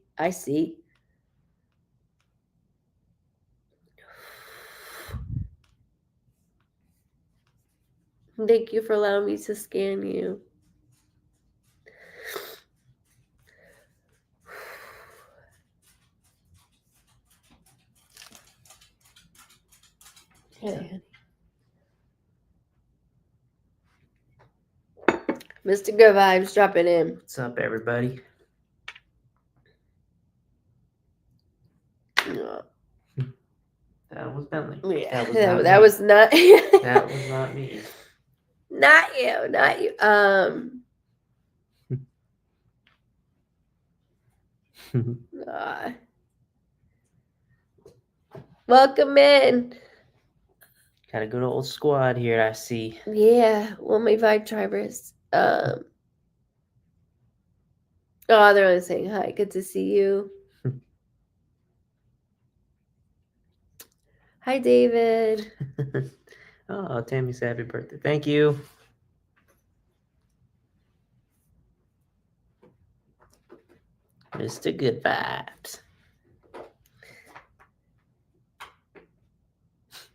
Thank you for allowing me to scan you. Okay. Mr. Goodvibes dropping in. What's up, everybody? That was Bentley. Yeah, that was not me. that was not. That was not me. Not you. Welcome in. Got a good old squad here, I see. Yeah, well, my vibe tribers. Oh, they're only saying hi. Good to see you. Hi, David. Oh, Tammy said happy birthday. Thank you. Mr. Good Vibes.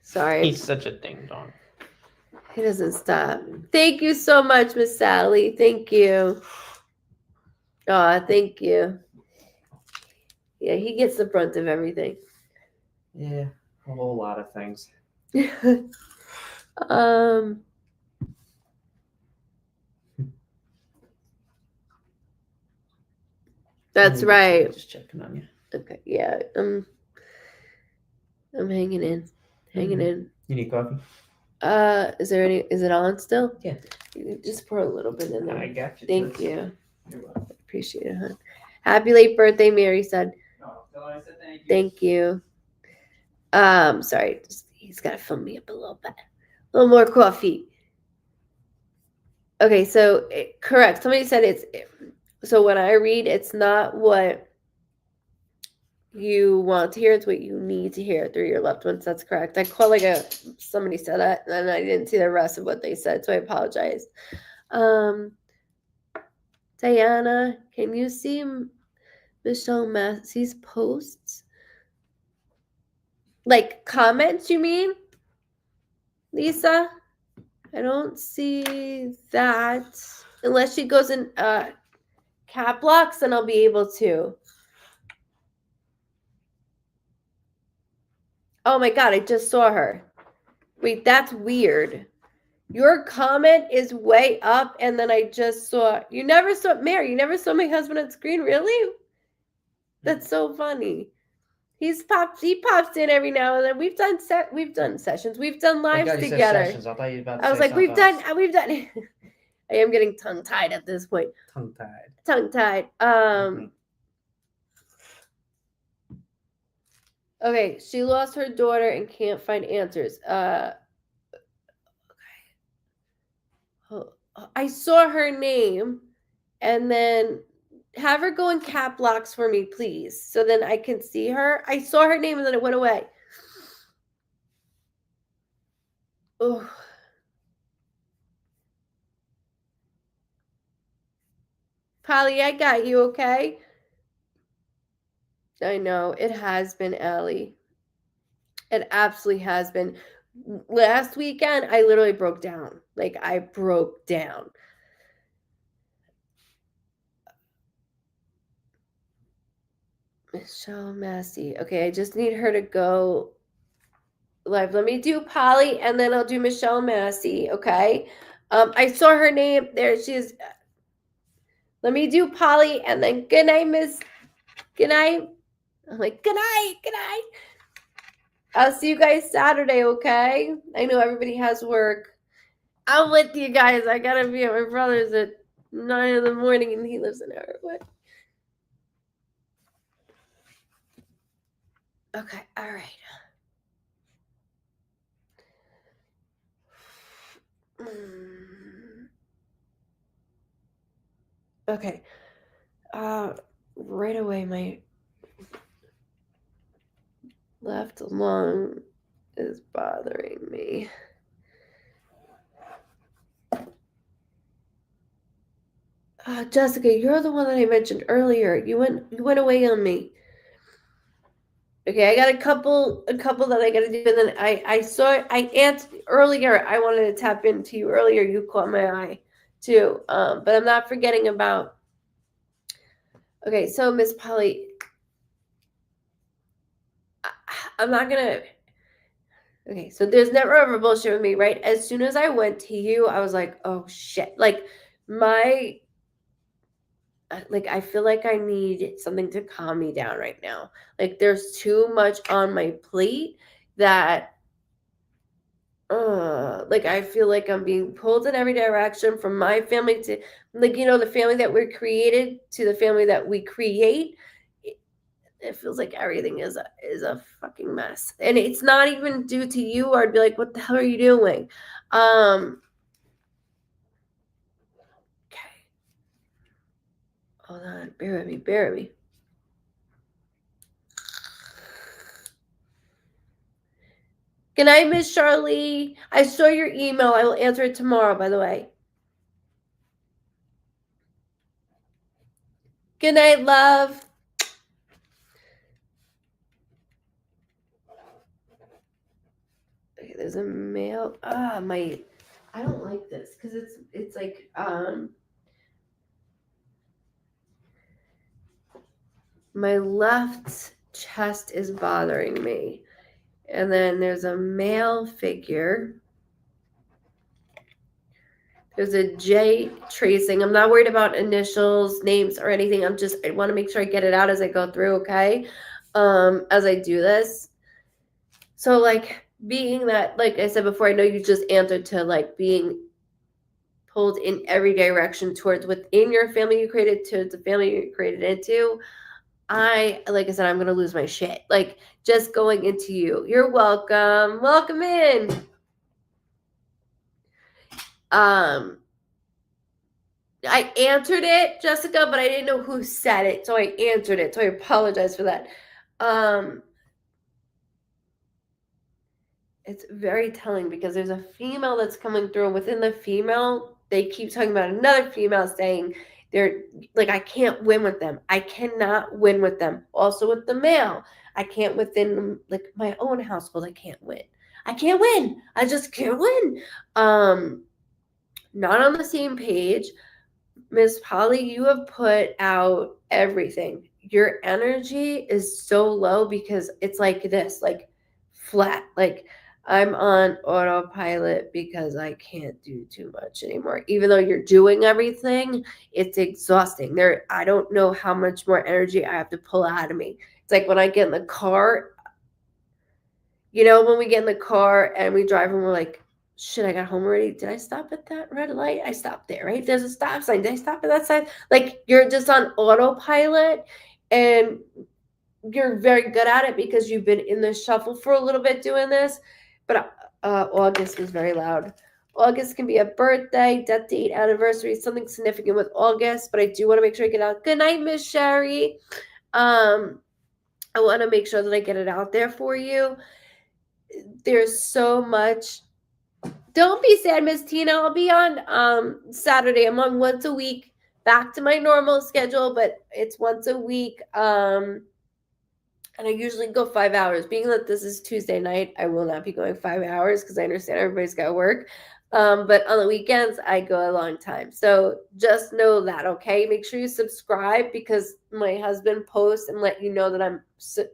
Sorry. He's such a ding dong. He doesn't stop. Thank you so much, Miss Sally. Thank you. Oh, thank you. Yeah, he gets the brunt of everything. Yeah, a whole lot of things. That's right. Just checking on you. Okay, yeah. I'm hanging in. Hanging in. You need coffee? Is it on still? Yeah. You just pour a little bit in there. I got you. Thank you. You're welcome. Appreciate it, hon. Happy late birthday, Mary said. No, tell her I said thank you. Thank you. Sorry, he's got to fill me up a little bit. A little more coffee. Okay, so correct. Somebody said so when I read, it's not what you want to hear, it's what you need to hear through your loved ones. That's correct. I caught somebody said that, and I didn't see the rest of what they said, so I apologize. Diana, can you see Michelle Massey's posts? Like comments, you mean? Lisa? I don't see that. Unless she goes in cap locks, then I'll be able to. Oh my god, I just saw her. Wait, that's weird. Your comment is way up, and then I just saw Mary, you never saw my husband on screen, really? That's so funny. He pops in every now and then. We've done sessions. We've done lives together. I thought you were about to I was say like, we've done. else. I am getting tongue tied at this point. Tongue tied. Okay, she lost her daughter and can't find answers. I saw her name, and then have her go in cap locks for me, please, so then I can see her. I saw her name, and then it went away. Oh. Polly, I got you, okay? I know, it has been, Allie. It absolutely has been. Last weekend, I literally broke down. Like, I broke down. Michelle Massey. Okay, I just need her to go live. Let me do Polly, and then I'll do Michelle Massey, okay? I saw her name. There she is. Let me do Polly, and then good night, Miss. Good night. I'm like, good night. Good night. I'll see you guys Saturday, okay? I know everybody has work. I'm with you guys. I gotta be at my brother's at 9 in the morning, and he lives in Arrowwood. Okay, all right. Okay. Right away, my left lung is bothering me. Jessica, you're the one that I mentioned earlier. You went away on me. Okay, I got a couple that I gotta do, and then I answered earlier. I wanted to tap into you earlier. You caught my eye too, but I'm not forgetting about. Okay, so Miss Polly, I'm not gonna. Okay, so there's never ever bullshit with me, right? As soon as I went to you, I was like, oh shit, like I feel like I need something to calm me down right now. Like there's too much on my plate that like I feel like I'm being pulled in every direction, from my family to, like, the family that we're created to the family that we create. it feels like everything is a fucking mess, and it's not even due to you, or I'd be like, what the hell are you doing? Okay, hold on, bear with me. Good night, Miss Charlie. I saw your email. I will answer it tomorrow, by the way. Good night, love. Okay, there's a mail. I don't like this because it's like my left chest is bothering me. And then there's a male figure. There's a J tracing. I'm not worried about initials, names, or anything. I want to make sure I get it out as I go through, okay? As I do this. So, like, being that, like I said before, I know you just answered to, like, being pulled in every direction towards within your family you created to the family you created into. Like I said, I'm going to lose my shit. Like, just going into you. You're welcome. Welcome in. I answered it, Jessica, but I didn't know who said it, so I answered it. So I apologize for that. It's very telling because there's a female that's coming through, and within the female, they keep talking about another female saying they're like, I can't win with them. I cannot win with them. Also with the male, I can't within like my own household. I can't win. I can't win. I just can't win. Not on the same page. Miss Polly, you have put out everything. Your energy is so low because it's like this, like flat. Like I'm on autopilot because I can't do too much anymore. Even though you're doing everything, it's exhausting. I don't know how much more energy I have to pull out of me. It's like when I get in the car, when we get in the car and we drive and we're like, shit, I got home already. Did I stop at that red light? I stopped there, right? There's a stop sign. Did I stop at that sign? Like you're just on autopilot, and you're very good at it because you've been in the shuffle for a little bit doing this. But August was very loud. August can be a birthday, death date, anniversary, something significant with August. But I do want to make sure I get out. Good night, Miss Sherry. I want to make sure that I get it out there for you. There's so much. Don't be sad, Miss Tina. I'll be on Saturday. I'm on once a week, back to my normal schedule, but it's once a week. And I usually go 5 hours. Being that this is Tuesday night, I will not be going 5 hours because I understand everybody's got to work. But on the weekends, I go a long time. So just know that, okay? Make sure you subscribe because my husband posts and let you know that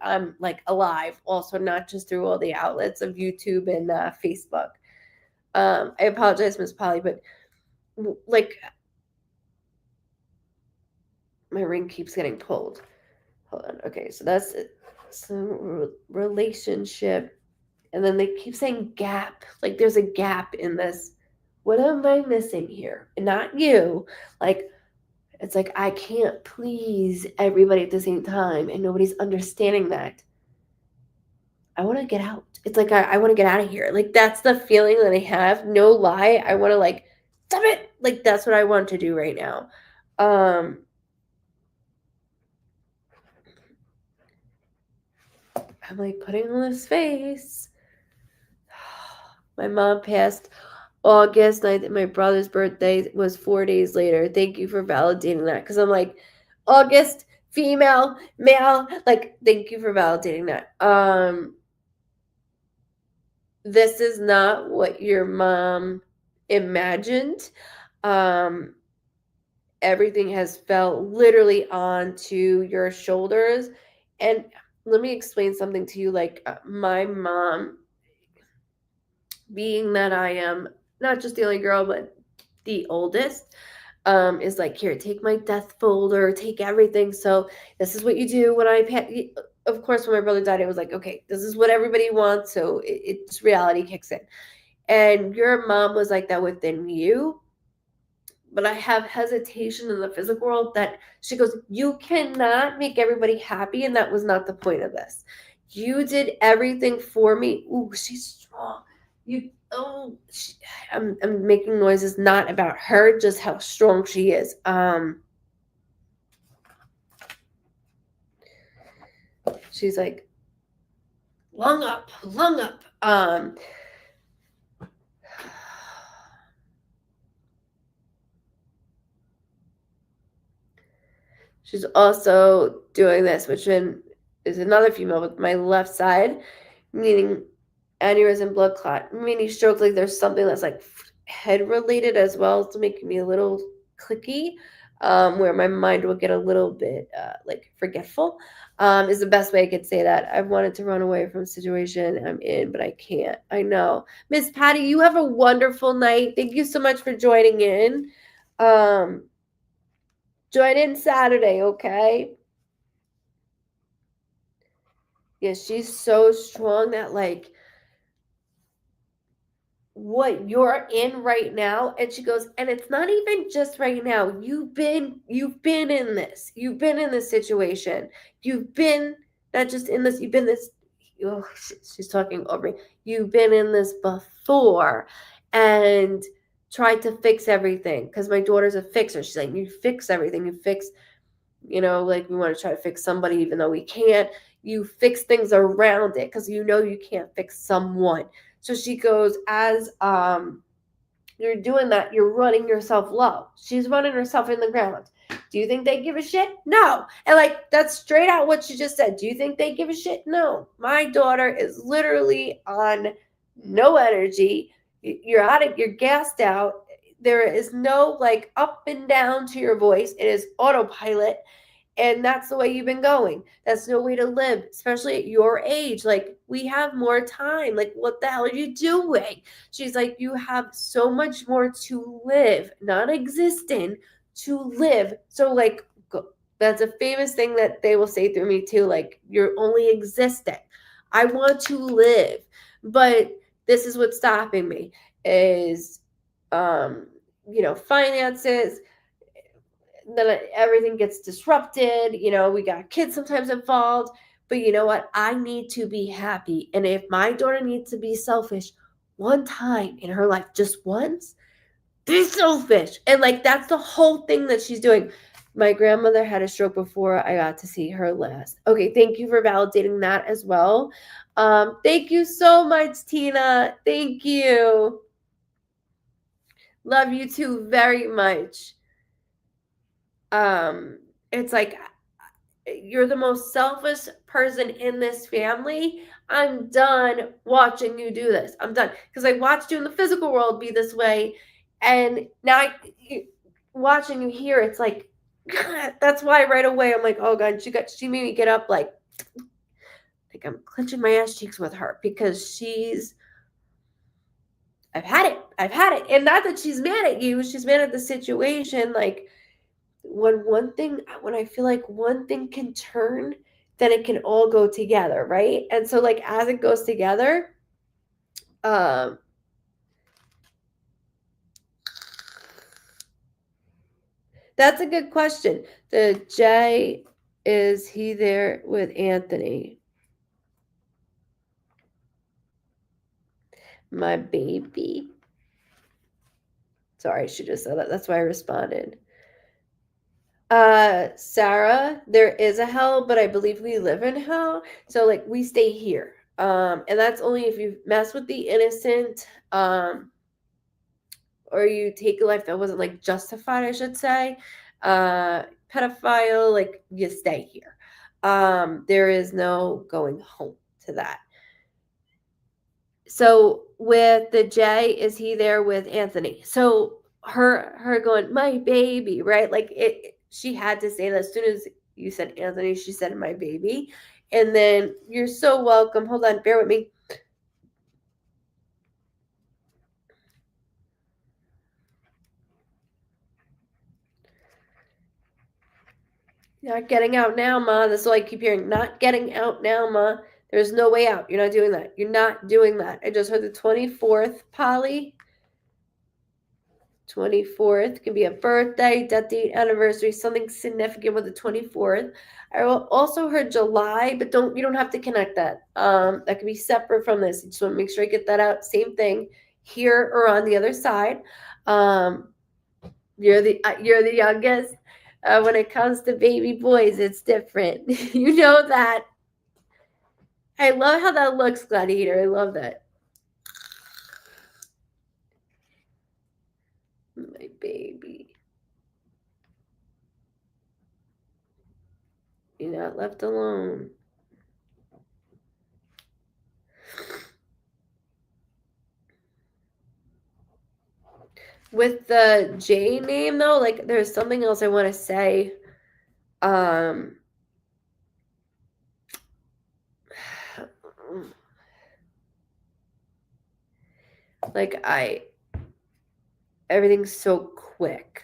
I'm like alive. Also, not just through all the outlets of YouTube and Facebook. I apologize, Miss Polly, but like my ring keeps getting pulled. Hold on. Okay, so that's it. So relationship, and then they keep saying gap. Like there's a gap in this. What am I missing here? And not you. Like it's like I can't please everybody at the same time, and nobody's understanding that. I want to get out. It's like I want to get out of here. Like that's the feeling that I have. No lie. I want to like stop it. Like that's what I want to do right now. I'm like putting on this face. My mom passed August 9th, and my brother's birthday was 4 days later. Thank you for validating that. Because I'm like, August, female, male. Like, thank you for validating that. This is not what your mom imagined. Everything has fell literally onto your shoulders. And let me explain something to you. Like, my mom, being that I am not just the only girl, but the oldest, is like, here, take my death folder, take everything. So this is what you do when of course, when my brother died, it was like, okay, this is what everybody wants. So it's reality kicks in. And your mom was like that within you. but I have hesitation in the physical world that she goes, you cannot make everybody happy, and that was not the point of this. You did everything for me. Ooh, she's strong. I'm making noises not about her, just how strong she is. She's like, lung up. She's also doing this, which is another female with my left side, meaning aneurysm, blood clot, meaning stroke. Like there's something that's like head related as well. It's making me a little clicky, where my mind will get a little bit like forgetful. Is the best way I could say that. I've wanted to run away from a situation I'm in, but I can't. I know. Miss Patty, you have a wonderful night. Thank you so much for joining in. Join in Saturday, okay? Yeah, she's so strong that like what you're in right now, and she goes, and it's not even just right now. You've been in this. You've been in this situation. You've been not just in this, you've been this. Oh, she's talking over me. You've been in this before and tried to fix everything, because my daughter's a fixer. She's like, you fix everything. You fix, like we want to try to fix somebody even though we can't. You fix things around it because you can't fix someone. So she goes, as you're doing that, you're running yourself low. She's running herself in the ground. Do you think they give a shit? No. And like, that's straight out what she just said. Do you think they give a shit? No. My daughter is literally on no energy. You're gassed out. There is no like up and down to your voice. It is autopilot. And that's the way you've been going. That's no way to live, especially at your age. Like, we have more time. Like, what the hell are you doing? She's like, you have so much more to live, not existing, to live. So, like, that's a famous thing that they will say through me too. Like, you're only existing. I want to live. But this is what's stopping me is, finances. Then everything gets disrupted. We got kids sometimes involved, but you know what? I need to be happy. And if my daughter needs to be selfish one time in her life, just once, be selfish. And like, that's the whole thing that she's doing. My grandmother had a stroke before I got to see her last. Okay, thank you for validating that as well. Thank you so much, Tina. Thank you. Love you too very much. It's like, you're the most selfish person in this family. I'm done watching you do this. I'm done. Because I watched you in the physical world be this way. And now watching you here, it's like, that's why right away I'm like, oh God, she made me get up like I'm clenching my ass cheeks with her, because I've had it. And not that she's mad at you, she's mad at the situation. Like, when I feel like one thing can turn, then it can all go together, right? And so like, as it goes together, that's a good question. The J, is he there with Anthony? My baby. Sorry, she just said that. That's why I responded. Sarah, there is a hell, but I believe we live in hell. So like, we stay here. And that's only if you mess with the innocent, or you take a life that wasn't like justified, I should say. Pedophile, like, you stay here. There is no going home to that. So with the J, is he there with Anthony? So her going, my baby, right? Like, she had to say that. As soon as you said Anthony, she said my baby. And then, you're so welcome. Hold on, bear with me. Not getting out now, Ma. That's all I keep hearing. Not getting out now, Ma. There's no way out. You're not doing that. You're not doing that. I just heard the 24th, Polly. 24th could be a birthday, death date, anniversary, something significant with the 24th. I also heard July, but you don't have to connect that. That could be separate from this. You just want to make sure I get that out. Same thing here or on the other side. You're the youngest. When it comes to baby boys, it's different. You know that. I love how that looks, Gladiator. I love that. My baby. You're not left alone. With the J name, though, like, there's something else I want to say. Like, everything's so quick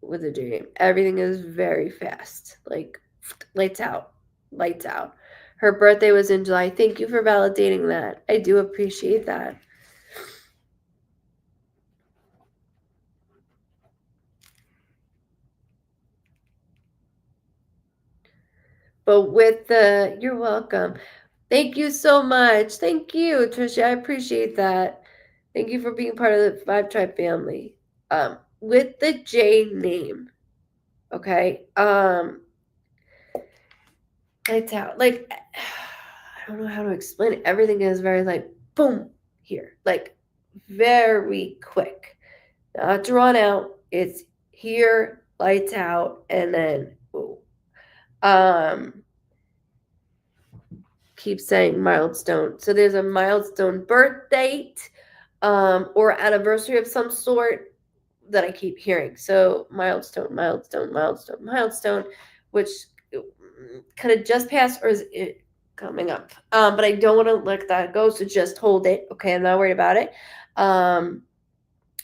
with the J name. Everything is very fast. Like, lights out. Lights out. Her birthday was in July. Thank you for validating that. I do appreciate that. But with you're welcome. Thank you so much. Thank you, Trisha. I appreciate that. Thank you for being part of the Vibe Tribe family. With the J name, okay? Lights out. Like, I don't know how to explain it. Everything is very, like, boom, here. Like, very quick. Not drawn out. It's here, lights out, and then, ooh. Keep saying milestone. So there's a milestone birth date, or anniversary of some sort that I keep hearing. So milestone, which could have just passed or is it coming up? But I don't want to let that go. So just hold it. Okay. I'm not worried about it. I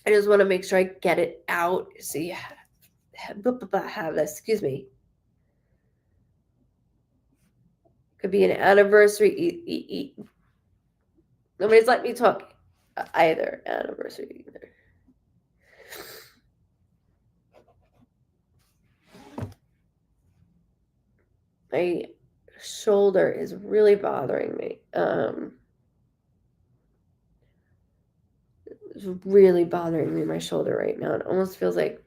just want to make sure I get it out. So yeah, have this, excuse me. Could be an anniversary. Nobody's let me talk either. Anniversary either. My shoulder is really bothering me. It's really bothering me, my shoulder right now. It almost feels like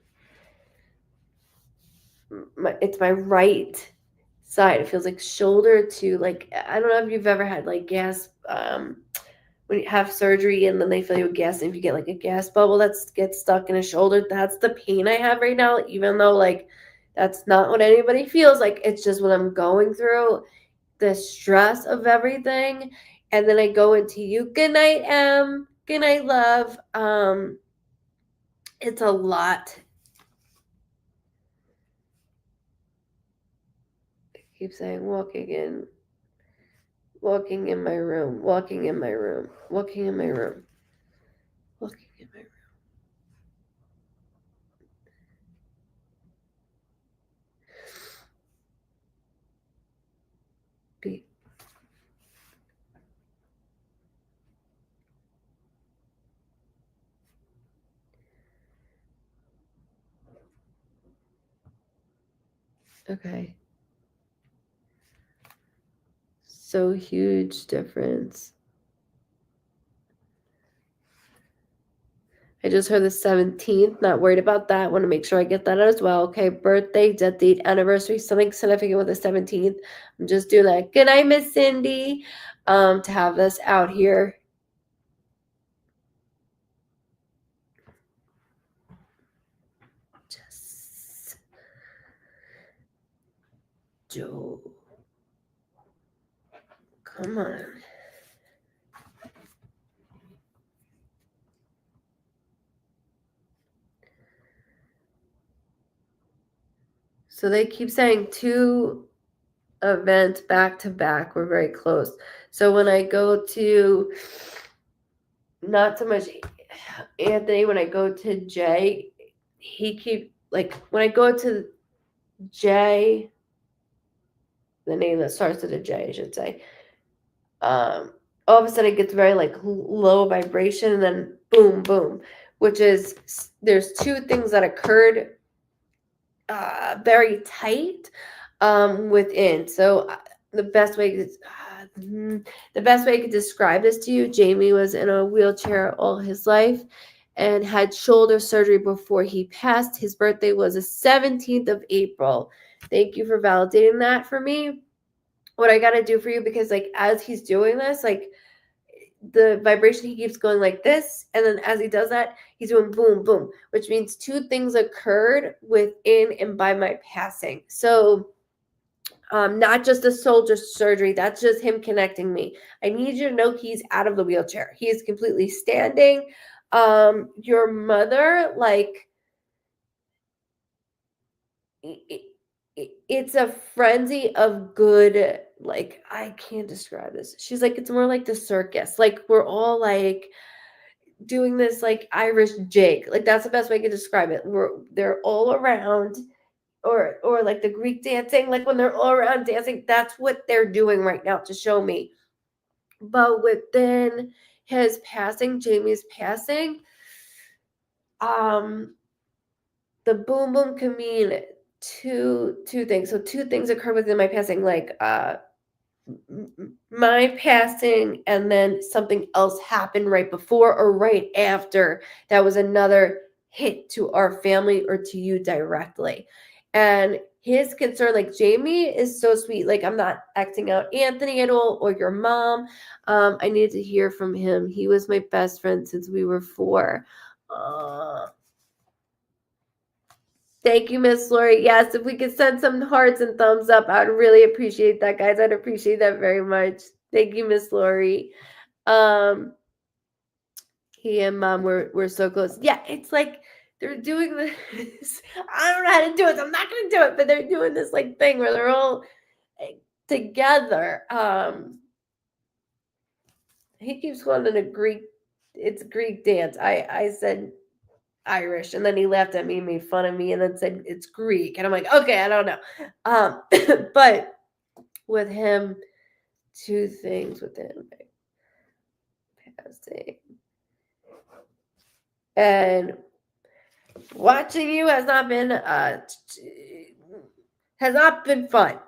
it's my right side. It feels like shoulder to, like, I don't know if you've ever had like gas, when you have surgery and then they fill you with gas, and if you get like a gas bubble that gets stuck in a shoulder, that's the pain I have right now, even though, like, that's not what anybody feels like. It's just what I'm going through, the stress of everything. And then I go into you. Good night, Em. Good night, love. It's a lot. I keep saying walking in my room, walking in my room. Be. Okay. So huge difference. I just heard the 17th. Not worried about that. Want to make sure I get that as well. Okay. Birthday, death date, anniversary, something significant with the 17th. I'm just doing that. Good night, Miss Cindy. To have this out here. Just Joe. Come on. So they keep saying 2 events back to back. We're very close. So when I go to, not so much Anthony, when I go to Jay, when I go to Jay, the name that starts with a J, I should say, all of a sudden it gets very, like, low vibration, and then boom, boom. which is there's two things that occurred very tight within. So the best way I could describe this to you, Jamie was in a wheelchair all his life and had shoulder surgery before he passed. His birthday was the 17th of April. Thank you for validating that for me. What I got to do for you, because like as he's doing this, like the vibration, he keeps going like this, and then as he does that, he's doing boom boom, which means two things occurred within and by my passing. So not just the shoulder surgery, that's just him connecting me. I need you to know he's out of the wheelchair. He is completely standing. Your mother, like it's a frenzy of good, like I can't describe this. She's like, it's more like the circus. Like we're all like doing this like Irish jig. Like that's the best way I can describe it. They're all around, or like the Greek dancing, like when they're all around dancing, that's what they're doing right now to show me. But within his passing, Jamie's passing, the boom boom can mean two things. So two things occur within my passing, like my passing, and then something else happened right before or right after that was another hit to our family or to you directly. And his concern, like Jamie is so sweet, like I'm not acting out Anthony at all or your mom. I needed to hear from him. He was my best friend since we were 4. Thank you, Miss Lori. Yes, if we could send some hearts and thumbs up, I'd really appreciate that, guys. I'd appreciate that very much. Thank you, Miss Lori. He and Mom were so close. Yeah, it's like they're doing this. I don't know how to do it. I'm not gonna do it, but they're doing this like thing where they're all together. He keeps calling it it's Greek dance. I said Irish, and then he laughed at me, made fun of me, and then said it's Greek, and I'm like, okay, I don't know. But with him, two things within passing and watching you has not been fun.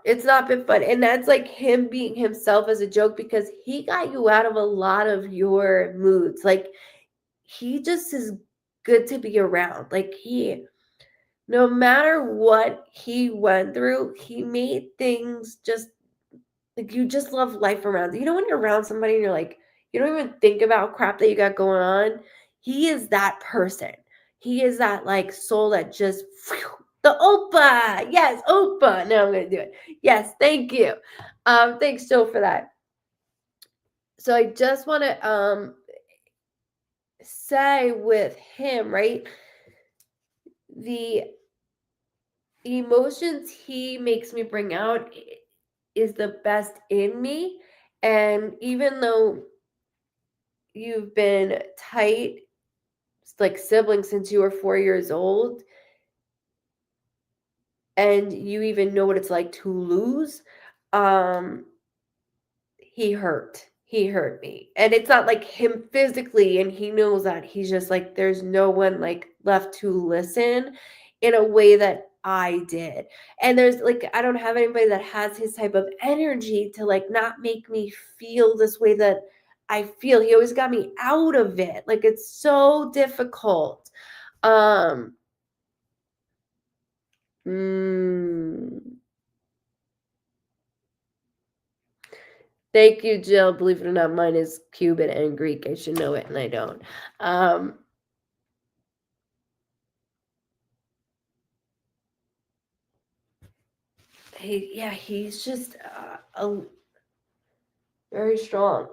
It's not been fun, and that's like him being himself as a joke, because he got you out of a lot of your moods. Like he just is good to be around. Like no matter what he went through, he made things just like you just love life around. You know, when you're around somebody and you're like, you don't even think about crap that you got going on. He is that person. He is that like soul that just the Opa. Yes, Opa. Now I'm gonna do it. Yes, thank you. Thanks, Joe, for that. So I just want to say with him, right? The emotions he makes me bring out is the best in me. And even though you've been tight like siblings since you were 4 years old, and you even know what it's like to lose, he hurt me. And it's not like him physically, and he knows that. He's just like, there's no one like left to listen in a way that I did. And there's like, I don't have anybody that has his type of energy to like not make me feel this way that I feel. He always got me out of it. Like it's so difficult. Thank you, Jill. Believe it or not, mine is Cuban and Greek. I should know it, and I don't. He's just very strong.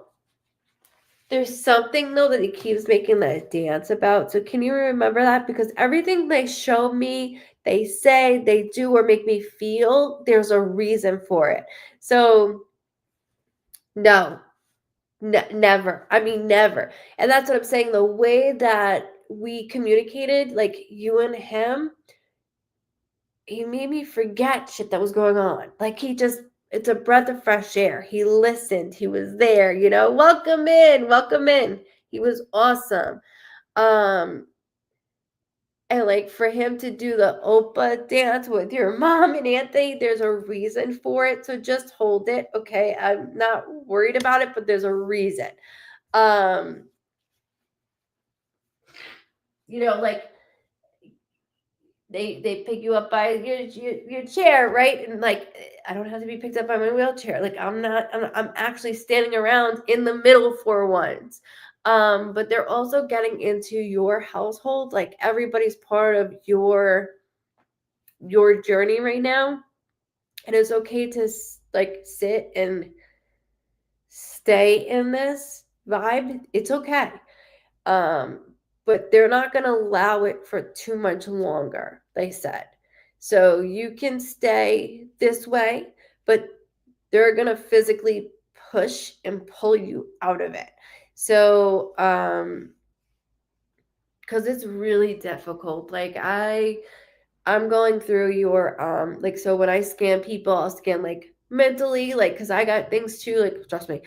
There's something though that he keeps making that dance about. So can you remember that? Because everything they show me, they say, they do, or make me feel, there's a reason for it. So no, never. I mean, never. And that's what I'm saying. The way that we communicated, like you and him, he made me forget shit that was going on. Like it's a breath of fresh air. He listened. He was there, you know. Welcome in. Welcome in. He was awesome. And like for him to do the Opa dance with your mom and Anthony, there's a reason for it. So just hold it, okay? I'm not worried about it, but there's a reason. Like they pick you up by your chair, right? And like I don't have to be picked up by my wheelchair. Like I'm actually standing around in the middle for once. But they're also getting into your household. Like everybody's part of your journey right now, and it's okay to like sit and stay in this vibe. It's okay. But they're not going to allow it for too much longer, they said. So you can stay this way, but they're going to physically push and pull you out of it. So because it's really difficult. Like I'm going through your like, so when I scan people, I'll scan like mentally, like because I got things too, like trust me,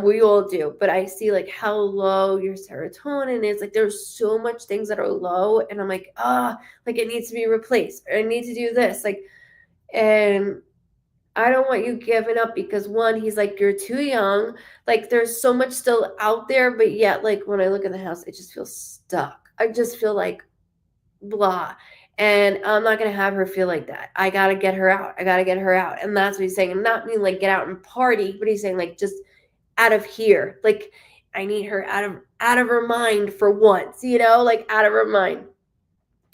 we all do, but I see like how low your serotonin is. Like there's so much things that are low, and I'm like, like it needs to be replaced, or I need to do this, like, and I don't want you giving up because one, he's like, you're too young. Like there's so much still out there, but yet like when I look at the house, it just feels stuck. I just feel like blah. And I'm not going to have her feel like that. I got to get her out. I got to get her out. And that's what he's saying. And not mean like get out and party, but he's saying like just out of here. Like I need her out of her mind for once, like out of her mind.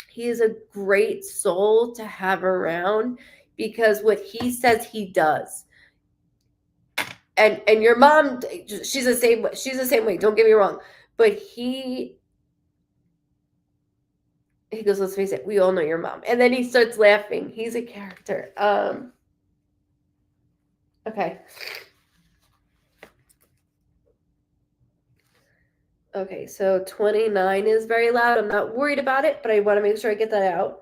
He is a great soul to have around because what he says he does. And your mom, she's the same way. She's the same way. Don't get me wrong. But he goes, let's face it, we all know your mom. And then he starts laughing. He's a character. Okay. Okay, so 29 is very loud. I'm not worried about it, but I want to make sure I get that out.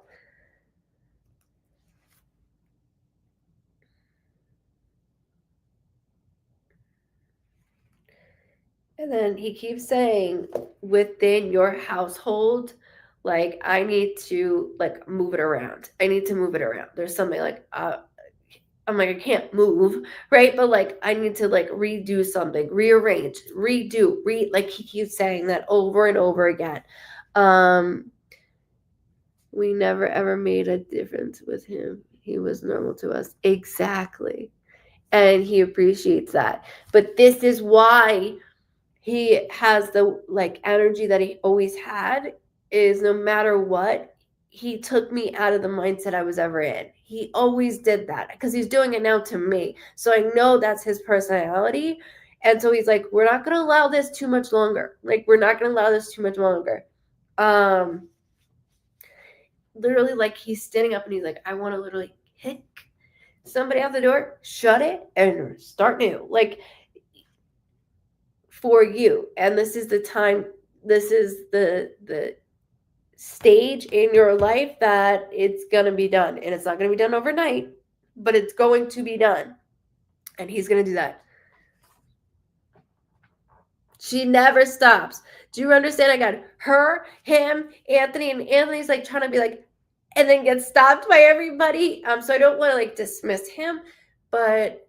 And then he keeps saying, within your household, like, I need to, like, move it around. I need to move it around. There's something like, I'm like, I can't move, right? But, like, I need to, like, redo something, rearrange, redo, like, he keeps saying that over and over again. We never, ever made a difference with him. He was normal to us. Exactly. And he appreciates that. But this is why he has the like energy that he always had, is no matter what, he took me out of the mindset I was ever in. He always did that because he's doing it now to me. So I know that's his personality. And so he's like, we're not going to allow this too much longer. Like, we're not going to allow this too much longer. Literally, like, he's standing up and he's like, I want to literally kick somebody out the door, shut it, and start new. Like, for you. And this is the time, this is the stage in your life that it's going to be done. And it's not going to be done overnight, but it's going to be done. And he's going to do that. She never stops. Do you understand? I got her, him, Anthony, and Anthony's like trying to be like, and then gets stopped by everybody. So I don't want to like dismiss him, but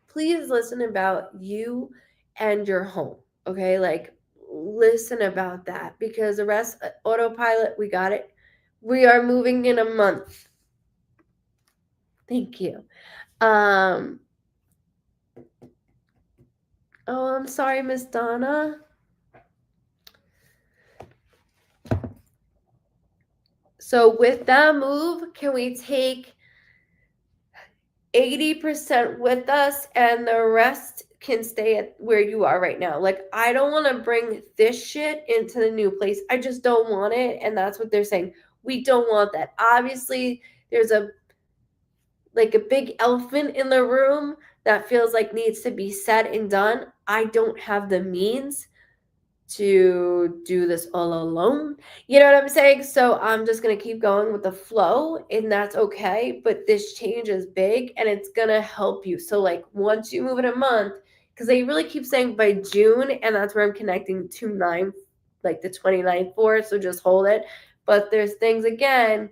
please listen about you and your home. Okay, like listen about that, because the rest, autopilot, we got it. We are moving in a month. Thank you. Oh, I'm sorry, Miss Donna. So with that move, can we take 80% with us and the rest can stay at where you are right now? Like, I don't want to bring this shit into the new place. I just don't want it. And that's what they're saying. We don't want that. Obviously, there's a big elephant in the room that feels like needs to be said and done. I don't have the means to do this all alone. You know what I'm saying? So I'm just going to keep going with the flow, and that's okay. But this change is big and it's going to help you. So like once you move in a month, because they really keep saying by June, and that's where I'm connecting to 9, like the 29th for. So just hold it. But there's things, again,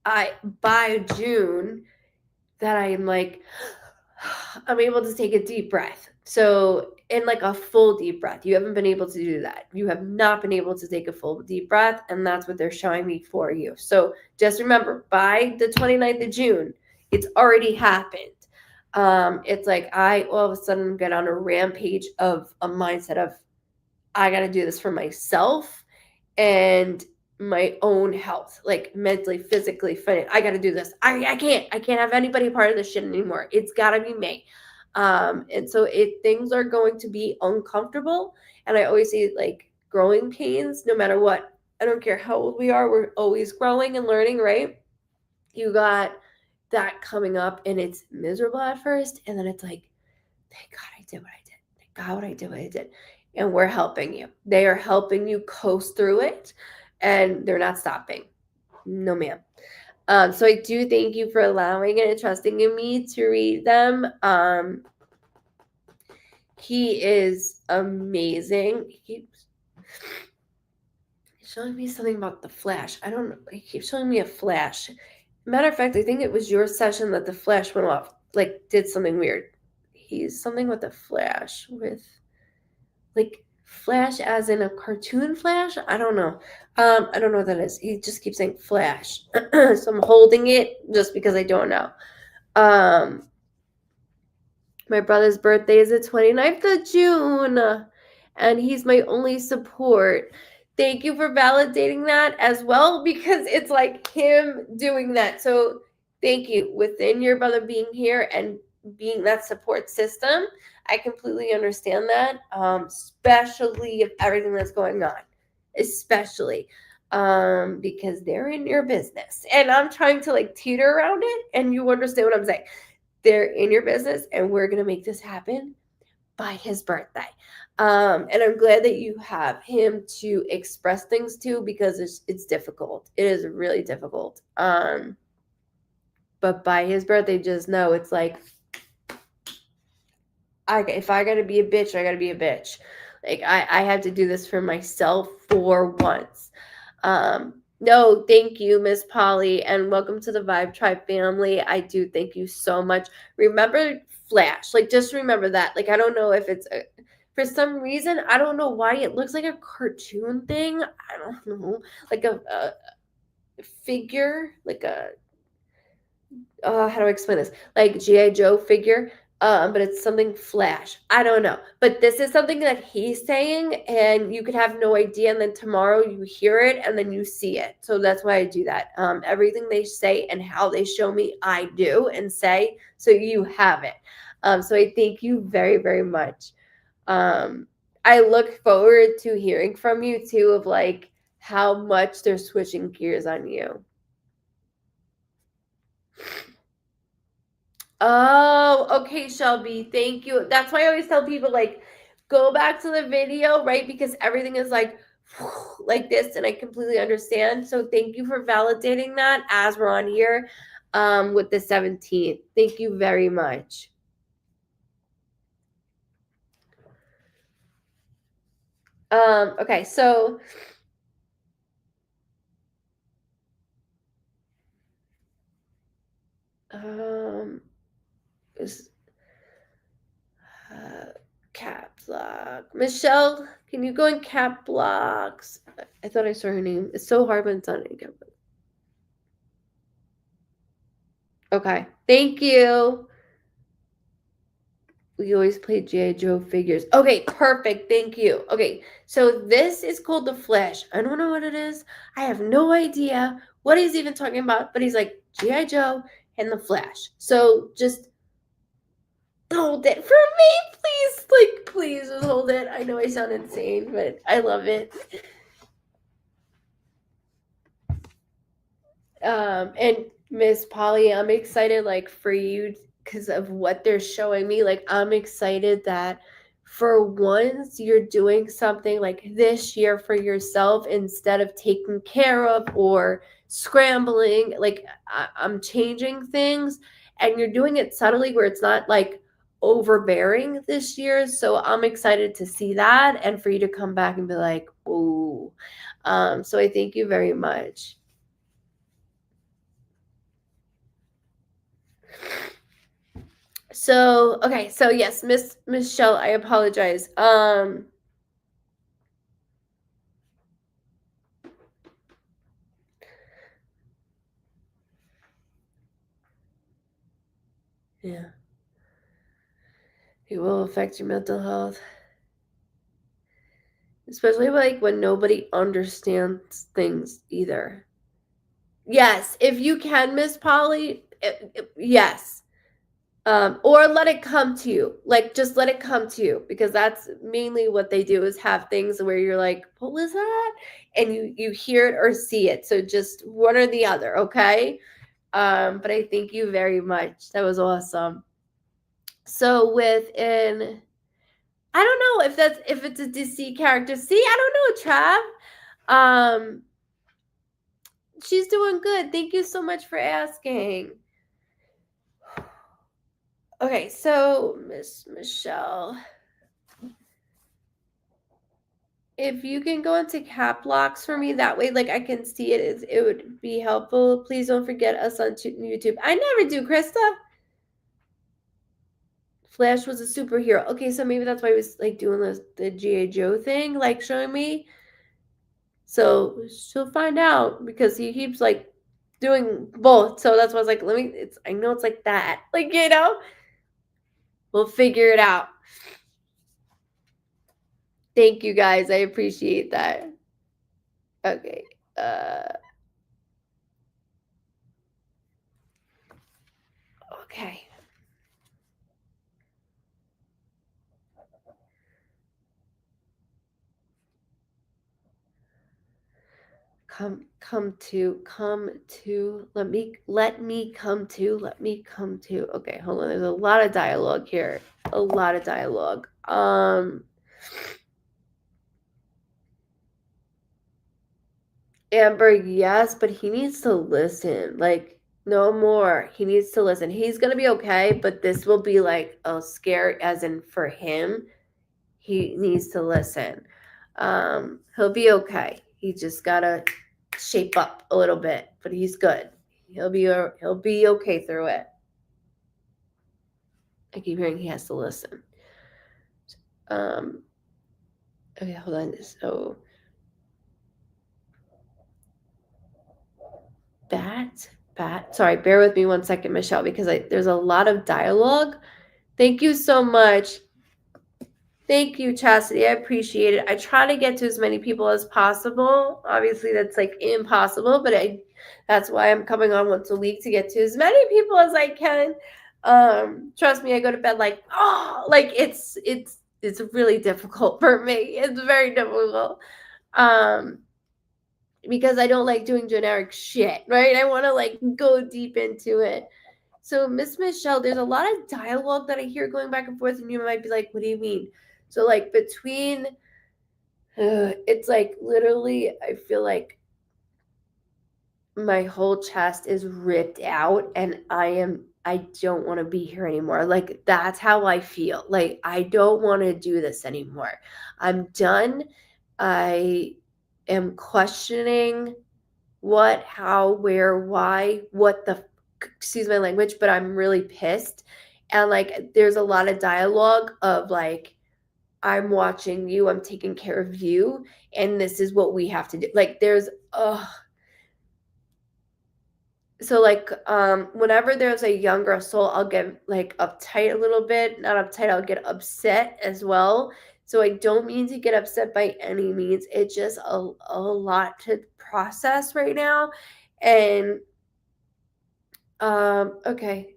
by June that I'm like, I'm able to take a deep breath. So in like a full deep breath, you haven't been able to do that. You have not been able to take a full deep breath, and that's what they're showing me for you. So just remember, by the 29th of June, it's already happened. It's like I all of a sudden get on a rampage of a mindset of, I got to do this for myself and my own health, like mentally, physically, financially. I got to do this. I can't have anybody part of this shit anymore. It's got to be me. And so things are going to be uncomfortable. And I always say, like, growing pains, no matter what. I don't care how old we are, we're always growing and learning, right? You got that coming up, and it's miserable at first, and then it's like, thank God I did what I did. Thank God I did what I did. And we're helping you. They are helping you coast through it, and they're not stopping. No, ma'am. So I do thank you for allowing and trusting in me to read them. He is amazing. He keeps showing me something about the flash. I don't know. He keeps showing me a flash. Matter of fact, I think it was your session that the flash went off, like did something weird. He's something with the flash, with like flash as in a cartoon flash. I don't know. I don't know what that is. He just keeps saying flash. So I'm holding it just because I don't know. My brother's birthday is the 29th of June, and he's my only support. Thank you for validating that as well, because it's like him doing that. So thank you. Within your brother being here and being that support system, I completely understand that, especially if everything that's going on, especially because they're in your business. And I'm trying to like teeter around it, and you understand what I'm saying. They're in your business, and we're going to make this happen by his birthday. And I'm glad that you have him to express things to, because it's difficult. It is really difficult. But by his birthday, just know it's like, if I got to be a bitch, I got to be a bitch. Like I have to do this for myself for once. No, thank you, Miss Polly, and welcome to the Vibe Tribe family. I do thank you so much. Remember Flash, like just remember that. Like I don't know if it's for some reason, I don't know why it looks like a cartoon thing. I don't know, like a figure, like a how do I explain this? Like G.I. Joe figure. But it's something Flash. I don't know. But this is something that he's saying, and you could have no idea, and then tomorrow you hear it, and then you see it. So that's why I do that. Everything they say and how they show me, I do and say, so you have it. So I thank you very, very much. I look forward to hearing from you, too, of like how much they're switching gears on you. Oh, okay, Shelby. Thank you. That's why I always tell people, like, go back to the video, right? Because everything is like like this, and I completely understand. So thank you for validating that as we're on here with the 17th. Thank you very much. Okay, so is caps lock. Michelle, can you go in cap blocks? I thought I saw her name. It's so hard when it's on cap. Okay, thank you. We always play G.I. Joe figures. Okay, perfect. Thank you. Okay, so this is called the Flash. I don't know what it is. I have no idea what he's even talking about, but he's like G.I. Joe and the Flash. So just hold it for me, please. Like, please just hold it. I know I sound insane, but I love it. And Miss Polly, I'm excited, like, for you because of what they're showing me. Like, I'm excited that for once you're doing something like this year for yourself instead of taking care of or scrambling. Like, I'm changing things, and you're doing it subtly where it's not like overbearing this year. So I'm excited to see that and for you to come back and be like, ooh. So I thank you very much. So, okay, so yes, Miss Michelle, I apologize. Yeah. It will affect your mental health. Especially like when nobody understands things either. Yes, if you can, Miss Polly, yes. Or let it come to you. Like just let it come to you because that's mainly what they do is have things where you're like, what was that? And you hear it or see it. So just one or the other, okay? But I thank you very much. That was awesome. So within I don't know if it's a DC character. See, I don't know, Trav. She's doing good. Thank you so much for asking. Okay, so Miss Michelle, if you can go into cap locks for me, that way, like I can see it, it would be helpful. Please don't forget us on YouTube. I never do, Krista. Flash was a superhero. Okay, so maybe that's why he was like doing the G.I. Joe thing, like showing me. So she'll find out because he keeps like doing both. So that's why I was like, I know it's like that. Like, we'll figure it out. Thank you guys. I appreciate that. Okay. Okay. Come to let me come to. Okay, hold on. There's a lot of dialogue here. A lot of dialogue. Amber, yes, but he needs to listen. Like, no more. He needs to listen. He's gonna be okay, but this will be like a scare, as in for him. He needs to listen. He'll be okay. He just gotta shape up a little bit, but he's good. He'll be okay through it. I keep hearing he has to listen. Okay, hold on. So bat. Sorry, bear with me 1 second, Michelle, because there's a lot of dialogue. Thank you so much. Thank you, Chastity. I appreciate it. I try to get to as many people as possible. Obviously, that's like impossible, but that's why I'm coming on once a week to get to as many people as I can. Trust me, I go to bed like, oh, like it's really difficult for me. It's very difficult. Because I don't like doing generic shit, right? I want to like go deep into it. So, Miss Michelle, there's a lot of dialogue that I hear going back and forth, and you might be like, what do you mean? So, like, between, it's like literally, I feel like my whole chest is ripped out, and I don't want to be here anymore. Like, that's how I feel. Like, I don't want to do this anymore. I'm done. I am questioning what, how, where, why, what the, excuse my language, but I'm really pissed. And like, there's a lot of dialogue of like, I'm watching you, I'm taking care of you, and this is what we have to do. Like, there's, so like, whenever there's a younger soul, I'll get like uptight a little bit. Not uptight, I'll get upset as well. So I don't mean to get upset by any means. It's just a lot to process right now. And okay.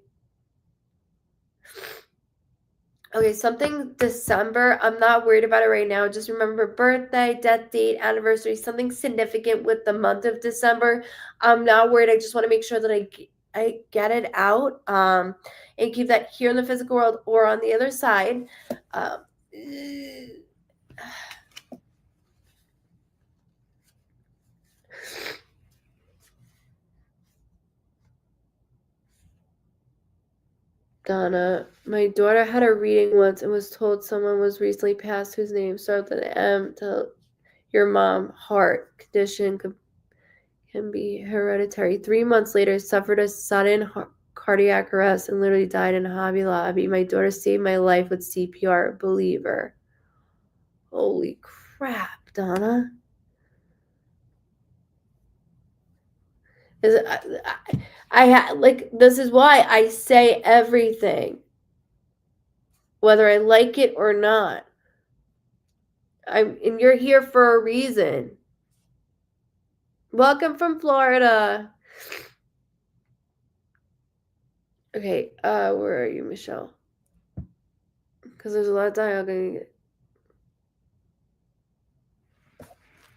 Okay, something December. I'm not worried about it right now. Just remember birthday, death date, anniversary, something significant with the month of December. I'm not worried. I just want to make sure that I get it out and keep that here in the physical world or on the other side. Donna, my daughter had a reading once and was told someone was recently passed whose name started with an M. Tell your mom, heart condition can be hereditary. 3 months later, suffered a sudden cardiac arrest and literally died in Hobby Lobby. My daughter saved my life with CPR. Believer. Holy crap, Donna. This is why I say everything, whether I like it or not. And you're here for a reason. Welcome from Florida. Okay, where are you, Michelle? Because there's a lot of dialogue.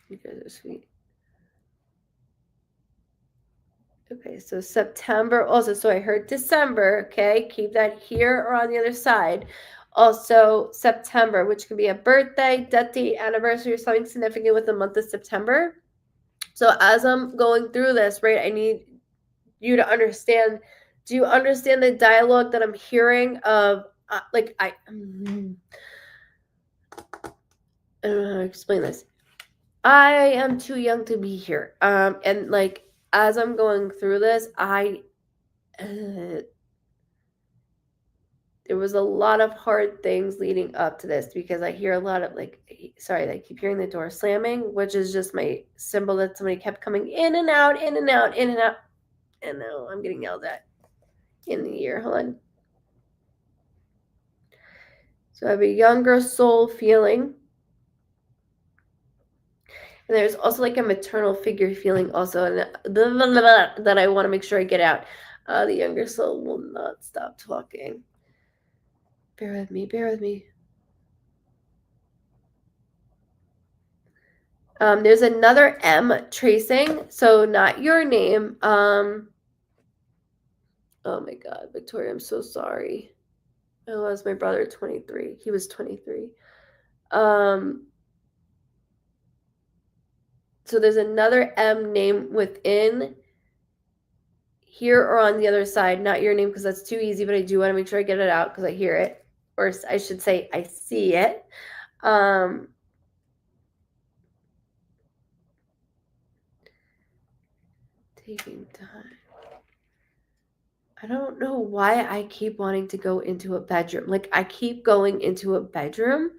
You guys are sweet. Okay, so September also. So I heard December. Okay, keep that here or on the other side. Also September, which can be a birthday, death date, anniversary, or something significant with the month of September. So as I'm going through this, right, I need you to understand. Do you understand the dialogue that I'm hearing of I don't know how to explain this. I am too young to be here. And like as I'm going through this, there was a lot of hard things leading up to this because I hear a lot of I keep hearing the door slamming, which is just my symbol that somebody kept coming in and out, in and out, in and out. And now I'm getting yelled at in the ear. Hold on. So I have a younger soul feeling. And there's also like a maternal figure feeling also, and that I want to make sure I get out. The younger soul will not stop talking. Bear with me, bear with me. There's another M tracing, so not your name. Oh my God, Victoria, I'm so sorry. I lost my brother at 23. He was 23. So there's another M name within here or on the other side, not your name because that's too easy, but I do want to make sure I get it out because I hear it, or I should say I see it. Taking time. I don't know why I keep wanting to go into a bedroom. Like I keep going into a bedroom.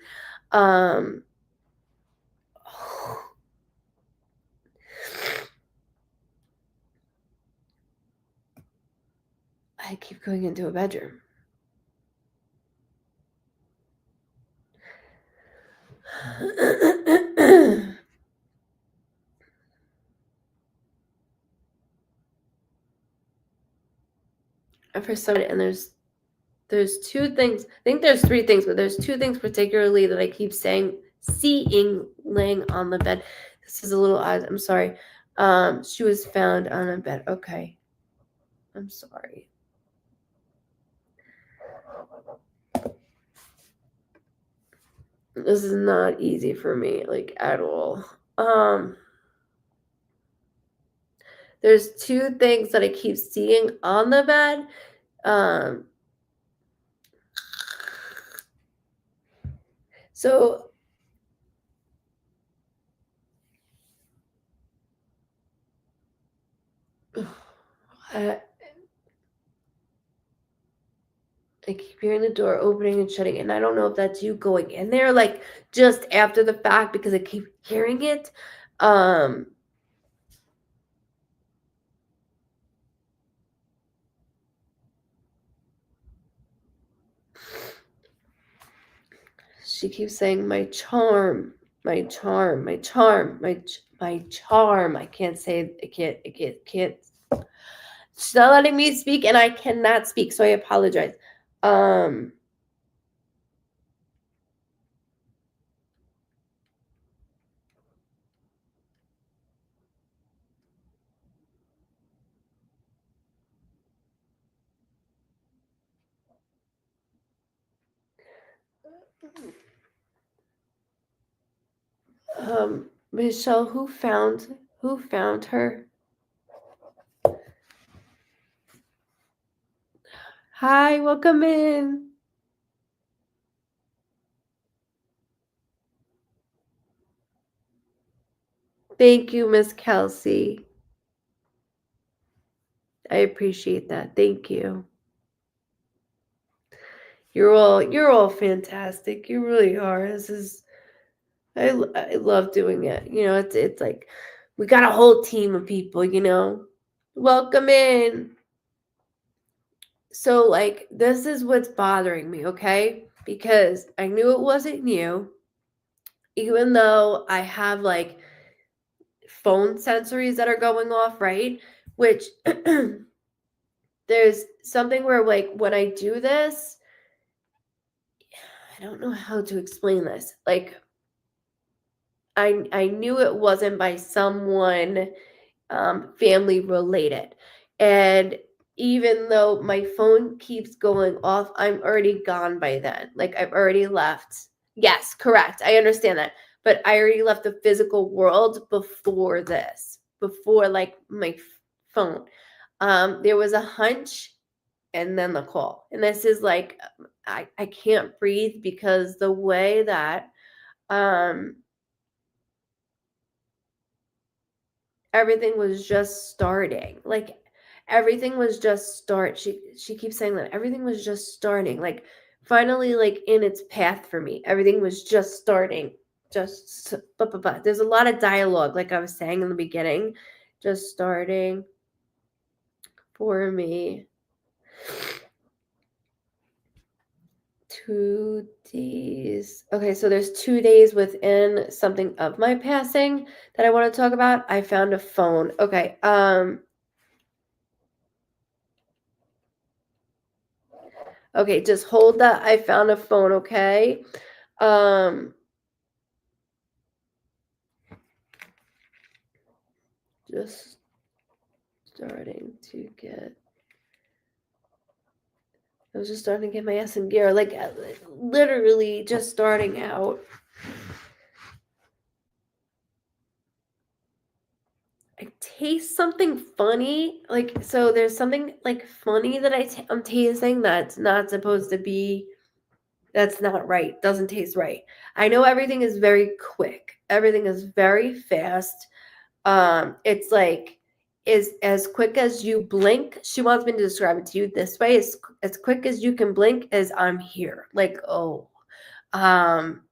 I keep going into a bedroom. And for some, and there's two things. I think there's three things, but there's two things particularly that I keep seeing laying on the bed. This is a little odd. I'm sorry. She was found on a bed. Okay. I'm sorry. This is not easy for me, like at all. There's two things that I keep seeing on the bed. So I keep hearing the door opening and shutting, and I don't know if that's you going in there, like just after the fact, because I keep hearing it. She keeps saying my charm, my charm, my charm, my charm. I can't say I can't. She's not letting me speak, and I cannot speak, so I apologize. Michelle, who found her? Hi, welcome in. Thank you, Miss Kelsey. I appreciate that. Thank you. You're all fantastic. You really are. I love doing it. It's like we got a whole team of people, Welcome in. So like this is what's bothering me, okay? Because I knew it wasn't you, even though I have like phone sensories that are going off, right? Which there's something where like when I do this, I don't know how to explain this. Like I knew it wasn't by someone family related. And even though my phone keeps going off, I'm already gone by then. Like I've already left. Yes, correct. I understand that. But I already left the physical world before this, before like my phone. There was a hunch and then the call. And this is like I can't breathe because the way that um everything was just starting. Like everything was just she keeps saying that everything was just starting. Like finally like in its path for me. Everything was just starting. There's a lot of dialogue like I was saying in the beginning. Just starting for me. 2 days. Okay, so there's 2 days within something of my passing that I want to talk about. I found a phone. Okay, okay, just hold that. I found a phone, okay? Just starting to get I was just starting to get my ass in gear, like literally just starting out. I taste something funny, like so. There's something like funny that I'm tasting that's not supposed to be. That's not right. Doesn't taste right. I know everything is very quick. Everything is very fast. It's like is as quick as you blink. She wants me to describe it to you this way: as quick as you can blink as I'm here. Like, oh, um,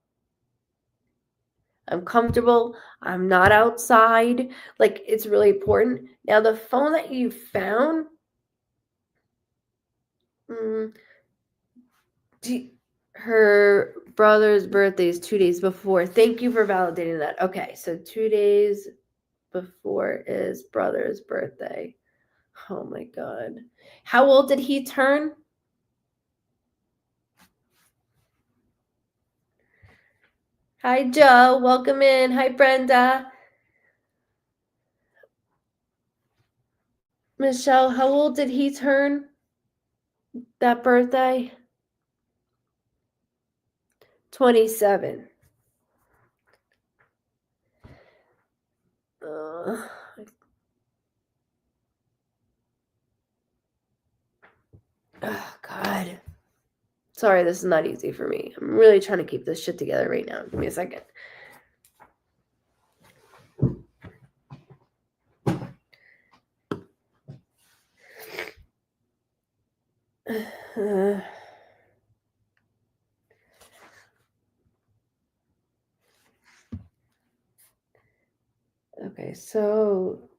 I'm comfortable. I'm not outside. Like, it's really important. Now, the phone that you found, mm, her brother's birthday is 2 days before. Thank you for validating that. Okay, so 2 days before his brother's birthday. Oh my God. How old did he turn? Hi, Joe. Welcome in. Hi, Brenda. Michelle, how old did he turn that birthday? 27. Oh, God. Sorry, this is not easy for me. I'm really trying to keep this shit together right now. Give me a second. Okay, so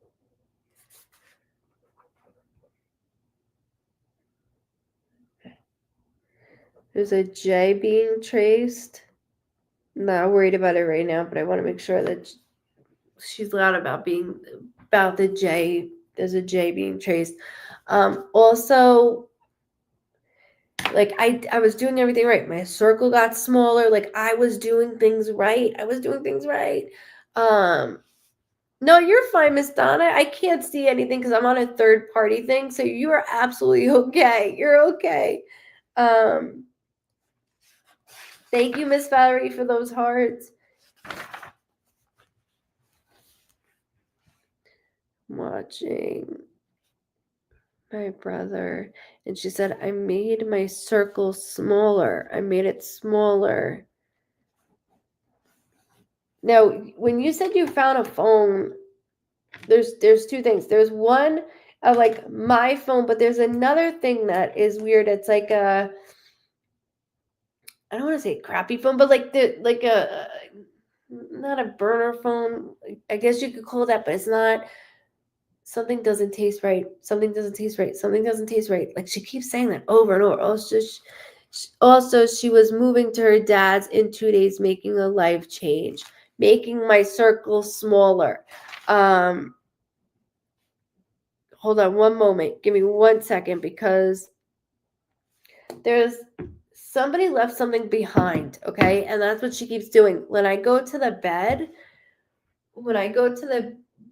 there's a J being traced. I'm not worried about it right now, but I want to make sure that she's loud about the J. There's a J being traced. Also, like I was doing everything right. My circle got smaller. Like I was doing things right. No, you're fine, Miss Donna. I can't see anything because I'm on a third party thing. So you are absolutely okay. You're okay. Thank you, Miss Valerie, for those hearts. Watching my brother. And she said, I made my circle smaller. I made it smaller. Now, when you said you found a phone, there's two things. There's one of like my phone, but there's another thing that is weird. It's like a, I don't want to say crappy phone, but like not a burner phone. I guess you could call that, but it's not. Something doesn't taste right. Something doesn't taste right. Something doesn't taste right. Like she keeps saying that over and over. Also, she was moving to her dad's in 2 days, making a life change, making my circle smaller. Hold on one moment. Give me 1 second because there's somebody left something behind, okay? And that's what she keeps doing. When I go to the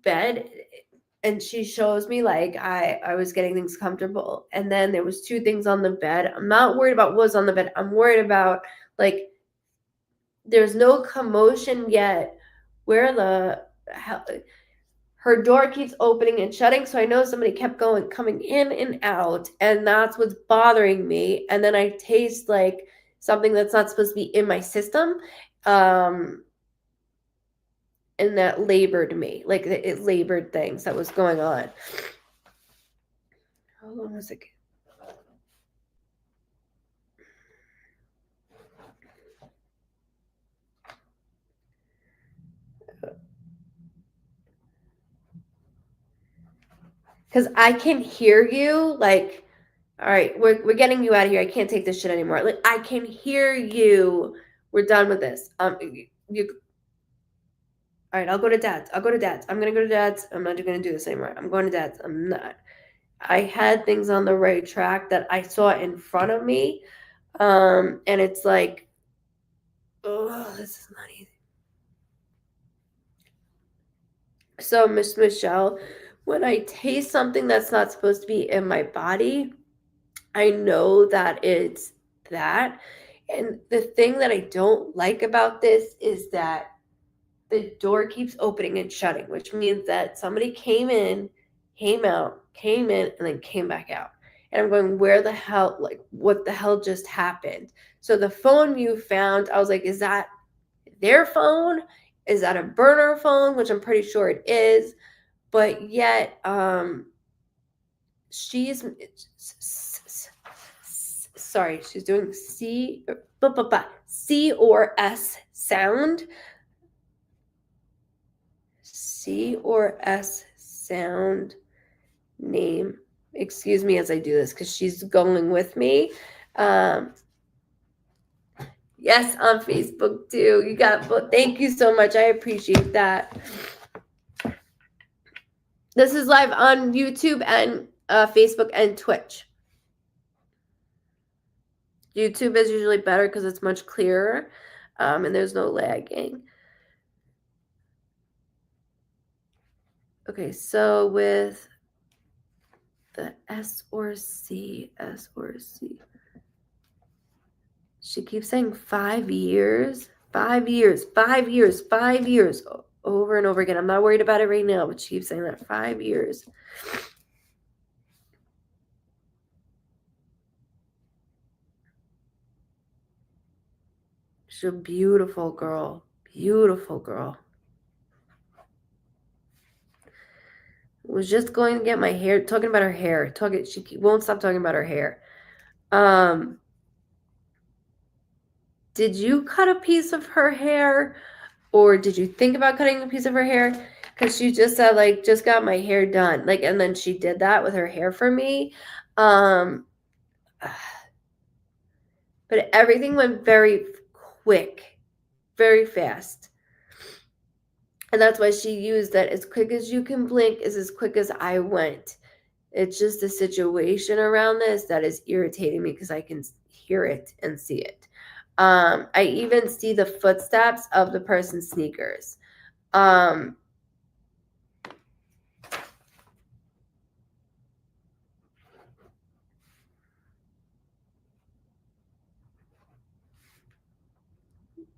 bed, and she shows me like I was getting things comfortable, and then there was two things on the bed. I'm not worried about what's on the bed. I'm worried about like there's no commotion yet. Where the hell? Her door keeps opening and shutting, so I know somebody kept coming in and out, and that's what's bothering me. And then I taste like something that's not supposed to be in my system. And that labored me, like it labored things that was going on. Hold on a second. Because I can hear you, like, all right, we're getting you out of here. I can't take this shit anymore. Like, I can hear you. We're done with this. You. All right, I'll go to dad's. I'm gonna go to dad's. I'm not gonna do this anymore. I'm going to dad's. I'm not. I had things on the right track that I saw in front of me, and it's like, oh, this is not easy. So, Miss Michelle, when I taste something that's not supposed to be in my body, I know that it's that. And the thing that I don't like about this is that the door keeps opening and shutting, which means that somebody came in, came out, came in, and then came back out. And I'm going, where the hell, like, what the hell just happened? So the phone you found, I was like, is that their phone? Is that a burner phone? Which I'm pretty sure it is. But yet, she's sorry, she's doing C or S sound. C or S sound name. Excuse me as I do this because she's going with me. Yes, on Facebook too. You got, well, thank you so much. I appreciate that. This is live on YouTube and Facebook and Twitch. YouTube is usually better because it's much clearer, and there's no lagging. Okay, so with the S or C. She keeps saying 5 years, 5 years, 5 years, 5 years, over and over again. I'm not worried about it right now, but she keeps saying that 5 years. She's a beautiful girl. Beautiful girl. Was just going to get my hair, talking about her hair. She won't stop talking about her hair. Did you cut a piece of her hair? Or did you think about cutting a piece of her hair? Because she just said, like, just got my hair done. Like, and then she did that with her hair for me. But everything went very quick, very fast. And that's why she used that as quick as you can blink is as quick as I went. It's just the situation around this that is irritating me because I can hear it and see it. I even see the footsteps of the person's sneakers.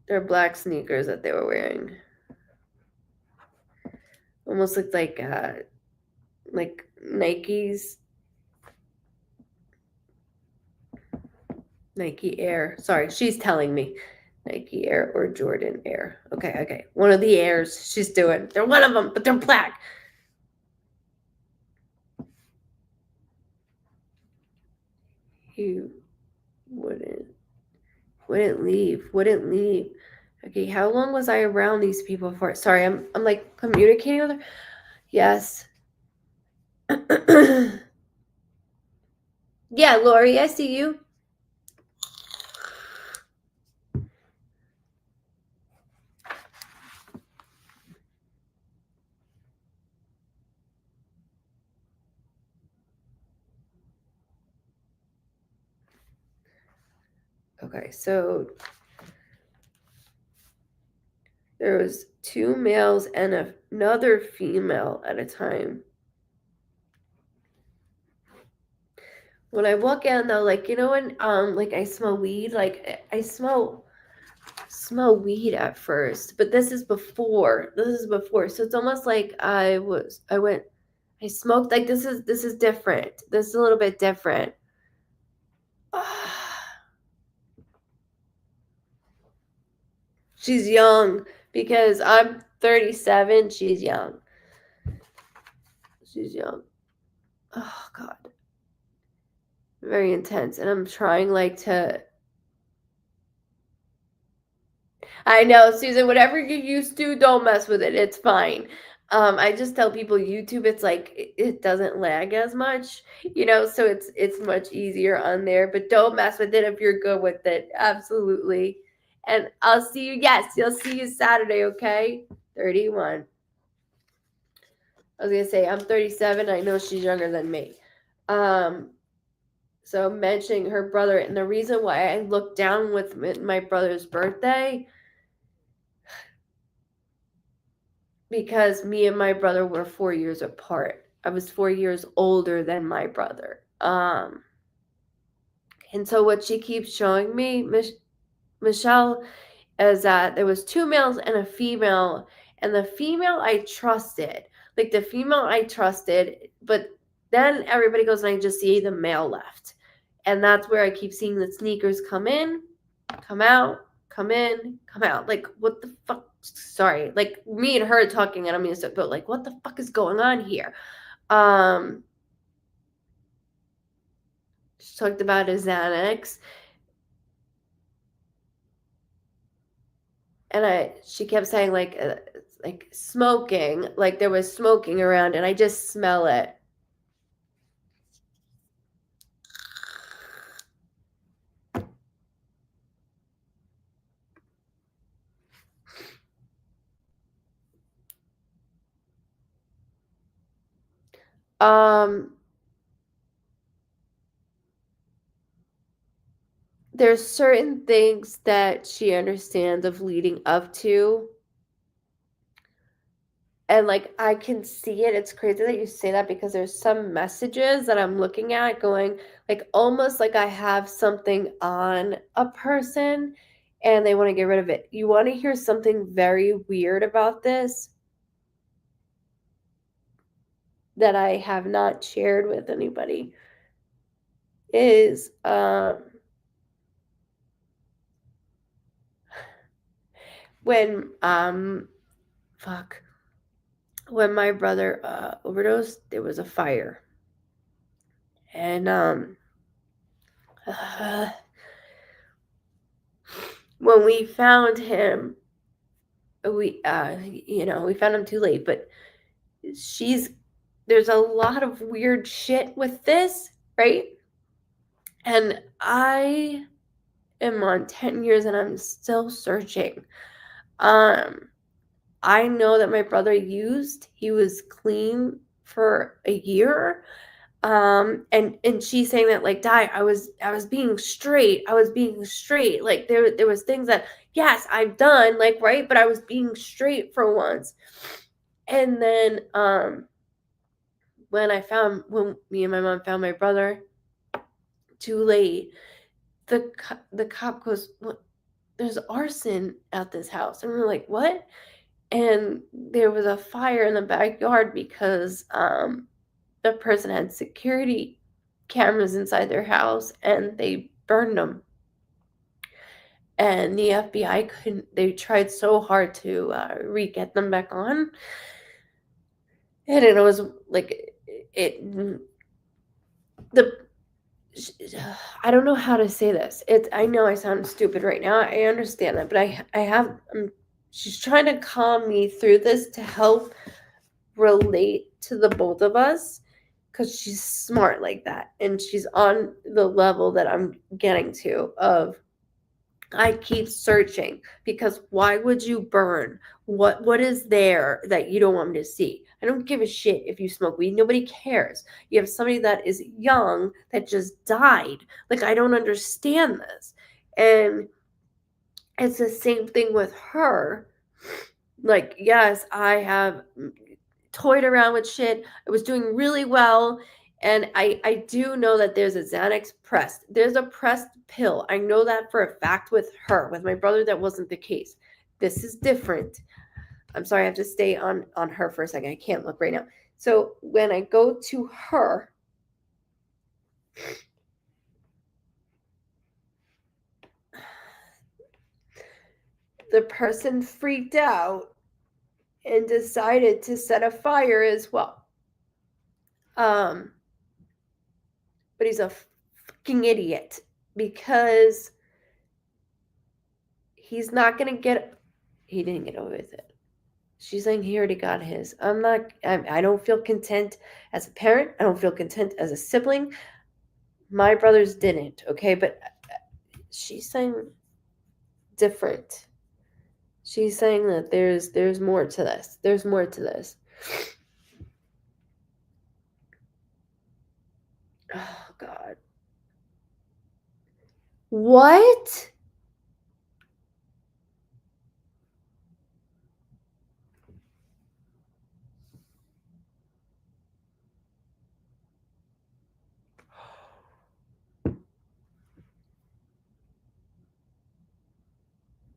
They're black sneakers that they were wearing. Almost looked like Nikes. Nike Air. Sorry, she's telling me. Nike Air or Jordan Air. Okay. One of the Airs she's doing. They're one of them, but they're black. You wouldn't leave. Okay, how long was I around these people for? Sorry, I'm like communicating with her. Yes. Yeah, Lori, I see you. Okay, so there was 2 males and another female at a time. When I walk in though, like when like I smell weed, like I smell weed at first, but this is before. So it's almost like I smoked, like this is different. This is a little bit different. She's young because I'm 37. She's young. Oh God. Very intense. And I'm trying like to. I know, Susan, whatever you're used to, don't mess with it. It's fine. I just tell people YouTube, it's like it doesn't lag as much, so it's much easier on there. But don't mess with it if you're good with it. Absolutely. And I'll see you. Yes, you'll see you Saturday, okay? 31. I was gonna say I'm 37. I know she's younger than me. So mentioning her brother, and the reason why I looked down with my brother's birthday, because me and my brother were 4 years apart. I was 4 years older than my brother. And so what she keeps showing me, Michelle, is that there was 2 males and a female, and the female I trusted. But then everybody goes and I just see the male left. And that's where I keep seeing the sneakers come in, come out, come in, come out. Like, what the fuck? Sorry. Like, me and her talking, and I'm used to it, but like, what the fuck is going on here? She talked about a Xanax. And she kept saying like smoking, like there was smoking around, and I just smell it. There's certain things that she understands of leading up to. And like I can see it. It's crazy that you say that because there's some messages that I'm looking at going like almost like I have something on a person and they want to get rid of it. You want to hear something very weird about this that I have not shared with anybody is when when my brother overdosed, there was a fire. And when we found him, we found him too late, but there's a lot of weird shit with this, right? And I am on 10 years and I'm still searching. I know that my brother he was clean for a year. And she's saying that like, Di, I was being straight. Like there was things that, yes, I've done, like, right, but I was being straight for once. And then when me and my mom found my brother too late, the cop goes, well, there's arson at this house. And we're like, what? And there was a fire in the backyard because the person had security cameras inside their house and they burned them. and the FBI couldn't. They tried so hard to re-get them back on, and it was like it. The I don't know how to say this. I know I sound stupid right now. I understand that, but I have. She's trying to calm me through this to help relate to the both of us, because she's smart like that, and she's on the level that I'm getting to of I keep searching, because why would you burn? What is there that you don't want me to see? I don't give a shit if you smoke weed. Nobody cares. You have somebody that is young that just died. Like, I don't understand this. And it's the same thing with her. Like, yes, I have toyed around with shit. I was doing really well. And I do know that there's a Xanax pressed. There's a pressed pill. I know that for a fact with her. With my brother, that wasn't the case. This is different. I'm sorry, I have to stay on her for a second. I can't look right now. So when I go to her, the person freaked out and decided to set a fire as well. But he's a fucking idiot, because he's not gonna he didn't get away with it. She's saying he already got his. I don't feel content as a parent. I don't feel content as a sibling. My brothers didn't, okay? But she's saying different. She's saying that there's more to this. There's more to this. Oh, God. What?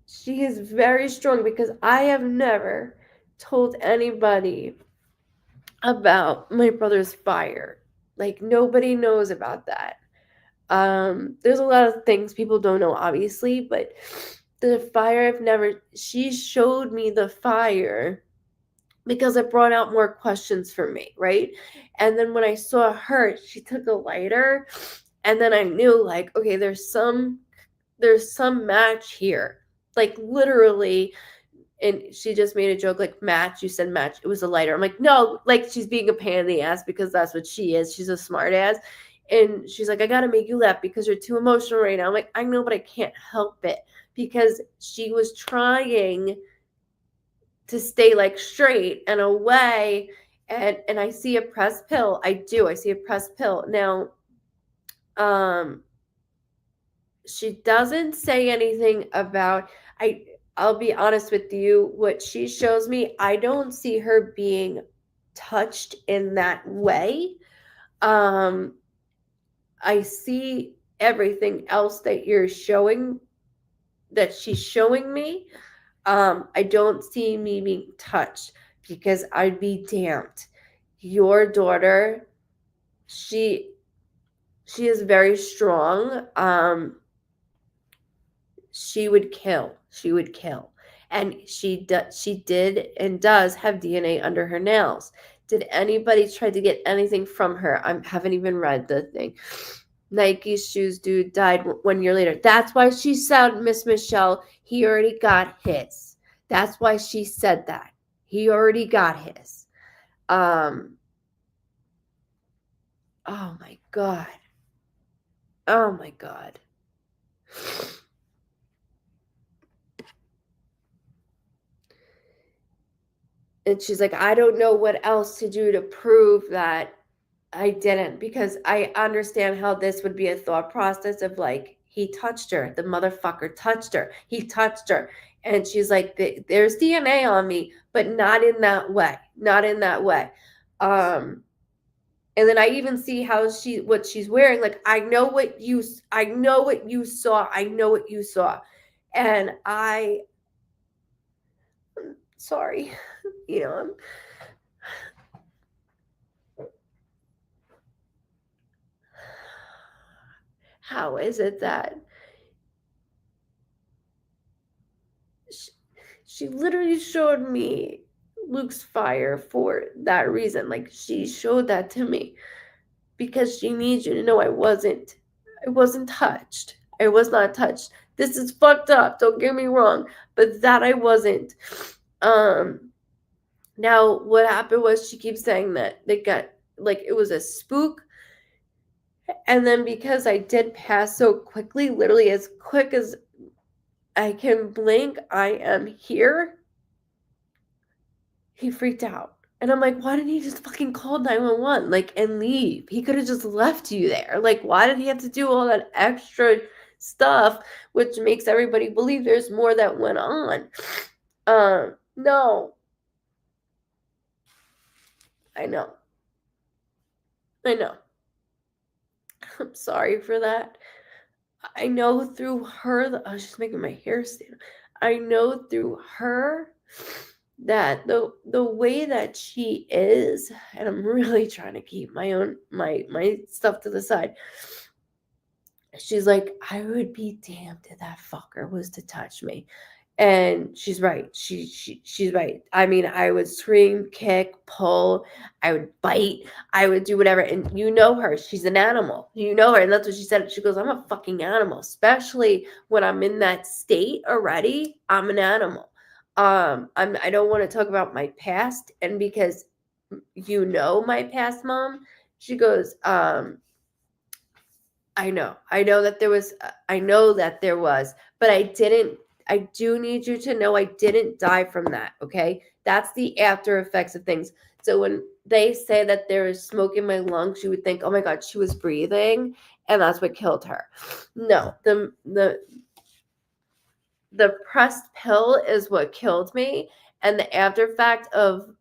She is very strong, because I have never told anybody about my brother's fire. Like, nobody knows about that. There's a lot of things people don't know, obviously, but the fire, she showed me the fire because it brought out more questions for me, right? And then when I saw her, she took a lighter, and then I knew, like, okay, there's some match here. Like, literally. And she just made a joke, like, match, you said match, it was a lighter. I'm like, no, like, she's being a pain in the ass, because that's what she is. She's a smart ass. And she's like, I gotta make you laugh because you're too emotional right now. I'm like, I know, but I can't help it, because she was trying to stay, like, straight and away. And I see a pressed pill. I see a pressed pill. Now, she doesn't say anything about, I'll be honest with you, what she shows me, I don't see her being touched in that way. I see everything else that she's showing me. I don't see me being touched, because I'd be damned. Your daughter, she is very strong. She would kill. And she did and does have DNA under her nails. Did anybody try to get anything from her? I haven't even read the thing. Nike shoes dude died 1 year later. That's why she said, Miss Michelle, he already got his. That's why she said that. He already got his. Oh my God. Oh my God. And she's like, I don't know what else to do to prove that I didn't, because I understand how this would be a thought process of, like, he touched her. The motherfucker touched her. He touched her. And she's like, there's DNA on me, but not in that way. Not in that way. And then I even see what she's wearing. Like, I know what you saw. I know what you saw. And sorry, how is it that She literally showed me Luke's fire for that reason. Like, she showed that to me because she needs you to know I wasn't touched. I was not touched. This is fucked up, don't get me wrong, but that I wasn't. Now what happened was she keeps saying that they got, like, it was a spook, and then because I did pass so quickly, literally as quick as I can blink, I am here, he freaked out. And I'm like, why didn't he just fucking call 911, like, and leave? He could have just left you there. Like, why did he have to do all that extra stuff, which makes everybody believe there's more that went on? No. I know. I'm sorry for that. I know through her, I was just making my hair stand. I know through her that the way that she is, and I'm really trying to keep my stuff to the side. She's like, I would be damned if that fucker was to touch me. And she's right. She's right. I mean, I would scream, kick, pull, I would bite, I would do whatever. And you know her, she's an animal. You know her, and that's what she said. She goes, I'm a fucking animal, especially when I'm in that state already. I'm an animal. I don't want to talk about my past, and because you know my past, Mom. She goes, I know that there was, but I do need you to know I didn't die from that, okay? That's the after effects of things. So when they say that there is smoke in my lungs, you would think, oh my God, she was breathing, and that's what killed her. No, the pressed pill is what killed me, and the after effect of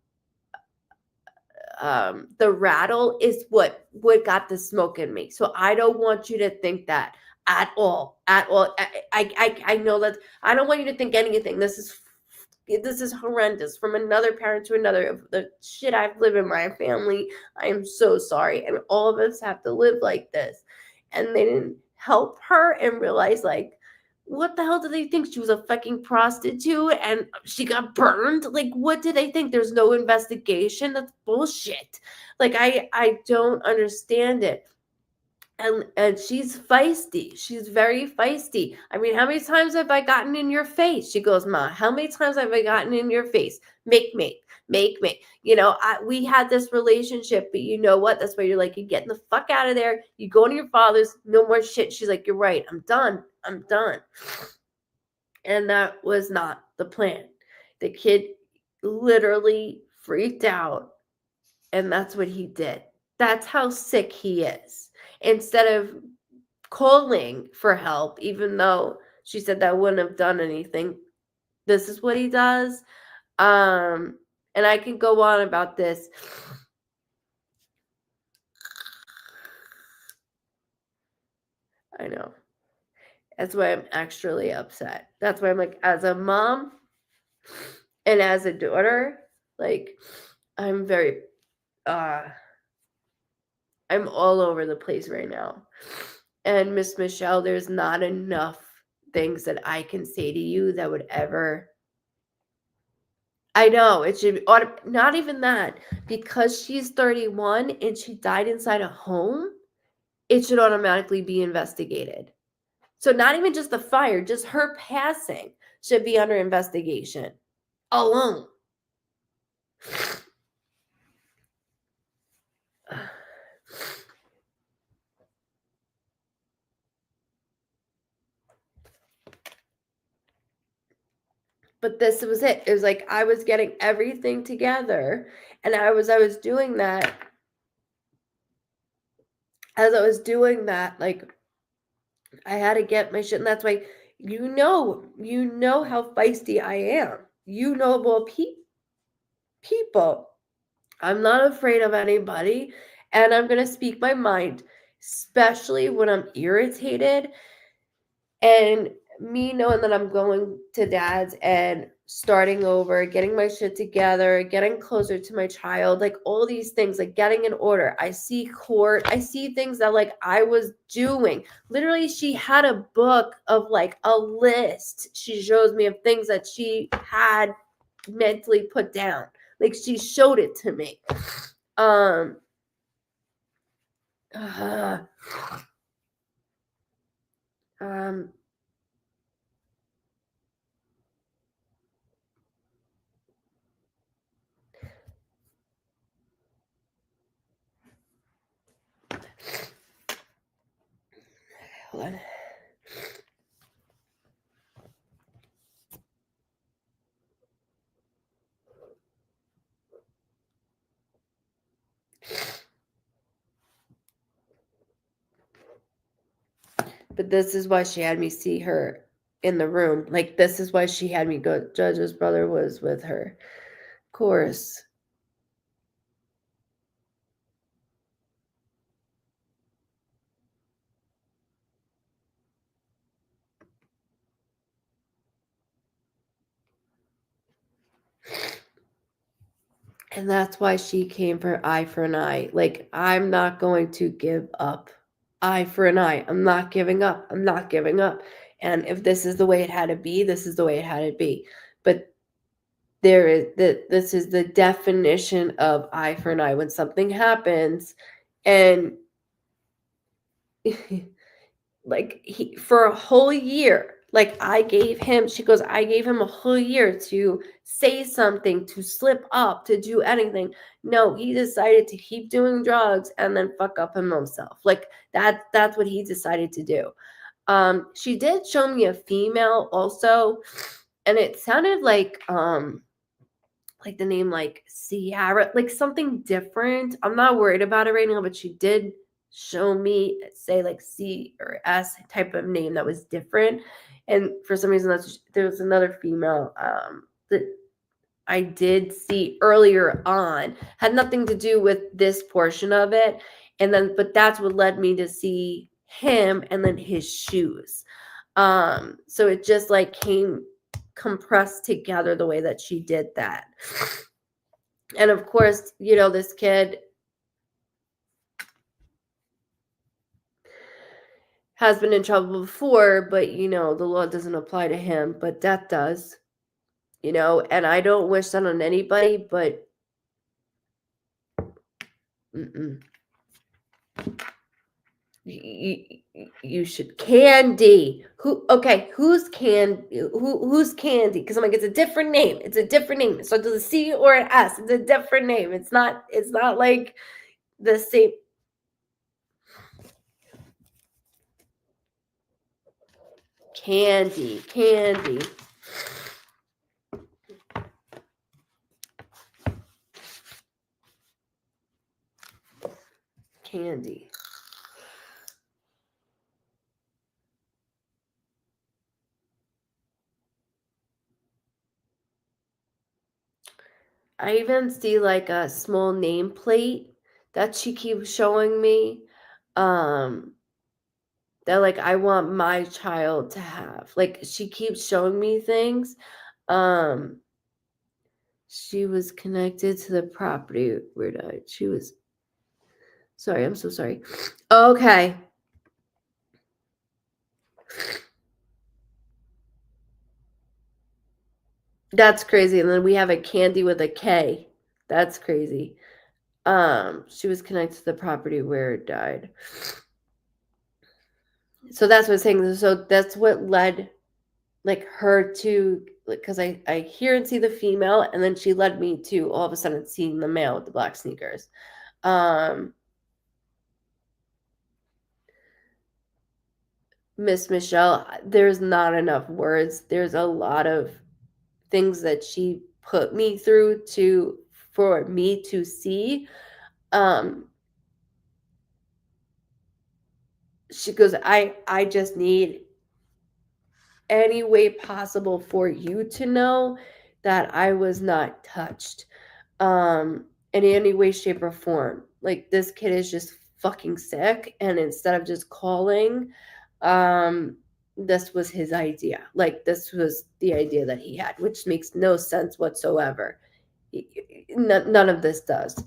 the rattle is what got the smoke in me. So I don't want you to think that at all. I know that I don't want you to think anything. This is horrendous from another parent to another. Of the shit I've lived in my family, I am so sorry, and all of us have to live like this. And they didn't help her and realize, like, what the hell did they think? She was a fucking prostitute and she got burned? Like, what did they think? There's no investigation? That's bullshit. Like, I don't understand it. And she's feisty. She's very feisty. I mean, how many times have I gotten in your face? She goes, Ma, how many times have I gotten in your face? Make me. You know, we had this relationship, but you know what? That's why you're like, you're getting the fuck out of there. You go to your father's, no more shit. She's like, you're right. I'm done. And that was not the plan. The kid literally freaked out, and that's what he did. That's how sick he is. Instead of calling for help, even though she said that wouldn't have done anything, this is what he does. And I can go on about this. I know. That's why I'm extremely upset. That's why I'm like, as a mom and as a daughter, like, I'm very, I'm all over the place right now. And Miss Michelle, there's not enough things that I can say to you that would ever, I know, it should be, not even that, because she's 31 and she died inside a home, it should automatically be investigated. So not even just the fire, just her passing should be under investigation alone. But this was it. It was like I was getting everything together, and as I was doing that, like, I had to get my shit, and that's why you know how feisty I am. You know about people. I'm not afraid of anybody, and I'm gonna speak my mind, especially when I'm irritated. And me knowing that I'm going to dad's and starting over, getting my shit together, getting closer to my child, like all these things, like getting in order. I see court, I see things that like I was doing. Literally, she had a book of like a list. She shows me of things that she had mentally put down. Like she showed it to me. Uh, um hold on. But this is why she had me see her in the room. Like, this is why she had me go. Judge's brother was with her. Of course. And that's why she came for eye for an eye. Like, I'm not going to give up. Eye for an eye. I'm not giving up. I'm not giving up. And if this is the way it had to be, this is the way it had to be. But this is the definition of eye for an eye. When something happens and like for a whole year, like she goes, I gave him a whole year to say something, to slip up, to do anything. No, he decided to keep doing drugs and then fuck up himself. Like that's what he decided to do. She did show me a female also, and it sounded like the name like Sierra, like something different. I'm not worried about it right now, but she did show me say like C or S type of name that was different. And for some reason there was another female that I did see earlier on, had nothing to do with this portion of it. And then but that's what led me to see him and then his shoes. So it just like came compressed together the way that she did that. And of course, this kid has been in trouble before, but the law doesn't apply to him, but that does. And I don't wish that on anybody, but you should. Candy. Who's Candy? Because I'm like, it's a different name. It's a different name. So does a C or an S? It's a different name. It's not like the same. Candy. I even see like a small nameplate that she keeps showing me. That like I want my child to have. Like she keeps showing me things. She was connected to the property where died. She was sorry, I'm so sorry. Okay. That's crazy. And then we have a Candy with a K. That's crazy. She was connected to the property where it died. So that's what I'm saying. So that's what led like her to, because I hear and see the female, and then she led me to all of a sudden seeing the male with the black sneakers. Miss Michelle, there's not enough words. There's a lot of things that she put me through for me to see. She goes, I just need any way possible for you to know that I was not touched in any way, shape, or form. Like this kid is just fucking sick, and instead of just calling, this was his idea. Like, this was the idea that he had, which makes no sense whatsoever. None of this does.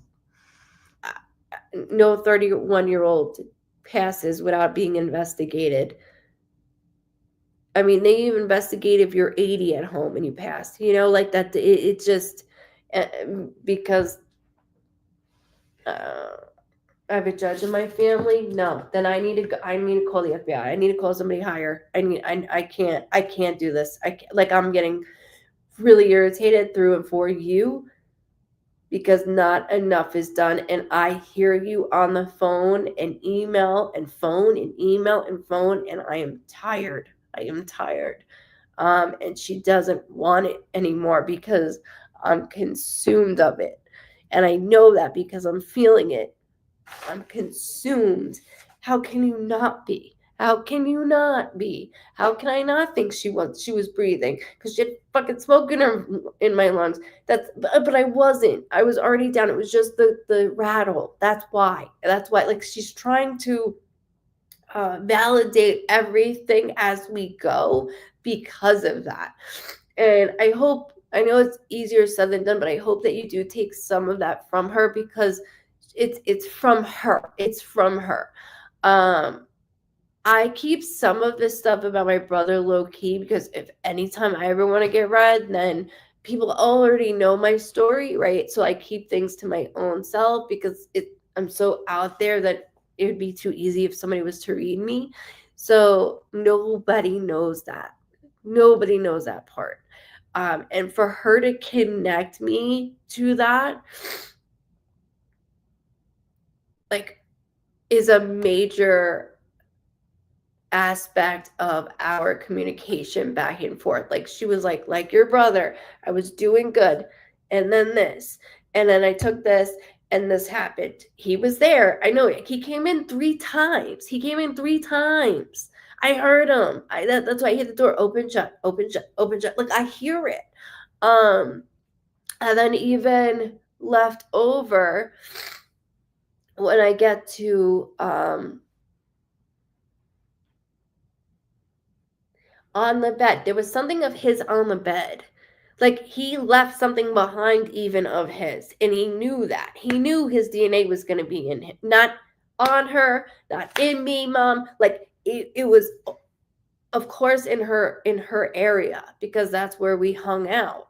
No 31-year-old passes without being investigated. I mean, they even investigate if you're 80 at home and you pass, like that. It just, because I have a judge in my family. No, then I need to go, I need to call the FBI. I need to call somebody higher. I can't do this. I'm getting really irritated through and for you, because not enough is done. And I hear you on the phone and email and phone and email and phone, and I am tired. I am tired. And she doesn't want it anymore because I'm consumed of it. And I know that because I'm feeling it. I'm consumed. How can you not be? How can you not be? How can I not think she was breathing? Because she had fucking smoke in my lungs. But I wasn't. I was already down. It was just the rattle. That's why. Like, she's trying to validate everything as we go because of that. And I know it's easier said than done, but I hope that you do take some of that from her, because it's from her. It's from her. I keep some of this stuff about my brother low key, because if anytime I ever want to get read, then people already know my story, right? So I keep things to my own self, because I'm so out there that it would be too easy if somebody was to read me. So nobody knows that. Nobody knows that part. And for her to connect me to that, like, is a major aspect of our communication back and forth. Like, she was like your brother, I was doing good, and then this, and then I took this, and this happened. He was there. I know he came in 3 times. I heard him. That's why I hit the door. Open, shut, open, shut, open, shut. Like, I hear it. And then even left over, when I get to on the bed, there was something of his on the bed. Like, he left something behind even of his, and he knew that. He knew his DNA was going to be in him, not on her, not in me, Mom. Like, it was, of course, in her area, because that's where we hung out.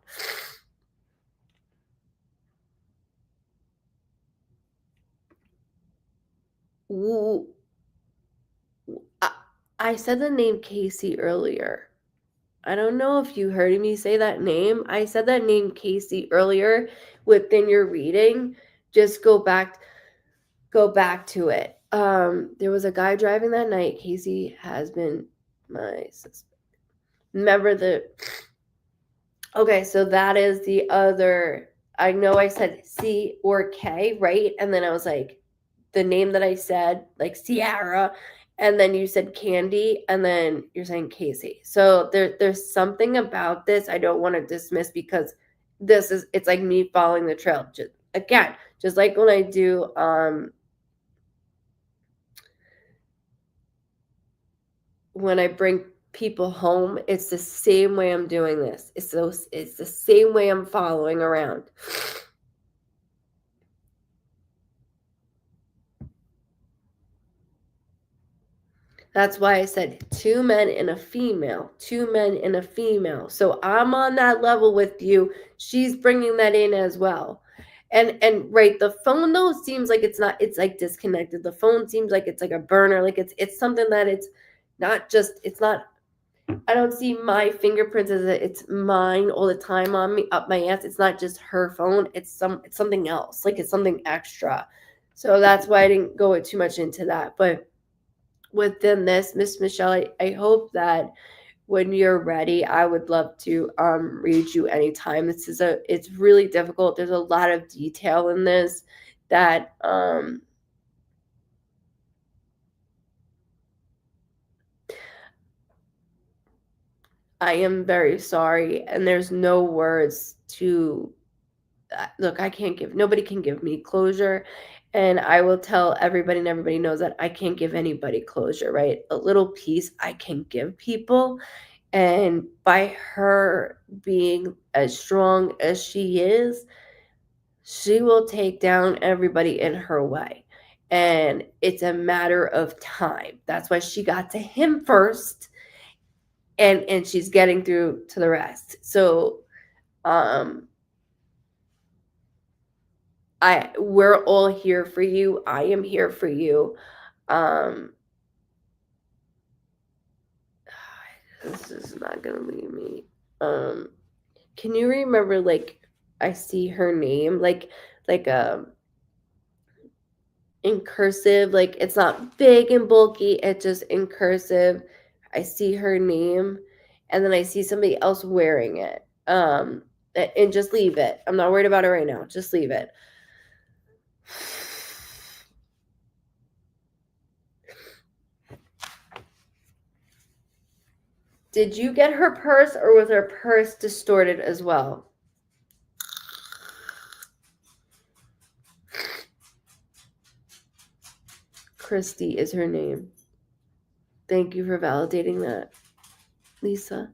I said the name Casey earlier. I don't know if you heard me say that name. I said that name Casey earlier within your reading. Just go back to it. There was a guy driving that night. Casey has been my suspect. Remember okay, so that is the other. I know I said C or K, right? And then I was like, the name that I said, like Sierra, and then you said Candy, and then you're saying Casey. So there's something about this I don't want to dismiss, because it's like me following the trail. Just like when I do when I bring people home, it's the same way I'm doing this. It's the same way I'm following around. That's why I said 2 men and a female, 2 men and a female. So I'm on that level with you. She's bringing that in as well. And right, the phone though seems like it's like disconnected. The phone seems like it's like a burner. Like, it's something that it's not. I don't see my fingerprints as it's mine all the time on me, up my ass. It's not just her phone. It's something else. Like, it's something extra. So that's why I didn't go too much into that. But within this, Miss Michelle, I hope that when you're ready, I would love to read you anytime. It's really difficult. There's a lot of detail in this that I am very sorry, and there's no words to look. Nobody can give me closure, And I will tell everybody, and everybody knows that I can't give anybody closure, right? A little piece I can give people. And by her being as strong as she is, she will take down everybody in her way. And it's a matter of time. That's why she got to him first, and she's getting through to the rest. So we're all here for you. I am here for you. This is not gonna leave me. Can you remember, like, I see her name, like in cursive, like it's not big and bulky, it's just in cursive. I see her name, and then I see somebody else wearing it. And just leave it. I'm not worried about it right now. Just leave it. Did you get her purse, or was her purse distorted as well? Christy is her name. Thank you for validating that, Lisa.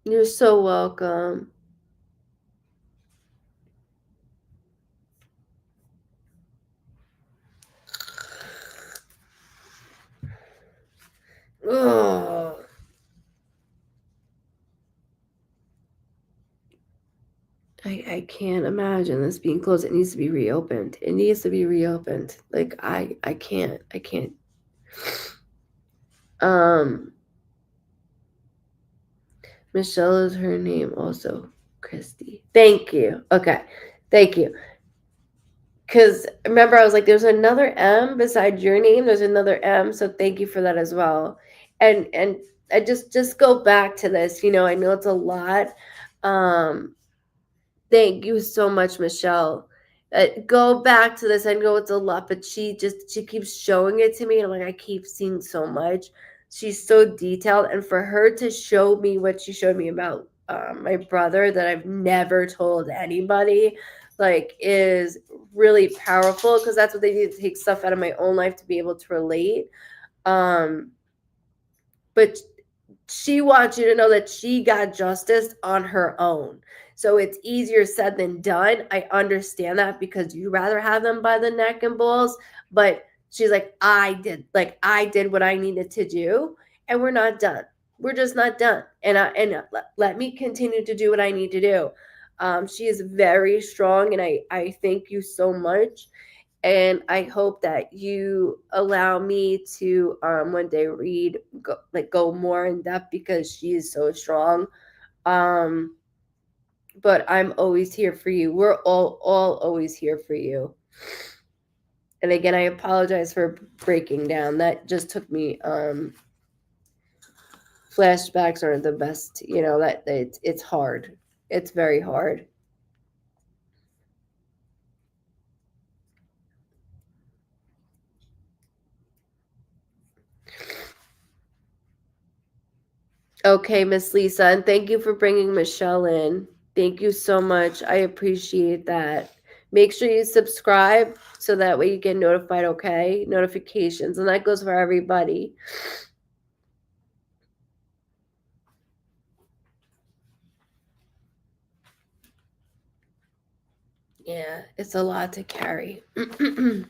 You're so welcome. Oh. I can't imagine this being closed. It needs to be reopened. It needs to be reopened. Like I can't. Michelle is her name also. Christy. Thank you. Okay. Thank you. Because remember, I was like, there's another M beside your name. There's another M. So thank you for that as well. And I just go back to this. You know, I know it's a lot. Thank you so much, Michelle. Go back to this. I know it's a lot, but she keeps showing it to me, and I'm like, I keep seeing so much. She's so detailed, and for her to show me what she showed me about my brother that I've never told anybody, like, is really powerful, because that's what they need to take stuff out of my own life to be able to relate. But she wants you to know that she got justice on her own. So it's easier said than done. I understand that, because you rather have them by the neck and balls. But she's like, I did what I needed to do, and we're not done. We're just not done. And let me continue to do what I need to do. She is very strong, and I thank you so much. And I hope that you allow me to one day go more in depth, because she is so strong. But I'm always here for you. We're all always here for you. And again, I apologize for breaking down. That just took me flashbacks aren't the best, that it's hard. It's very hard. Okay, Miss Lisa, and thank you for bringing Michelle in. Thank you so much. I appreciate that. Make sure you subscribe so that way you get notified, okay? Notifications, and that goes for everybody. Yeah, it's a lot to carry. It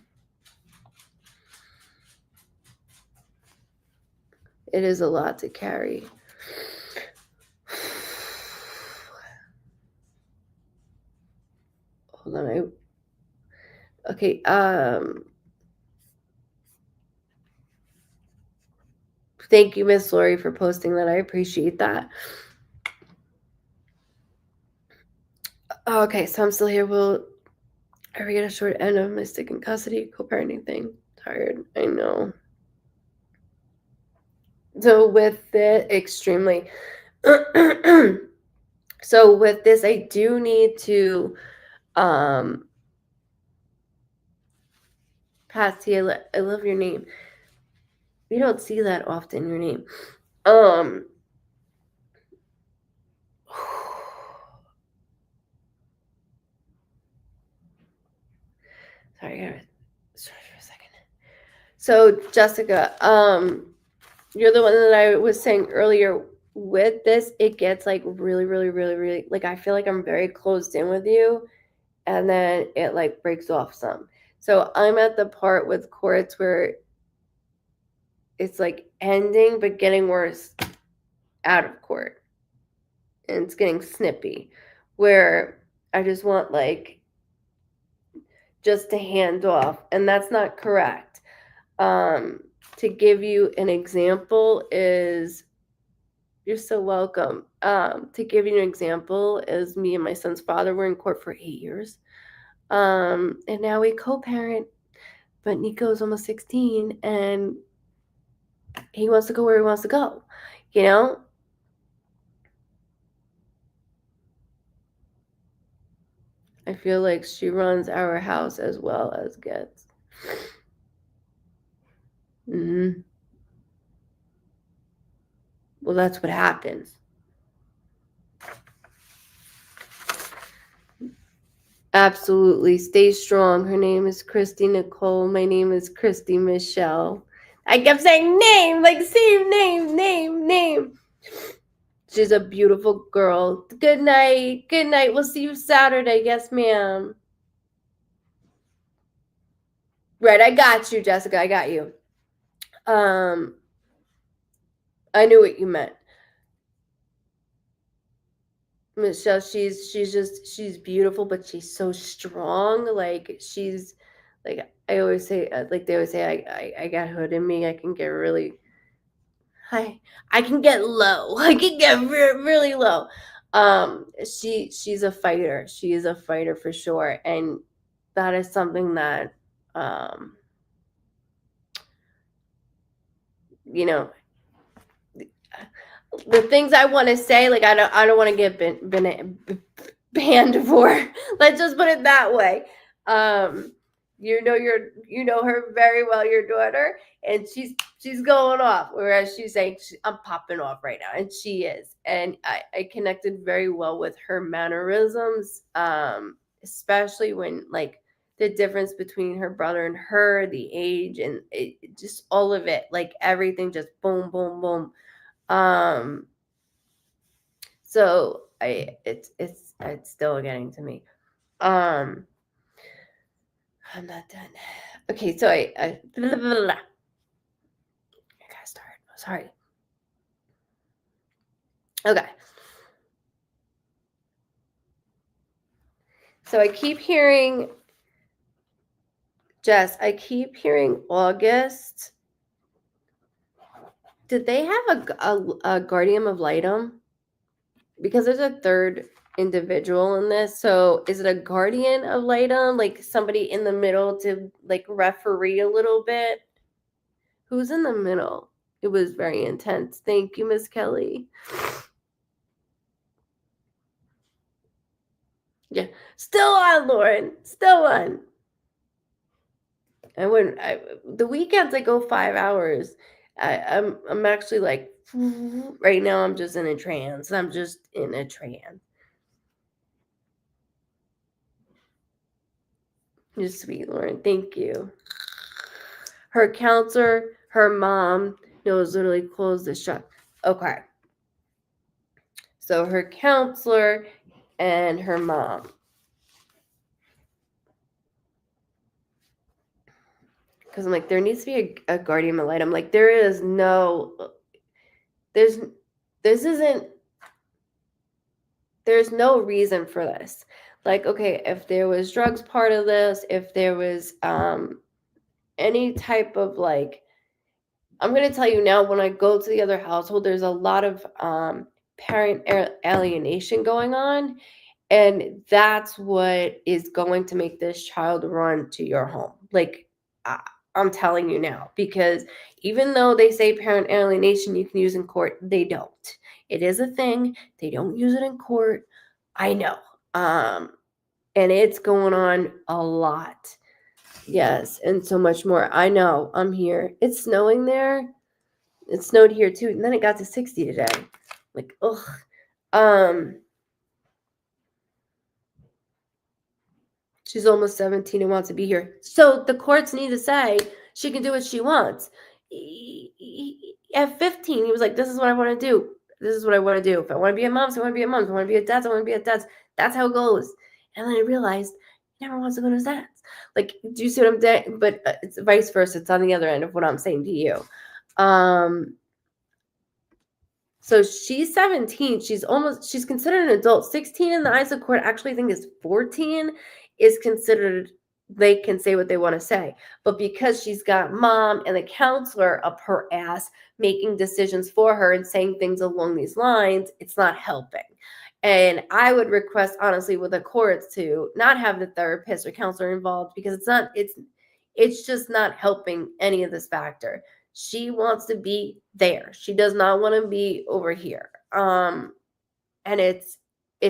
is a lot to carry. Hold on. Okay, thank you, Miss Lori, for posting that. I appreciate that. Okay, so I'm still here. Will I ever get a short end of my stick in custody co-parenting thing? Tired. I know. So with it, extremely. So with this, I do need to Patsy, I love your name. We don't see that often, your name. Sorry, I gotta stretch for a second. So, Jessica, you're the one that I was saying earlier. With this, it gets like really, really, really, really, like I feel like I'm very closed in with you, and then it like breaks off some. So I'm at the part with courts where it's like ending but getting worse out of court, and it's getting snippy, where I just want like just to hand off, and that's not correct. To give you an example is, you're so welcome. To give you an example is, me and my son's father were in court for 8 years. And now we co-parent, but Nico's almost 16 and he wants to go where he wants to go, you know? I feel like she runs our house as well as gets. Well, that's what happens. Absolutely. Stay strong. Her name is Christy Nicole. My name is Christy Michelle. I kept saying name, like same name. She's a beautiful girl. Good night. Good night. We'll see you Saturday. Yes, ma'am. Right, I got you, Jessica. I got you. I knew what you meant. Michelle, she's beautiful, but she's so strong. Like she's like, I always say, like they always say, I got hood in me. I can get really high. I can get low. I can get really low. She's a fighter. She is a fighter for sure, and that is something that you know, the things I want to say, like I don't want to get banned for. Let's just put it that way. You know her very well, your daughter, and she's going off. Whereas she's saying, I'm popping off right now, and she is. And I connected very well with her mannerisms, especially when like the difference between her brother and her, the age, and just all of it, like everything, just boom, boom, boom. So it's still getting to me. I'm not done. Okay, so I gotta start. Sorry. Okay. So I keep hearing, Jess, I keep hearing August. Did they have a guardian of lightum? Because there's a third individual in this. So is it a guardian of lightum, like somebody in the middle to like referee a little bit? Who's in the middle? It was very intense. Thank you, Miss Kelly. Yeah, still on, Lauren. Still on. The weekends I go 5 hours. I'm actually like, right now I'm just in a trance. I'm just in a trance. You're sweet, Lauren. Thank you. Her counselor, her mom, knows literally close the shop. Okay. So her counselor and her mom. Because I'm like, there needs to be a guardian ad litem. Like, there's no reason for this. Like, okay, if there was drugs part of this, if there was any type of like, I'm going to tell you now, when I go to the other household, there's a lot of parent alienation going on. And that's what is going to make this child run to your home. Like, I'm telling you now, because even though they say parent alienation you can use in court, they don't. It is a thing. They don't use it in court. I know. And it's going on a lot. Yes, and so much more. I know. I'm here. It's snowing there. It snowed here too, and then it got to 60 today. Like, ugh. She's almost 17 and wants to be here. So the courts need to say she can do what she wants. At 15, he was like, this is what I want to do. This is what I want to do. If I want to be a mom, so I want to be a mom. If I want to be a dad, so I want to be a dad. That's how it goes. And then I realized he never wants to go to his dad's. Like, do you see what I'm saying? But it's vice versa. It's on the other end of what I'm saying to you. So she's 17. She's considered an adult. 16 in the eyes of court, actually, I think is 14 is considered, they can say what they want to say. But because she's got mom and the counselor up her ass making decisions for her and saying things along these lines, it's not helping. And I would request, honestly, with the courts to not have the therapist or counselor involved, because it's just not helping any of this factor. She wants to be there. She does not want to be over here. And it's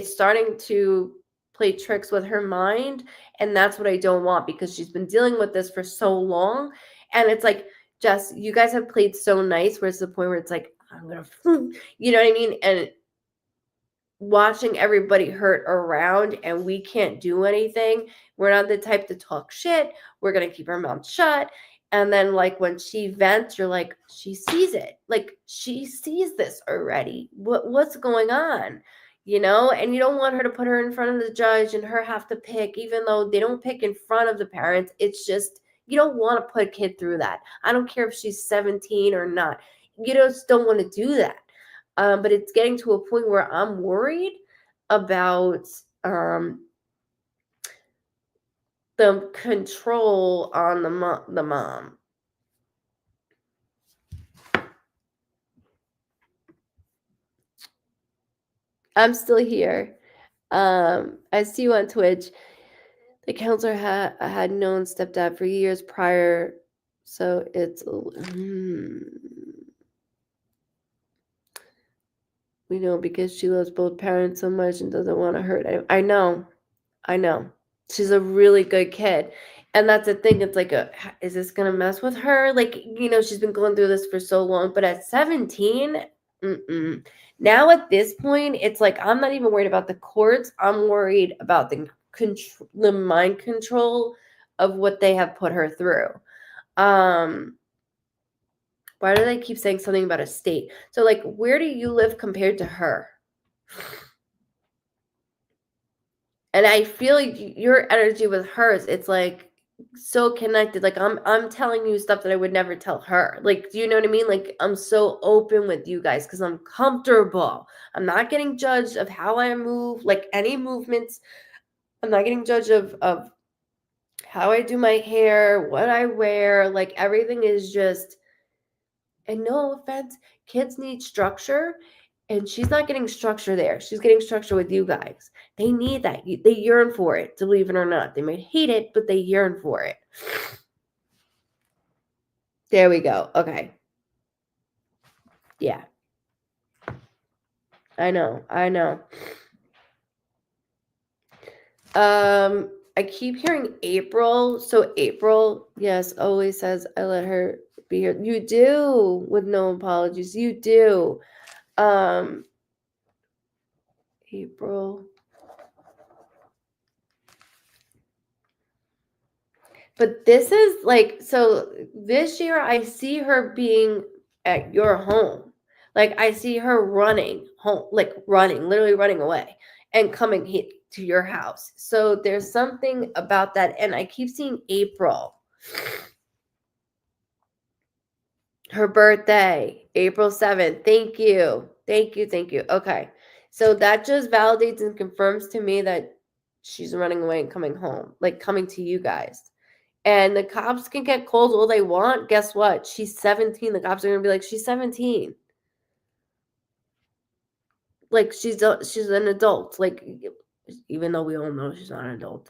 starting to play tricks with her mind, and that's what I don't want, because she's been dealing with this for so long. And it's like, Jess, you guys have played so nice where it's the point where it's like, I'm gonna, you know what I mean? And watching everybody hurt around and we can't do anything. We're not the type to talk shit. We're gonna keep our mouth shut. And then, like, when she vents, you're like, she sees it. Like, she sees this already. What's going on? You know? And you don't want her to put her in front of the judge and her have to pick, even though they don't pick in front of the parents. It's just, you don't want to put a kid through that. I don't care if she's 17 or not. You just don't want to do that. But it's getting to a point where I'm worried about the control on the mom. I'm still here. I see you on Twitch. The counselor had known stepdad for years prior, so it's we know, because she loves both parents so much and doesn't want to hurt. I know. She's a really good kid. And that's the thing. It's like, is this going to mess with her? Like, you know, she's been going through this for so long. But at 17, now at this point, it's like, I'm not even worried about the courts. I'm worried about the mind control of what they have put her through. Why do they keep saying something about a state? So, like, where do you live compared to her? And I feel like your energy with hers, it's like so connected. Like, I'm telling you stuff that I would never tell her. Like, do you know what I mean? Like, I'm so open with you guys because I'm comfortable. I'm not getting judged of how I move, like any movements. I'm not getting judged of how I do my hair, what I wear. Like, everything is just, and no offense, kids need structure. And she's not getting structure there. She's getting structure with you guys. They need that. They yearn for it, believe it or not. They might hate it, but they yearn for it. There we go. Okay. Yeah. I know. I keep hearing April. So April, yes, always says I let her be here. You do, with no apologies. You do. April. But this is like, so this year I see her being at your home. Like, I see her running home, like literally running away and coming to your house. So there's something about that. And I keep seeing April. Her birthday, April 7th. Thank you. Okay. So that just validates and confirms to me that she's running away and coming home, like coming to you guys. And the cops can get cold all they want. Guess what? She's 17. The cops are going to be like, she's 17. Like, she's an adult. Like, even though we all know she's not an adult.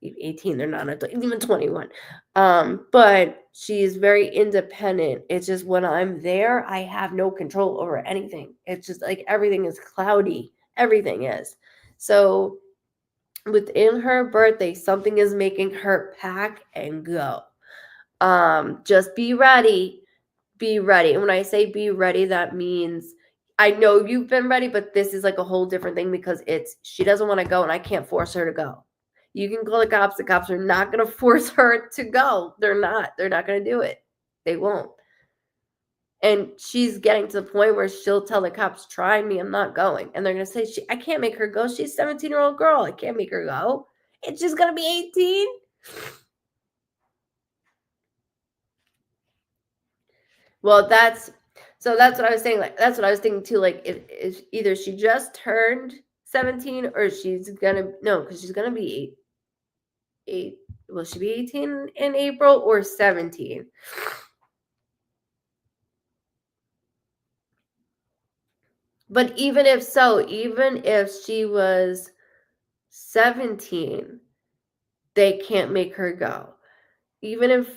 18, they're not an adult. Even 21. But she's very independent. It's just when I'm there, I have no control over anything. It's just like everything is cloudy. Everything is. So within her birthday, something is making her pack and go. Just be ready. be ready. And when I say be ready, that means I know you've been ready, but this is like a whole different thing because she doesn't want to go and I can't force her to go. You can call the cops. The cops are not going to force her to go. They're not going to do it. They won't. And she's getting to the point where she'll tell the cops, try me, I'm not going. And they're going to say, I can't make her go. She's a 17-year-old girl. I can't make her go. It's just going to be 18. Well, that's what I was saying. Like, that's what I was thinking too. Like, if either she just turned 17 or she's gonna because she's gonna be eight. Will she be 18 in April or 17? But even if so, even if she was 17, they can't make her go. Even if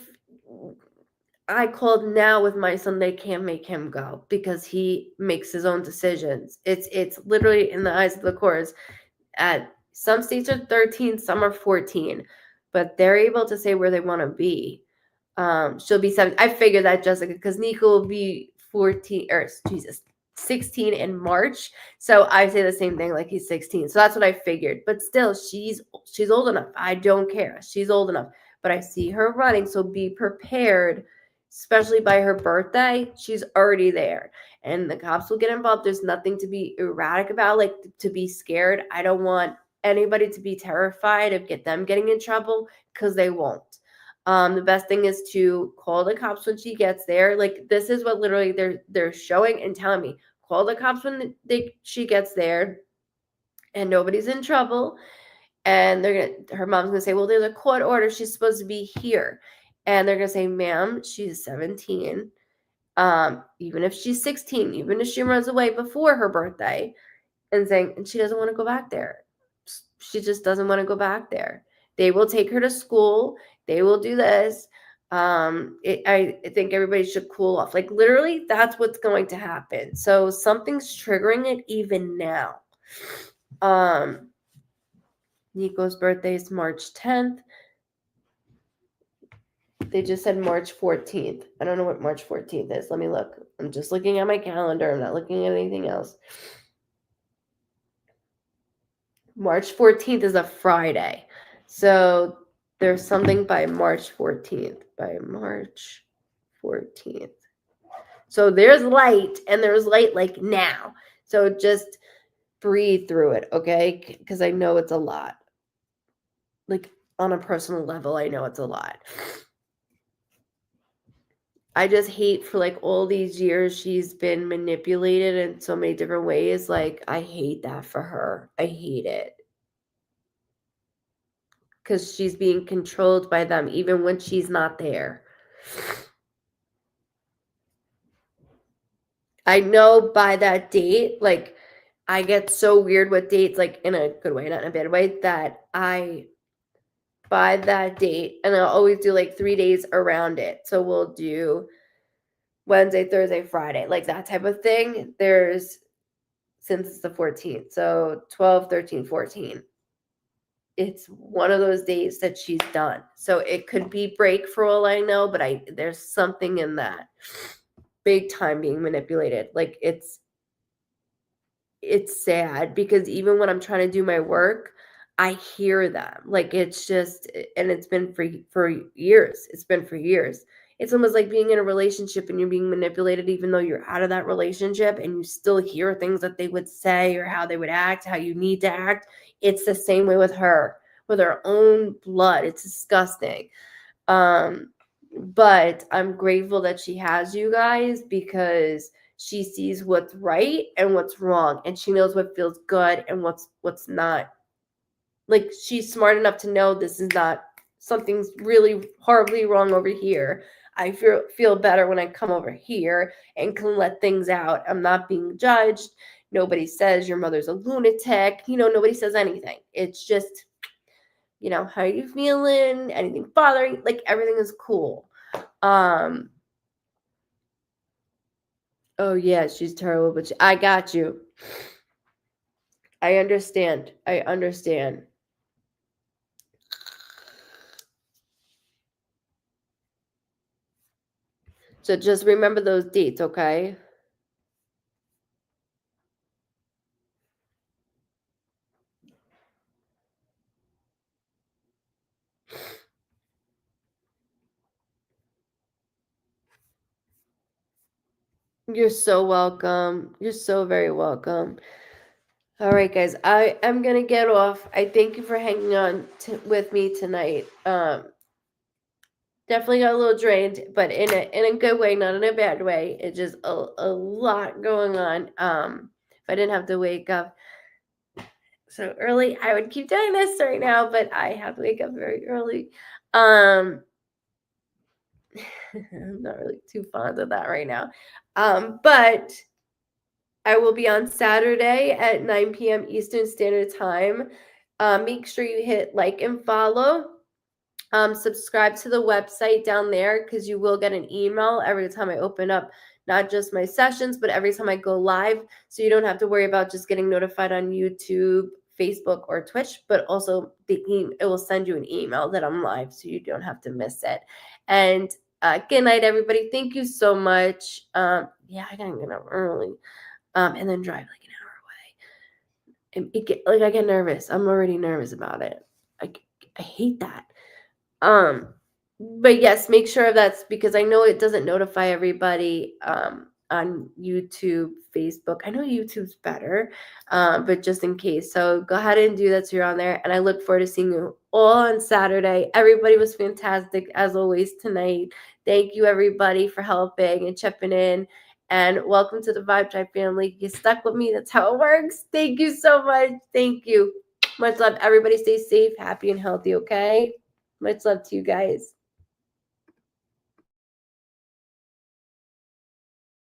I called now with my son, they can't make him go because he makes his own decisions. It's literally in the eyes of the courts. At some states are 13, some are 14, but they're able to say where they want to be. She'll be 7. I figured that, Jessica, because Nico will be 16 in March. So I say the same thing, like he's 16. So that's what I figured. But still, she's old enough. I don't care. She's old enough. But I see her running, so be prepared, especially by her birthday. She's already there. And the cops will get involved. There's nothing to be erratic about, like to be scared. I don't want anybody to be terrified of them getting in trouble because they won't. The best thing is to call the cops when she gets there. Like, this is what literally they're showing and telling me. Call the cops when she gets there and nobody's in trouble. And her mom's gonna say, well, there's a court order. She's supposed to be here. And they're gonna say, ma'am, she's 17. Even if she's 16, even if she runs away before her birthday, and she doesn't want to go back there. She just doesn't want to go back there. They will take her to school. They will do this. I think everybody should cool off. Like, literally, that's what's going to happen. So something's triggering it even now. Nico's birthday is March 10th. They just said March 14th. I don't know what March 14th is. Let me look. I'm just looking at my calendar. I'm not looking at anything else. March 14th is a Friday. So there's something by March 14th. By March 14th. So there's light, and there's light like now. So just breathe through it, okay? Because I know it's a lot. Like, on a personal level, I know it's a lot. I just hate for like all these years she's been manipulated in so many different ways. Like, I hate that for her. I hate it. Because she's being controlled by them even when she's not there. I know by that date, like, I get so weird with dates, like in a good way, not in a bad way, that by that date, and I'll always do like 3 days around it. So we'll do Wednesday, Thursday, Friday, like that type of thing. Since it's the 14th, so 12, 13, 14. It's one of those days that she's done. So it could be break for all I know, but there's something in that. Big time being manipulated. Like, it's sad because even when I'm trying to do my work, I hear them. Like, it's just, and it's been for years. It's been for years. It's almost like being in a relationship and you're being manipulated even though you're out of that relationship, and you still hear things that they would say or how they would act, how you need to act. It's the same way with her own blood. It's disgusting. But I'm grateful that she has you guys because she sees what's right and what's wrong, and she knows what feels good and what's not. Like, she's smart enough to know this is not, something's really horribly wrong over here. I feel better when I come over here and can let things out. I'm not being judged. Nobody says your mother's a lunatic. Nobody says anything. It's just, how are you feeling? Anything bothering? Like, everything is cool. Oh yeah, she's terrible, but I got you. I understand. So just remember those dates, okay? You're so welcome. You're so very welcome. All right, guys, I am gonna get off. I thank you for hanging on with me tonight. Definitely got a little drained, but in a good way, not in a bad way. It's just a lot going on. If I didn't have to wake up so early, I would keep doing this right now, but I have to wake up very early. I'm not really too fond of that right now. But I will be on Saturday at 9 p.m. Eastern Standard Time. Make sure you hit like and follow. Subscribe to the website down there because you will get an email every time I open up not just my sessions, but every time I go live. So you don't have to worry about just getting notified on YouTube, Facebook, or Twitch, but also it will send you an email that I'm live so you don't have to miss it. And good night, everybody. Thank you so much. Yeah, I gotta get up early. And then drive like an hour away. And I get nervous. I'm already nervous about it. I hate that. But yes, make sure that's because I know it doesn't notify everybody on YouTube, Facebook. I know YouTube's better, but just in case. So go ahead and do that so you're on there. And I look forward to seeing you all on Saturday. Everybody was fantastic as always tonight. Thank you everybody for helping and chipping in. And welcome to the Vibe Tribe family. You stuck with me. That's how it works. Thank you so much. Thank you. Much love. Everybody stay safe, happy, and healthy, okay? Much love to you guys.